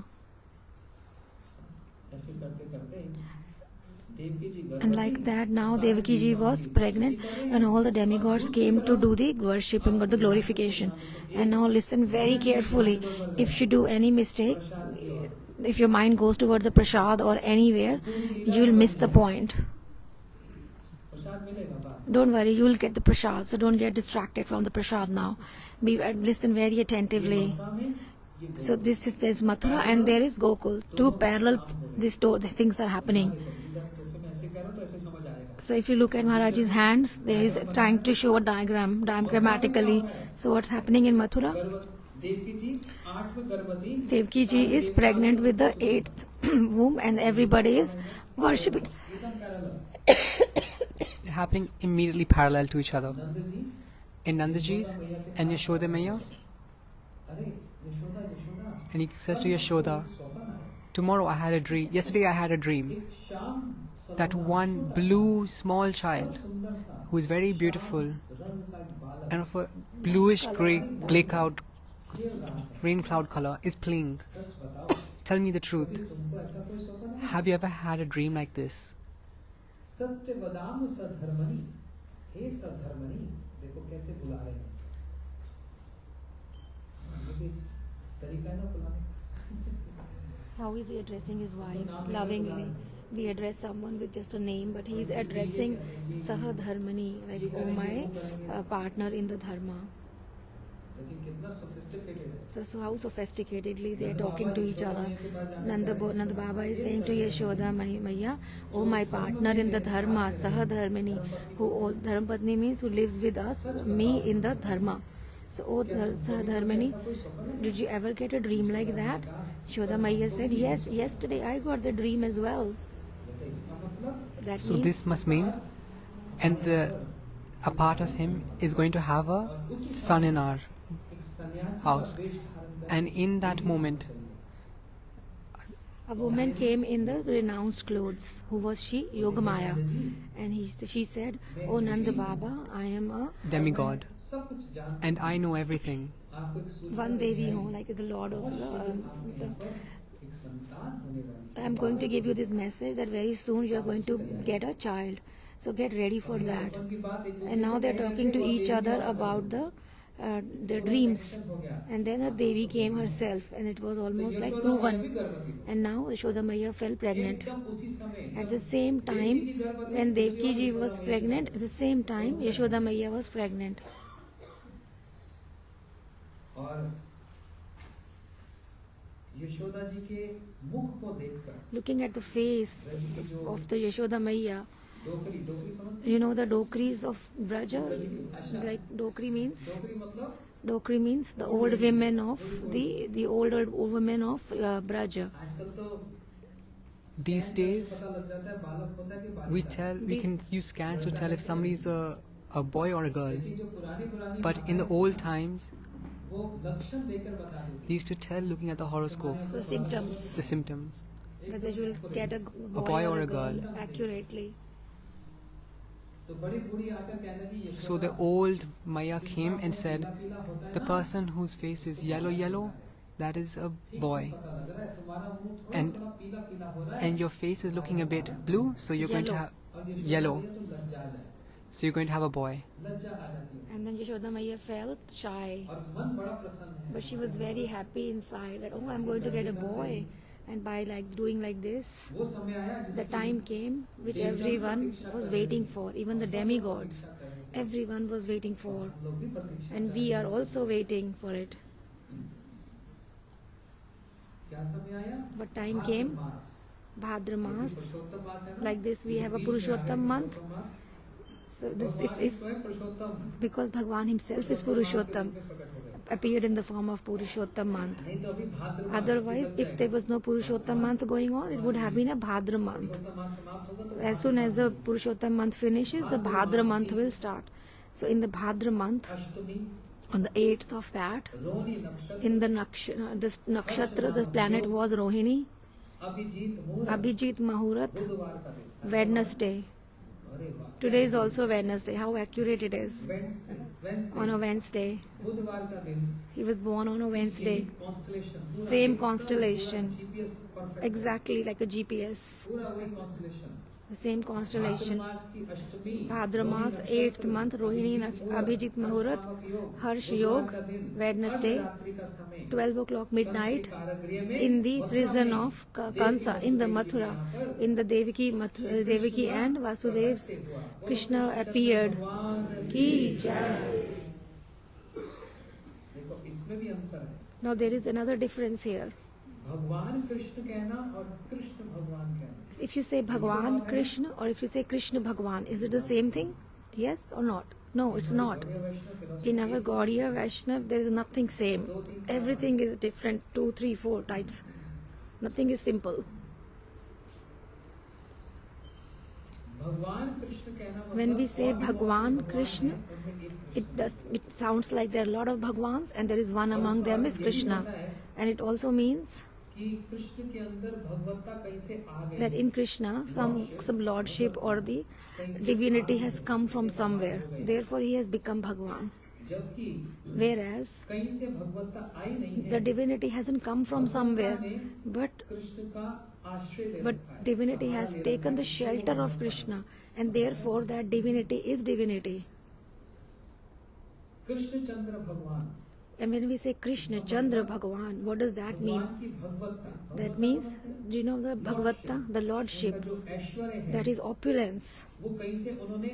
ऐसे करते करते देवकी जी And like that, now Devaki ji was pregnant, and all the demigods came to do the worshipping or the glorification. And now listen very carefully. If you do any mistake, if your mind goes towards the prasad or anywhere, you will miss the point. प्रसाद मिलेगा बाद। Don't worry, you will get the prasad. So don't get distracted from the prasad now. Listen very attentively. So there's Mathura and there is Gokul. Two parallel the things are happening. जैसे मैं ऐसे करूँ तो ऐसे समझ आएगा। So if you look at Maharaj's hands, there is trying to show a diagrammatically. So what's happening in Mathura? Devaki जी 8वें गर्भवती, Devaki ji is pregnant with the 8th womb, and everybody is worshipping. एकदम parallel. Happening immediately parallel to each other. Nand ji, In Nandaji's and Yashoda Maya, अरे Yashoda Yashoda, and he says to Yashoda, स्वप्न आया। tomorrow I had a dream, yesterday I had a dream एक शाम that one blue small child सुंदर सा who is very beautiful रंग का एक बालक and of a bluish gray cloud, खेल रहा है। rain cloud color is playing. सच बताओ, Tell me the truth. तुमको ऐसा कोई स्वप्न है? Have you ever had a dream like this? सत्य वदाम सधर्मणि, हे सधर्मणि, देखो कैसे बुला रहे हैं। ये भी तरीका है ना बुलाने का। How is he addressing his wife? Lovingly. We address someone with just a name, but he is addressing Sahadharmani, like, oh my partner in the dharma. लेकिन कितना sophisticated है। So how sophisticatedly they are talking to each other. Nanda Baba is saying to Yashoda Maya, oh my partner in the dharma, Sahadharmani, who Dharmapatni means who lives with us, me in the dharma. So, oh Sahadharmani, did you ever get a dream like that? Yashoda Maya said, yes, yesterday I got the dream as well. तो इसका मतलब That So means this must mean, and a part of him is going to have a son in our एक सन्यासी house. का वेश धारण कर And in that moment, a woman came in the renounced clothes. Who was she? Yogamaya. And she said, oh Nanda Baba, I am a demigod, सब कुछ जान and I know everything. आपको एक सूचना one देनी Devi, है। no, like the Lord of आपके the यहाँ पर एक संतान होने वाली है। I'm going to give you this message that very soon you are going to get a child. So get ready for that. उनकी बात एक दूसरे And now से they're कहने talking लगे to और each देवी other बात about कर their dreams. हो गया। And then a Devi came herself, and it was almost like Yashoda माया भी proven. गर्भवती हुई। And now Yashoda Maya fell pregnant. एकदम उसी समय At जब the same time, देवकी जी गर्भवती when थी, Devaki ji Yashoda was Maya pregnant, at the same time Yashoda Maya was pregnant. और यशोदा जी के मुख को देखकर Looking at the face of the Yashoda Maya, डोकरी डोकरी समझते you know the dokris of Braja? अच्छा Like dokri means? डोकरी मतलब Dokri means the old women of the older women of Braja. आजकल तो These स्कैन करके days, पता लग जाता है बालक होता है कि we बालिका है। we can use scans to tell if somebody's a boy or a girl. लेकिन जो पुरानी But in the old times, वो लक्षण देकर बता देती they used to tell looking at the horoscope, So symptoms, the symptoms. whether you will get a boy or a girl. accurately. तो बड़ी बूढ़ी आकर कहने लगी Yashoda So the old Maya came and said, पीला होता है the ना, person whose face is yellow, that is a boy. पता लग रहा है तुम्हारा मुंह थोड़ा And- थोड़ा पीला पीला हो रहा है And your face is looking a bit blue, so you're going to have और यशोदा yellow. मैया तो लज्जा आ जाए So you're going to have a boy. लज्जा आ जाती है And then Yashoda Maya felt shy, और मन बड़ा प्रसन्न है but she was very happy inside that, oh, I'm going to get a boy. And by like doing like this, वो समय आया the जिसकी time came which everyone was waiting for, even the demigods. Everyone was waiting for, हम लोग भी प्रतीक्षा and we are also waiting for it. क्या समय आया But time came, mass Bhadra Maas. पुरुषोत्तम मास है ना, Like this we have a बीच में Purushottam आगे month. Purushottam mass. So this भगवान is स्वयं पुरुषोत्तम because Bhagwan himself is Purushottam, appeared in the form of Purushottam month. नहीं तो अभी भाद्र मास Otherwise, if there was no Purushottam month going on, it would have been a Bhadra month. पुरुषोत्तम मास समाप्त होगा तो As soon as the Purushottam month finishes, the Bhadra month will start. So in the Bhadra month, Ashtami on the 8th of that, Rohini नक्षत्र in the this nakshatra, the planet was Rohini, Abhijit मुहूर्त Abhijit Mahurat, बुधवार का दिन। Wednesday. अरे वाह, Today is also Wednesday. How accurate it is. Wednesday On a Wednesday. बुधवार का दिन। He was born on a Wednesday. Constellation Same constellation. GPS perfect Exactly like a GPS. पूरा वही कॉन्स्टलेशन। The same constellation. मास की अष्टमी Bhadra month, 8th month, Rohini, Abhijit Mahurat, Harsh Yog, Wednesday, रात्रि का समय 12 o'clock midnight, कारागृह में in the prison of Kansa, in the Mathura, in the Devaki and Vasudev's Krishna appeared. Ki Jai. देखो इसमें भी अंतर है। Now there is another difference here. भगवान कृष्ण कहना और कृष्ण भगवान कहना। If you say Bhagwan Krishna or if you say Krishna Bhagwan, is it the same thing? Yes or not? No, it's not. In our Gaudiya Vaishnava, there is nothing same. Everything is different, 2, 3, 4 types. Nothing is simple. भगवान कृष्ण कहना When we say Bhagwan Krishna, it sounds like there are a lot of Bhagwans and there is one among them is Krishna. And it also means कि कृष्ण के अंदर भगवत्ता कैसे आ गई that in Krishna some lordship or the divinity has come from somewhere. Therefore he has become Bhagwan. जबकि Whereas कहीं से भगवत्ता आई नहीं है। the divinity hasn't come from somewhere, but Krishna का आश्रय ले रखा है। divinity has taken the shelter of Krishna, and therefore that divinity is divinity. Krishna चंद्र भगवान And when we say Krishna Chandra Bhagavan, what does that mean? भगवान की भगवत्ता That means, do you know the Bhagavatta, the lordship, जो ऐश्वर्य है that is opulence. वो कहीं से उन्होंने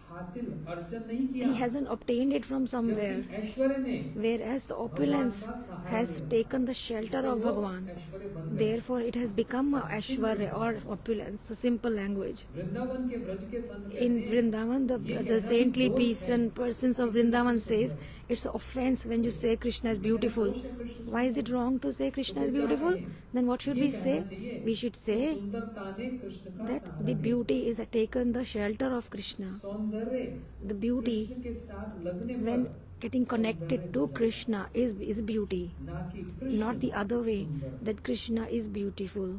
हासिल अर्जन नहीं किया। He hasn't obtained it from somewhere. जबकि ऐश्वर्य ने Whereas the opulence has taken the shelter of Bhagavan. ऐश्वर्य बन गए। Therefore it has become a Ashwarya or opulence, so simple language. Vrindavan के ब्रज के संत In कहते हैं, Vrindavan, the saintly peace and persons of Vrindavan says, it's an offense when you say Krishna is beautiful. Why is it wrong to say Krishna is beautiful? Then what should we say? We should say सुंदरता ने कृष्ण का that the beauty is taken the shelter of Krishna. सौंदर्य The beauty Krishna के साथ लगने when पर getting connected to Krishna is beauty, ना कि Krishna not the other way that Krishna is beautiful.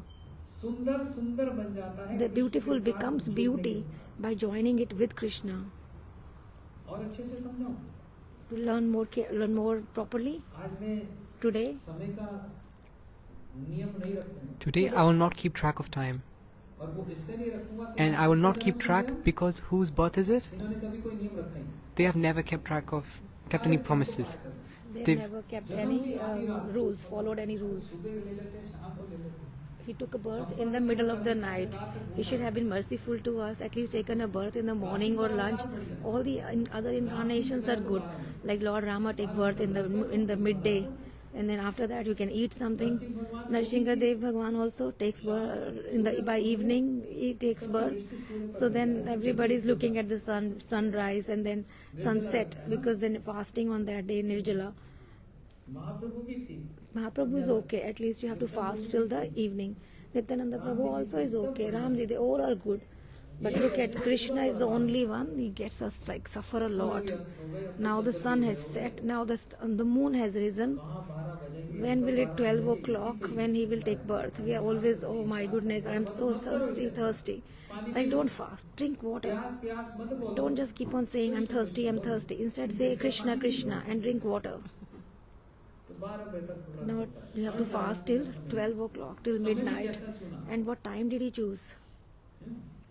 सुंदर सुंदर बन जाता है। The कृष्ण beautiful के साथ becomes जुड़ने beauty से। by joining it with Krishna. और अच्छे से समझाओ। To learn more properly आज मैं today, समय का नियम नहीं रखूंगा Today I will not keep track of time. और वो इसलिए नहीं रखूंगा कि And I will not keep track because whose birth is it? इन्होंने कभी कोई नियम रखा ही नहीं। They have never kept any promises. they They've- never kept any rules, followed any rules. सुबह ले लेते हैं, शाम को ले लेते हैं। He took a birth in the middle of the night. He should have been merciful to us, at least taken a birth in the morning or lunch. All the other incarnations are good. Like Lord Rama take birth in the midday. And then after that you can eat something. Narsinghadev Bhagwan also takes birth by evening. He takes birth. So then everybody is looking at the sunrise and then sunset, because then fasting on that day Nirjala. महाप्रभु भी थी। Mahaprabhu is okay. At least you have to fast till the evening. Nityananda Prabhu also is okay. Ramji, they all are good. But look at Krishna is the only one. He gets us like suffer a lot. Now the sun has set. Now the moon has risen. When will it 12 o'clock? When he will take birth? We are always, oh my goodness, I am so thirsty. Like, don't fast. Drink water. प्यास प्यास मत बोलो। Don't just keep on saying I'm thirsty, I'm thirsty. Instead say Krishna, Krishna and drink water. तो 12 बजे तक पूरा Now you have to fast till 12 o'clock, till midnight. And what time did he choose?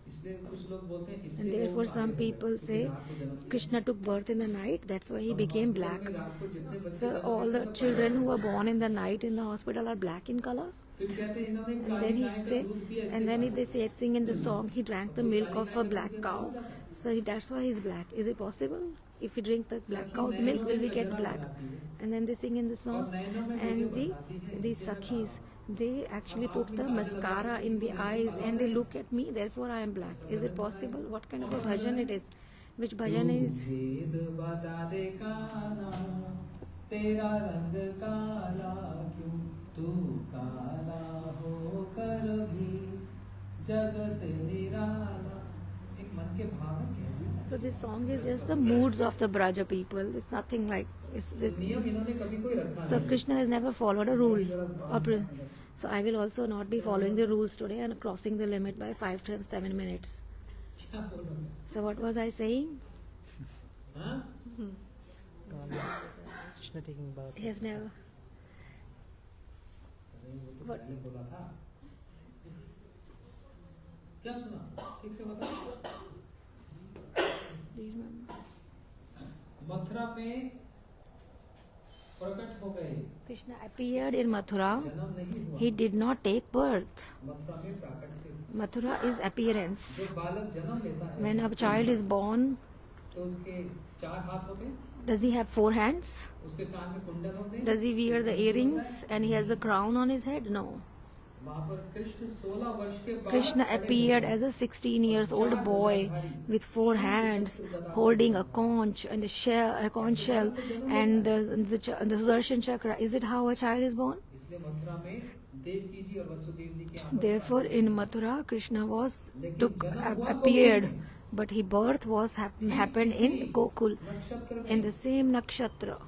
इसलिए कुछ लोग बोलते हैं And इसलिए therefore वो some आगे people say रात को जन्म लिया। Krishna took birth in the night, that's why he became black. रात को जितने बच्चे So जन्म all the लेते हैं, children who are born in the night in the hospital are black in color. फिर कहते हैं इन्होंने And काली then he गाय का said, दूध पिया, and then they say, sing in the song, he drank the milk of a black cow. So that's why he's black. Is it possible? If we drink the black cow's milk, will we get black? And then they sing in the song, and the Sakhis, They actually put the mascara in the eyes and they look at me, therefore I am black. Is it possible? What kind of a bhajan it is? Which bhajan is? भेद बता दे काना, तेरा रंग काला क्यों, तू काला होकर भी जग से निराला. एक मन के भाव है क्या? So this song is just the moods of the Braja people. It's nothing like it's this. नियम इन्होंने कभी कोई रखा So नहीं. Krishna has never followed a rule. So I will also not be following the rules today and crossing the limit by 5 to 7 minutes. क्या बोल रहे हो? So what was I saying? हाँ? Krishna taking bath. He has never. अरे वो तो What? पहले बोला था. क्या सुना? ठीक से बता. Do you remember? मथुरा में प्रकट हो गए. Krishna appeared in Mathura. जन्म नहीं हुआ. He did not take birth. Mathura में प्रकट थे. Mathura is appearance. जो बालक जन्म लेता है, When a child is born, तो उसके 4 हाथ होते हैं, does he have 4 hands? उसके कान में कुंडल होते हैं. Does he wear the earrings and he has a crown on his head? No. वहाँ पर कृष्ण 16 वर्ष के बाद Krishna appeared as a 16 years old boy with 4 hands holding a conch and a conch shell and the Sudarshan chakra. Is it how a child is born? इसलिए मथुरा में देवकी जी और वसुदेव जी के यहाँ पर Therefore in Mathura Krishna was appeared, but his birth was happened in Gokul नक्षत्र में in the same nakshatra.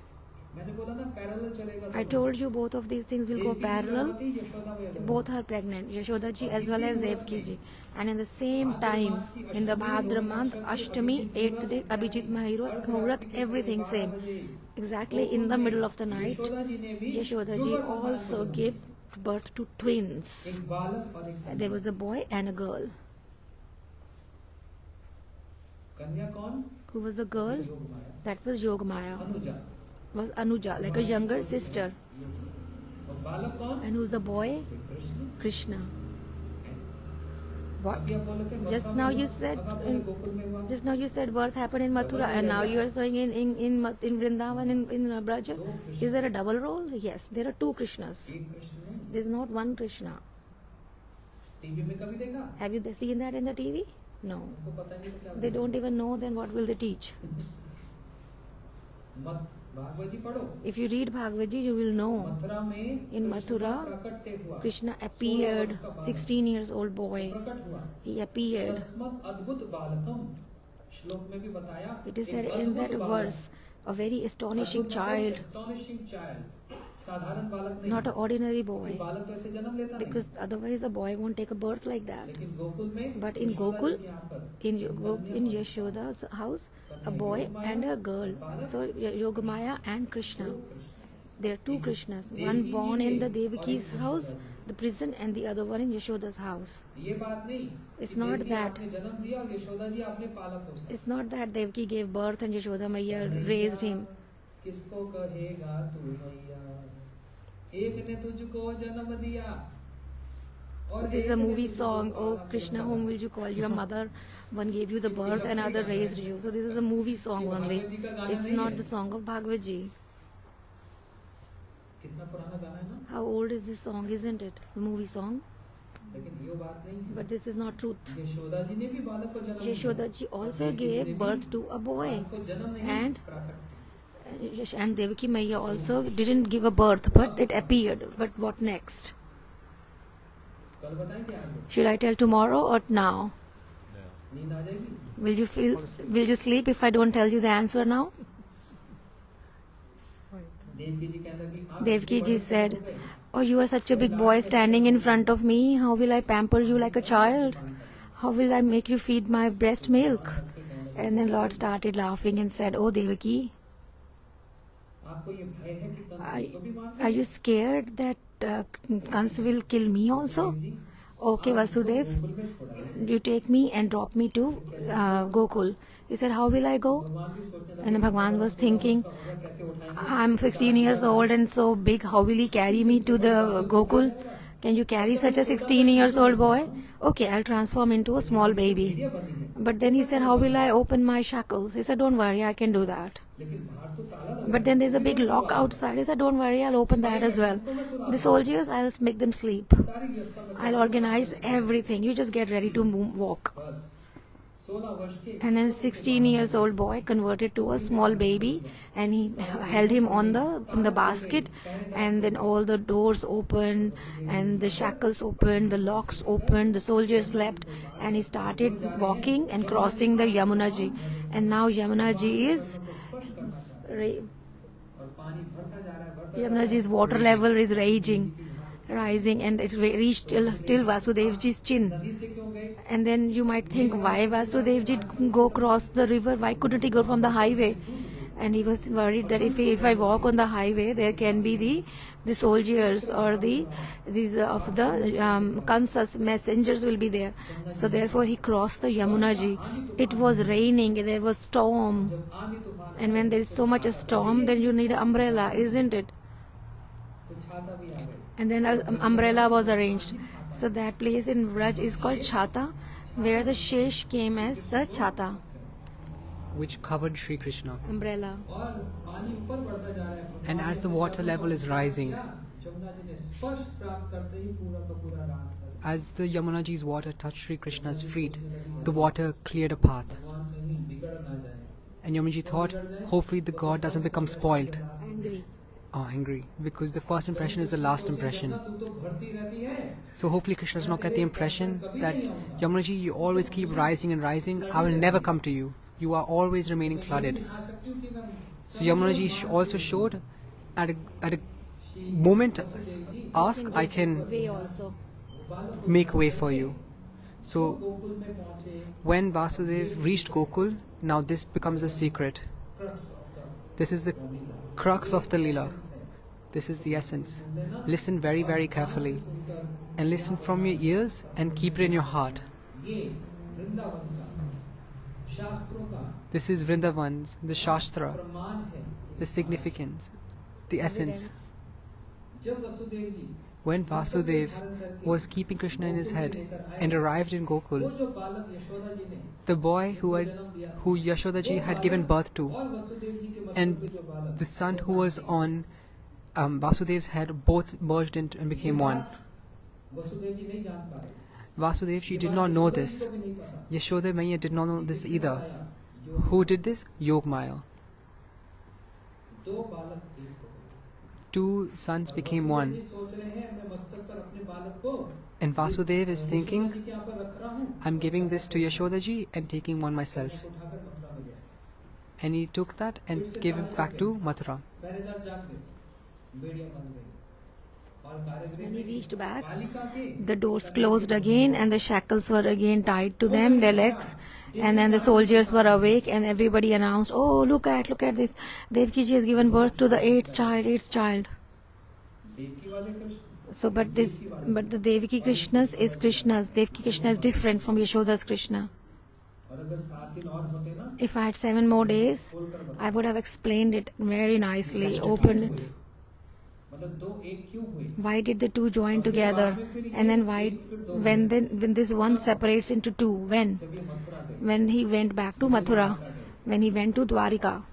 मैंने बोला ना पैरेलल चलेगा. I told you both of these things will go Devaki ji parallel. गर्भवती, यशोदा में Both are pregnant, Yashoda ji as well as Devaki ji. And in the same time, in the Bhadra month, Ashtami, 8th day, Abhijit Muhurat, everything same. Exactly in the middle of the night, Yashoda ji ने भी Yashoda ji also gave birth to twins. एक बालक और एक There was a boy and a girl. कन्या कौन? Who was the girl? Yogmaya. That was Yogamaya. Anuja. Was Anuja, like a younger sister. और बालक कौन? And who's the boy? Krishna. Krishna. What? अभी आप बोले थे मथुरा Just में now हुआ, you said अब आप बोले गोकुल में हुआ. Just now you said birth happened in Mathura and now you are saying in Vrindavan in Braja. Is there a double role? Yes, there are 2 Krishnas. एक कृष्ण में There is not one Krishna. TV में कभी देखा? Have you seen that in the TV? No. उनको पता नहीं था क्या They don't even know, then what will they teach? मत भागवत जी पढ़ो. If you read Bhagavad Gita, you will know. Mathura में In कृष्ण Mathura, का प्रकट्य हुआ. Krishna 16 appeared, वर्ष का बालक. 16 years old boy. प्रकट हुआ. He appeared. तस्मत् अद्भुत बालकम. श्लोक में भी बताया. It is एक said in that अद्भुत बालक. verse, a very astonishing अद्भुत मतलब child, astonishing child. साधारण बालक नहीं. not an ordinary कोई boy. बालक तो ऐसे जन्म लेता नहीं. Because otherwise a boy won't take a birth like that. लेकिन गोकुल में But in यशोदा Gokul, जी के यहाँ पर in Yashoda's house, a boy and a girl. So Yogamaya and Krishna. There are 2 Krishnas. One born in the Devaki's house, the prison, and the other one in Yashoda's house. ये बात नहीं. It's कि not Devaki that. आपने जन्म दिया और यशोदा जी आपने पाला पोसा. It's not that Devaki gave birth and Yashoda Maiya raised him. किसको कहेगा तू मैया, एक ने तुझको जन्म दिया. So this is a movie song, Oh Krishna, whom will you call your mother? One gave you the birth, another raised you. So this is a movie song only. It's not the song of Bhagavad Gita. कितना पुराना गाना है ना. How old is this song, isn't it? The movie song. लेकिन ये बात नहीं है. But this is not truth. Yashoda ji ने भी बालक को जन्म दिया. Yashoda ji also gave birth to a boy. बालक को जन्म नहीं And प्राकट. and Devaki Maiya also didn't give a birth, but it appeared. But what next? कल बताएं क्या आगे. Should I tell tomorrow or now? नींद आ जाएगी. Will you sleep if I don't tell you the answer now? Devaki जी के अंदर भी आप Devaki ji said, Oh, you are such a big boy standing in front of me. How will I pamper you like a child? How will I make you feed my breast milk? And then Lord started laughing and said, Oh, Devaki, आपको ये भय है कि कंस को भी मार. are you scared that Kans will kill me also? Okay, Vasudev, Gokul में छोड़ा. you take me and drop me to Gokul. He said, how will I go? भगवान भी सोचने लगे. And then Bhagwan was thinking, कैसे उठाएंगे. I'm 16 years old and so big, how will he carry me to the Gokul? Can you carry such a 16 years old boy? Okay, I'll transform into a small baby. But then he said, how will I open my shackles? He said, don't worry, I can do that. But then there's a big lock outside. He said, don't worry, I'll open that as well. The soldiers, I'll make them sleep. I'll organize everything. You just get ready to walk. And then 16 years old boy converted to a small baby, and he held him on the basket, and then all the doors opened and the shackles opened, the locks opened, the soldiers slept, and he started walking and crossing the Yamuna Ji. And now Yamuna Ji's water level is rising, and it reached till Vasudevji's chin. And then you might think, why Vasudevji didn't go across the river? Why couldn't he go from the highway? And he was worried that if I walk on the highway, there can be the soldiers or these of the Kansas messengers will be there. So therefore he crossed the Yamuna Ji. It was raining, there was storm, and when there is so much of storm, then you need an umbrella, isn't it? And then an umbrella was arranged. So that place in Vraj is called Chhata, where the Shesh came as the Chhata, which covered Sri Krishna. Umbrella. And as the water level is rising, as the Yamuna Ji's water touched Sri Krishna's feet, the water cleared a path. And Yamuna Ji thought, hopefully the god doesn't become spoiled. Angry, because the first impression is the last impression. So hopefully Krishna does not get the impression that, Yamuna Ji, you always keep rising and rising, I will never come to you. You are always remaining flooded. So Yamuna Ji also showed, at a moment ask, I can make way for you. So when Vasudev reached Gokul, now this becomes a secret. This is the crux of the Leela. This is the essence. Listen very, very carefully. And listen from your ears and keep it in your heart. This is Vrindavan's, the Shastra, the significance, the essence. When Vasudev was keeping Krishna in his head and arrived in Gokul, the boy who Yashoda Ji had given birth to, and the son who was on Vasudev's head, both merged into and became one. Vasudev Ji did not know this. Yashoda Maiya did not know this either. Who did this? Yogmaya. Two sons became one. And Vasudev is thinking, I'm giving this to Yashoda Ji and taking one myself. And he took that and gave it back to Mathura. When he reached back, the doors closed again and the shackles were again tied to them, their legs. And then the soldiers were awake and everybody announced, oh, look at this. Devaki Ji has given birth to the eighth child. So, but the Devaki Krishna's is Krishna's. Devaki Krishna is different from Yashoda's Krishna. If I had 7 more days, I would have explained it very nicely, opened it. Why did the two join together? And then why, when this one separates into two? When he went back to Mathura, when he went to Dwarika.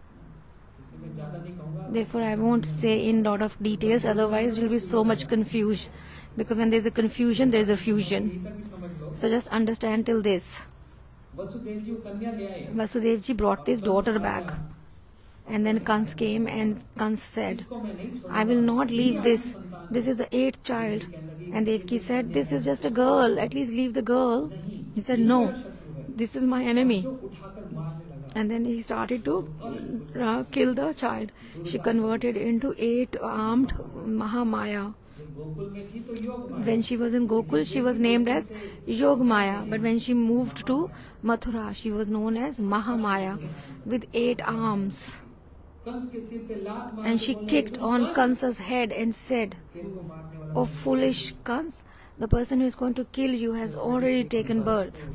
Therefore, I won't say in lot of details, otherwise there will be so much confusion. Because when there is a confusion, there is a fusion. So just understand till this. Vasudev Ji brought this daughter back. And then Kans came and Kans said, I will not leave this. This is the 8th child. And Devaki said, this is just a girl. At least leave the girl. He said, no, this is my enemy. And then he started to kill the child. She converted into 8-armed Mahamaya. When she was in Gokul, she was named as Yogmaya. But when she moved to Mathura, she was known as Mahamaya with 8 arms. And she kicked on Kansa's head and said, oh foolish Kans, the person who is going to kill you has already taken birth.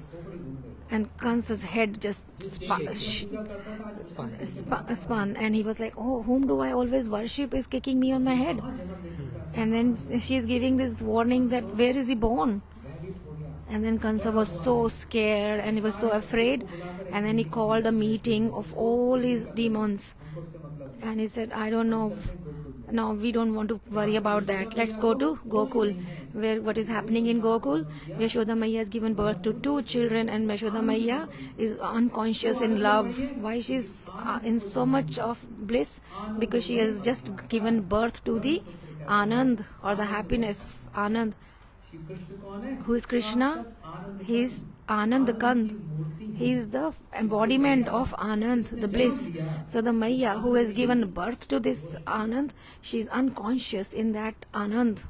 And Kansa's head just spun, and he was like, oh, whom do I always worship is kicking me on my head. And then she is giving this warning that where is he born? And then Kansa was so scared and he was so afraid. And then he called a meeting of all his demons. And he said, I don't know. No, we don't want to worry about that. Let's go to Gokul. Where what is happening in Gokul? Yashoda Maiya has given birth to 2 children, and Yashoda Maiya is unconscious in love. Why she's in so much of bliss? Because she has just given birth to the Anand, or the happiness Anand. Who is Krishna? He is Anand Kand. He is the embodiment of Anand, the bliss. So the Maiya who has given birth to this Anand, she is unconscious in that Anand.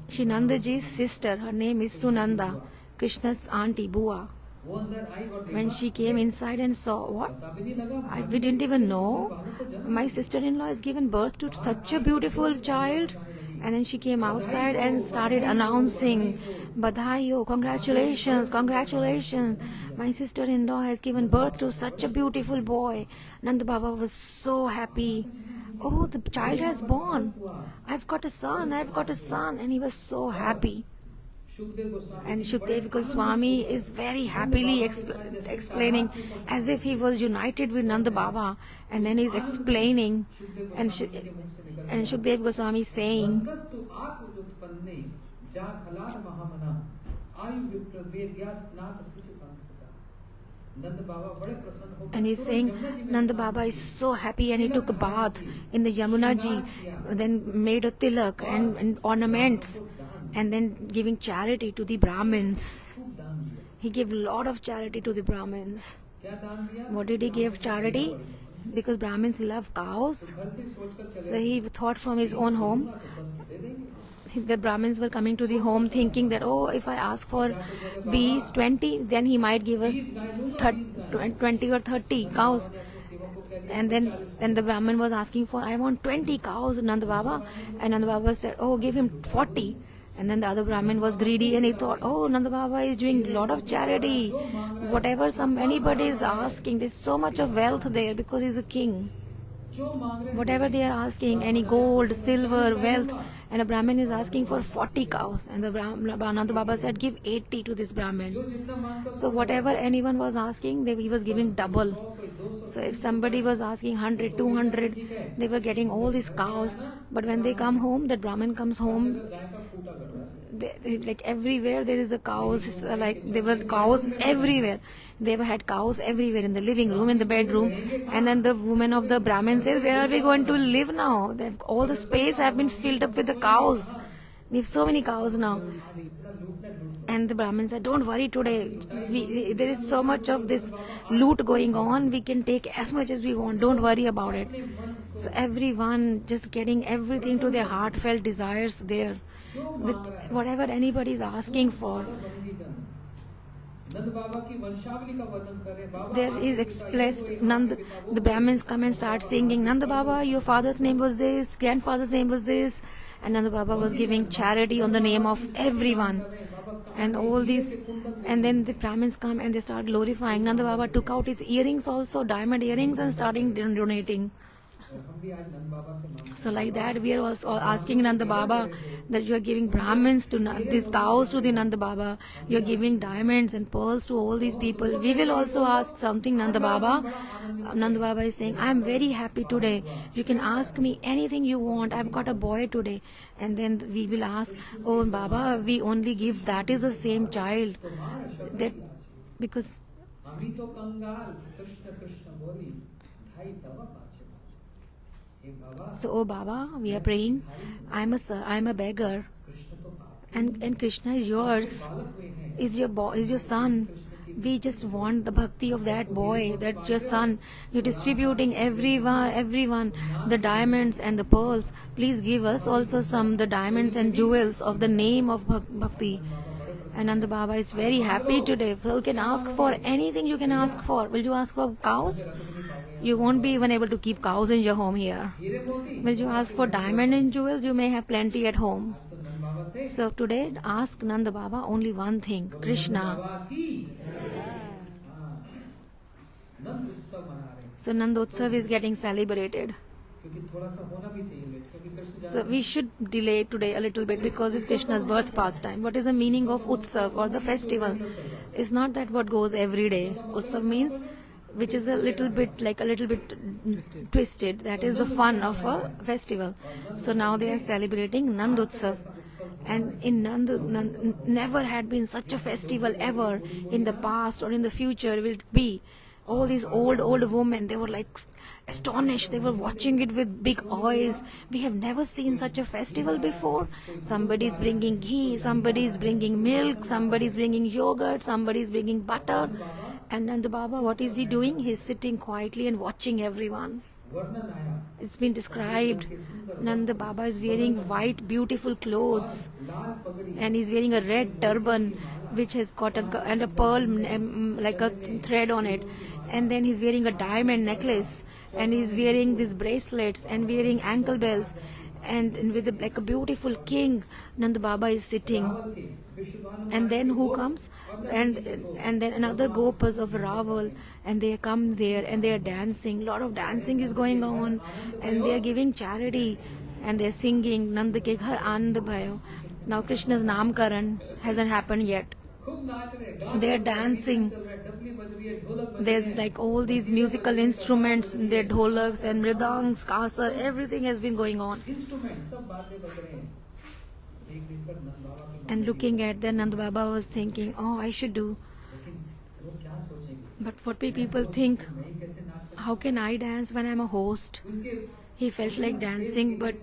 Shinandaji's sister, her name is Sunanda, Krishna's auntie, Bua. When she came inside and saw, what? We didn't even know. My sister-in-law has given birth to such a beautiful child. And then she came outside and started announcing, Badhayo, congratulations, congratulations. My sister-in-law has given birth to such a beautiful boy. Nanda Baba was so happy. Oh, the child has born. I've got a son, I've got a son. And he was so happy. And Shukdev Goswami is very happily explaining as if he was united with Nanda Baba. And then he's explaining, and Shukdev Goswami is saying, and he's saying, Nanda Baba is so happy, and he took a bath in the Yamuna Ji, then made a tilak and ornaments, and then giving charity to the Brahmins. He gave a lot of charity to the Brahmins. What did he give charity? Because Brahmins love cows. So he thought from his own home. The Brahmins were coming to the home thinking that, oh, if I ask for bees 20, then he might give us 20 or 30 cows. And then the Brahmin was asking for, I want 20 cows, Nanda Baba. And Nanda Baba said, oh, give him 40. And then the other Brahmin was greedy and he thought, oh, Nanda Baba is doing a lot of charity. Whatever anybody is asking, there's so much of wealth there because he's a king. Whatever they are asking, any gold, silver, wealth, and a Brahmin is asking for 40 cows. And the Nanda Baba said, give 80 to this Brahmin. So whatever anyone was asking, he was giving double. So if somebody was asking 100, 200, they were getting all these cows. But when they come home, that Brahmin comes home, like everywhere there is a cows, like there were cows everywhere. They had cows everywhere, in the living room, in the bedroom. And then the woman of the Brahmin says, where are we going to live now? All the space have been filled up with the cows. We have so many cows now. And the Brahmin said, don't worry today. There is so much of this loot going on. We can take as much as we want. Don't worry about it. So everyone just getting everything to their heartfelt desires there. With whatever anybody is asking for. There is expressed, the Brahmins come and start singing, Nanda Baba, your father's name was this, grandfather's name was this. And Nanda Baba was giving charity on the name of everyone. And all these, and then the Brahmins come and they start glorifying. Nanda Baba took out his earrings also, diamond earrings, and starting donating. So like that, we are also asking Nanda Baba that you are giving Brahmins to these cows to the Nanda Baba. You are giving diamonds and pearls to all these people. We will also ask something, Nanda Baba. Nanda Baba is saying, I am very happy today. You can ask me anything you want. I've got a boy today. And then we will ask, oh Baba, we only give that is the same child. That because so, oh Baba, we are praying. I'm a beggar, and Krishna is yours. Is your son. We just want the bhakti of that boy, that your son. You're distributing everyone the diamonds and the pearls. Please give us also the diamonds and jewels of the name of bhakti. And Nanda Baba is very happy today. So you can ask for anything you can ask for. Will you ask for cows? You won't be even able to keep cows in your home here. Will you ask for diamond and jewels? You may have plenty at home. So today ask Nanda Baba only one thing, Krishna. So Nandotsav is getting celebrated. So we should delay today a little bit because it's Krishna's birth pastime. What is the meaning of Utsav or the festival? It's not that what goes every day. Utsav means which is a little bit twisted. That is the fun of a festival. So now they are celebrating Nandotsav. And in never had been such a festival ever in the past or in the future will it be. All these old women, they were like astonished. They were watching it with big eyes. We have never seen such a festival before. Somebody's bringing ghee, somebody's bringing milk, somebody's bringing yogurt, somebody's bringing butter. And Nanda Baba, what is he doing? He's sitting quietly and watching everyone. It's been described. Nanda Baba is wearing white, beautiful clothes. And he's wearing a red turban which has got a pearl like a thread on it. And then he's wearing a diamond necklace. And he's wearing these bracelets and wearing ankle bells. And with like a beautiful king, Nanda Baba is sitting. And then who comes? And then another gopas of Raval, and they come there and they are dancing. Lot of dancing is going on, and they are giving charity, and they are singing Nanda ke ghar Anand bhayo. Now Krishna's Namkaran hasn't happened yet. They are dancing. There's like all these musical instruments, their dholaks and mridangs, kasar, everything has been going on. And looking at the Nanda Baba was thinking, oh, I should do. But what will people think? How can I dance when I'm a host? He felt like dancing, but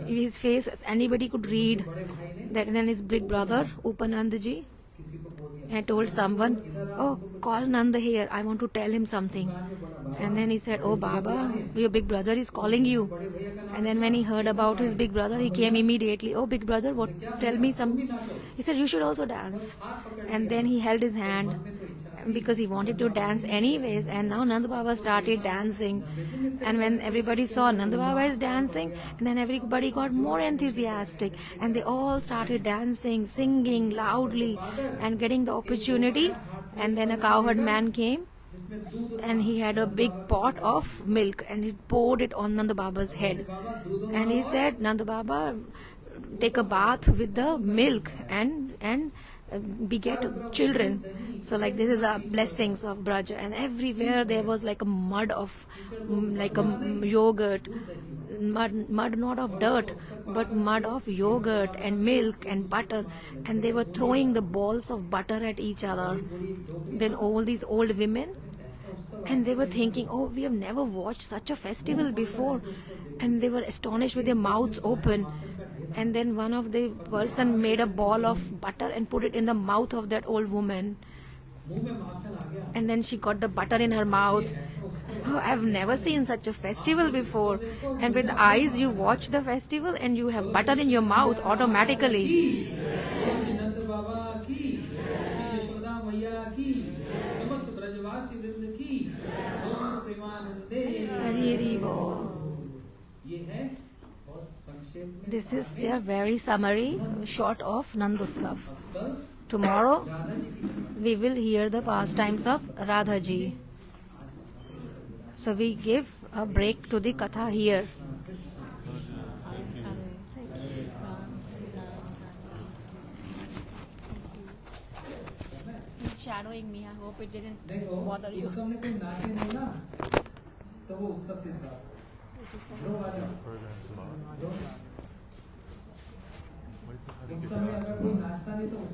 his face, anybody could read that. Then his big brother, Upanandaji, had told someone, oh, call Nanda here, I want to tell him something. And then he said, oh Baba, your big brother is calling you. And then when he heard about his big brother, he came immediately. Oh big brother, what? Tell me something. He said, you should also dance. And then he held his hand because he wanted to dance anyways. And now Nanda Baba started dancing. And when everybody saw Nanda Baba is dancing, and then everybody got more enthusiastic. And they all started dancing, singing loudly and getting the opportunity. And then a cowherd man came. And he had a big pot of milk and he poured it on Nanda Baba's head. And he said, Nanda Baba, take a bath with the milk and beget children. So like this is a blessings of Braja. And everywhere there was like a mud of like a yogurt. Mud not of dirt, but mud of yogurt and milk and butter. And they were throwing the balls of butter at each other. Then all these old women, and they were thinking, oh, we have never watched such a festival before. And they were astonished with their mouths open. And then one of the person made a ball of butter and put it in the mouth of that old woman. And then she got the butter in her mouth. Oh, I've never seen such a festival before. And with eyes you watch the festival and you have butter in your mouth automatically. This is their very summary short of Nandotsav. Tomorrow we will hear the pastimes of Radha ji. So we give a break to the Katha here. He's shadowing me. I hope it didn't bother you. program tomorrow. What is the Harikatha?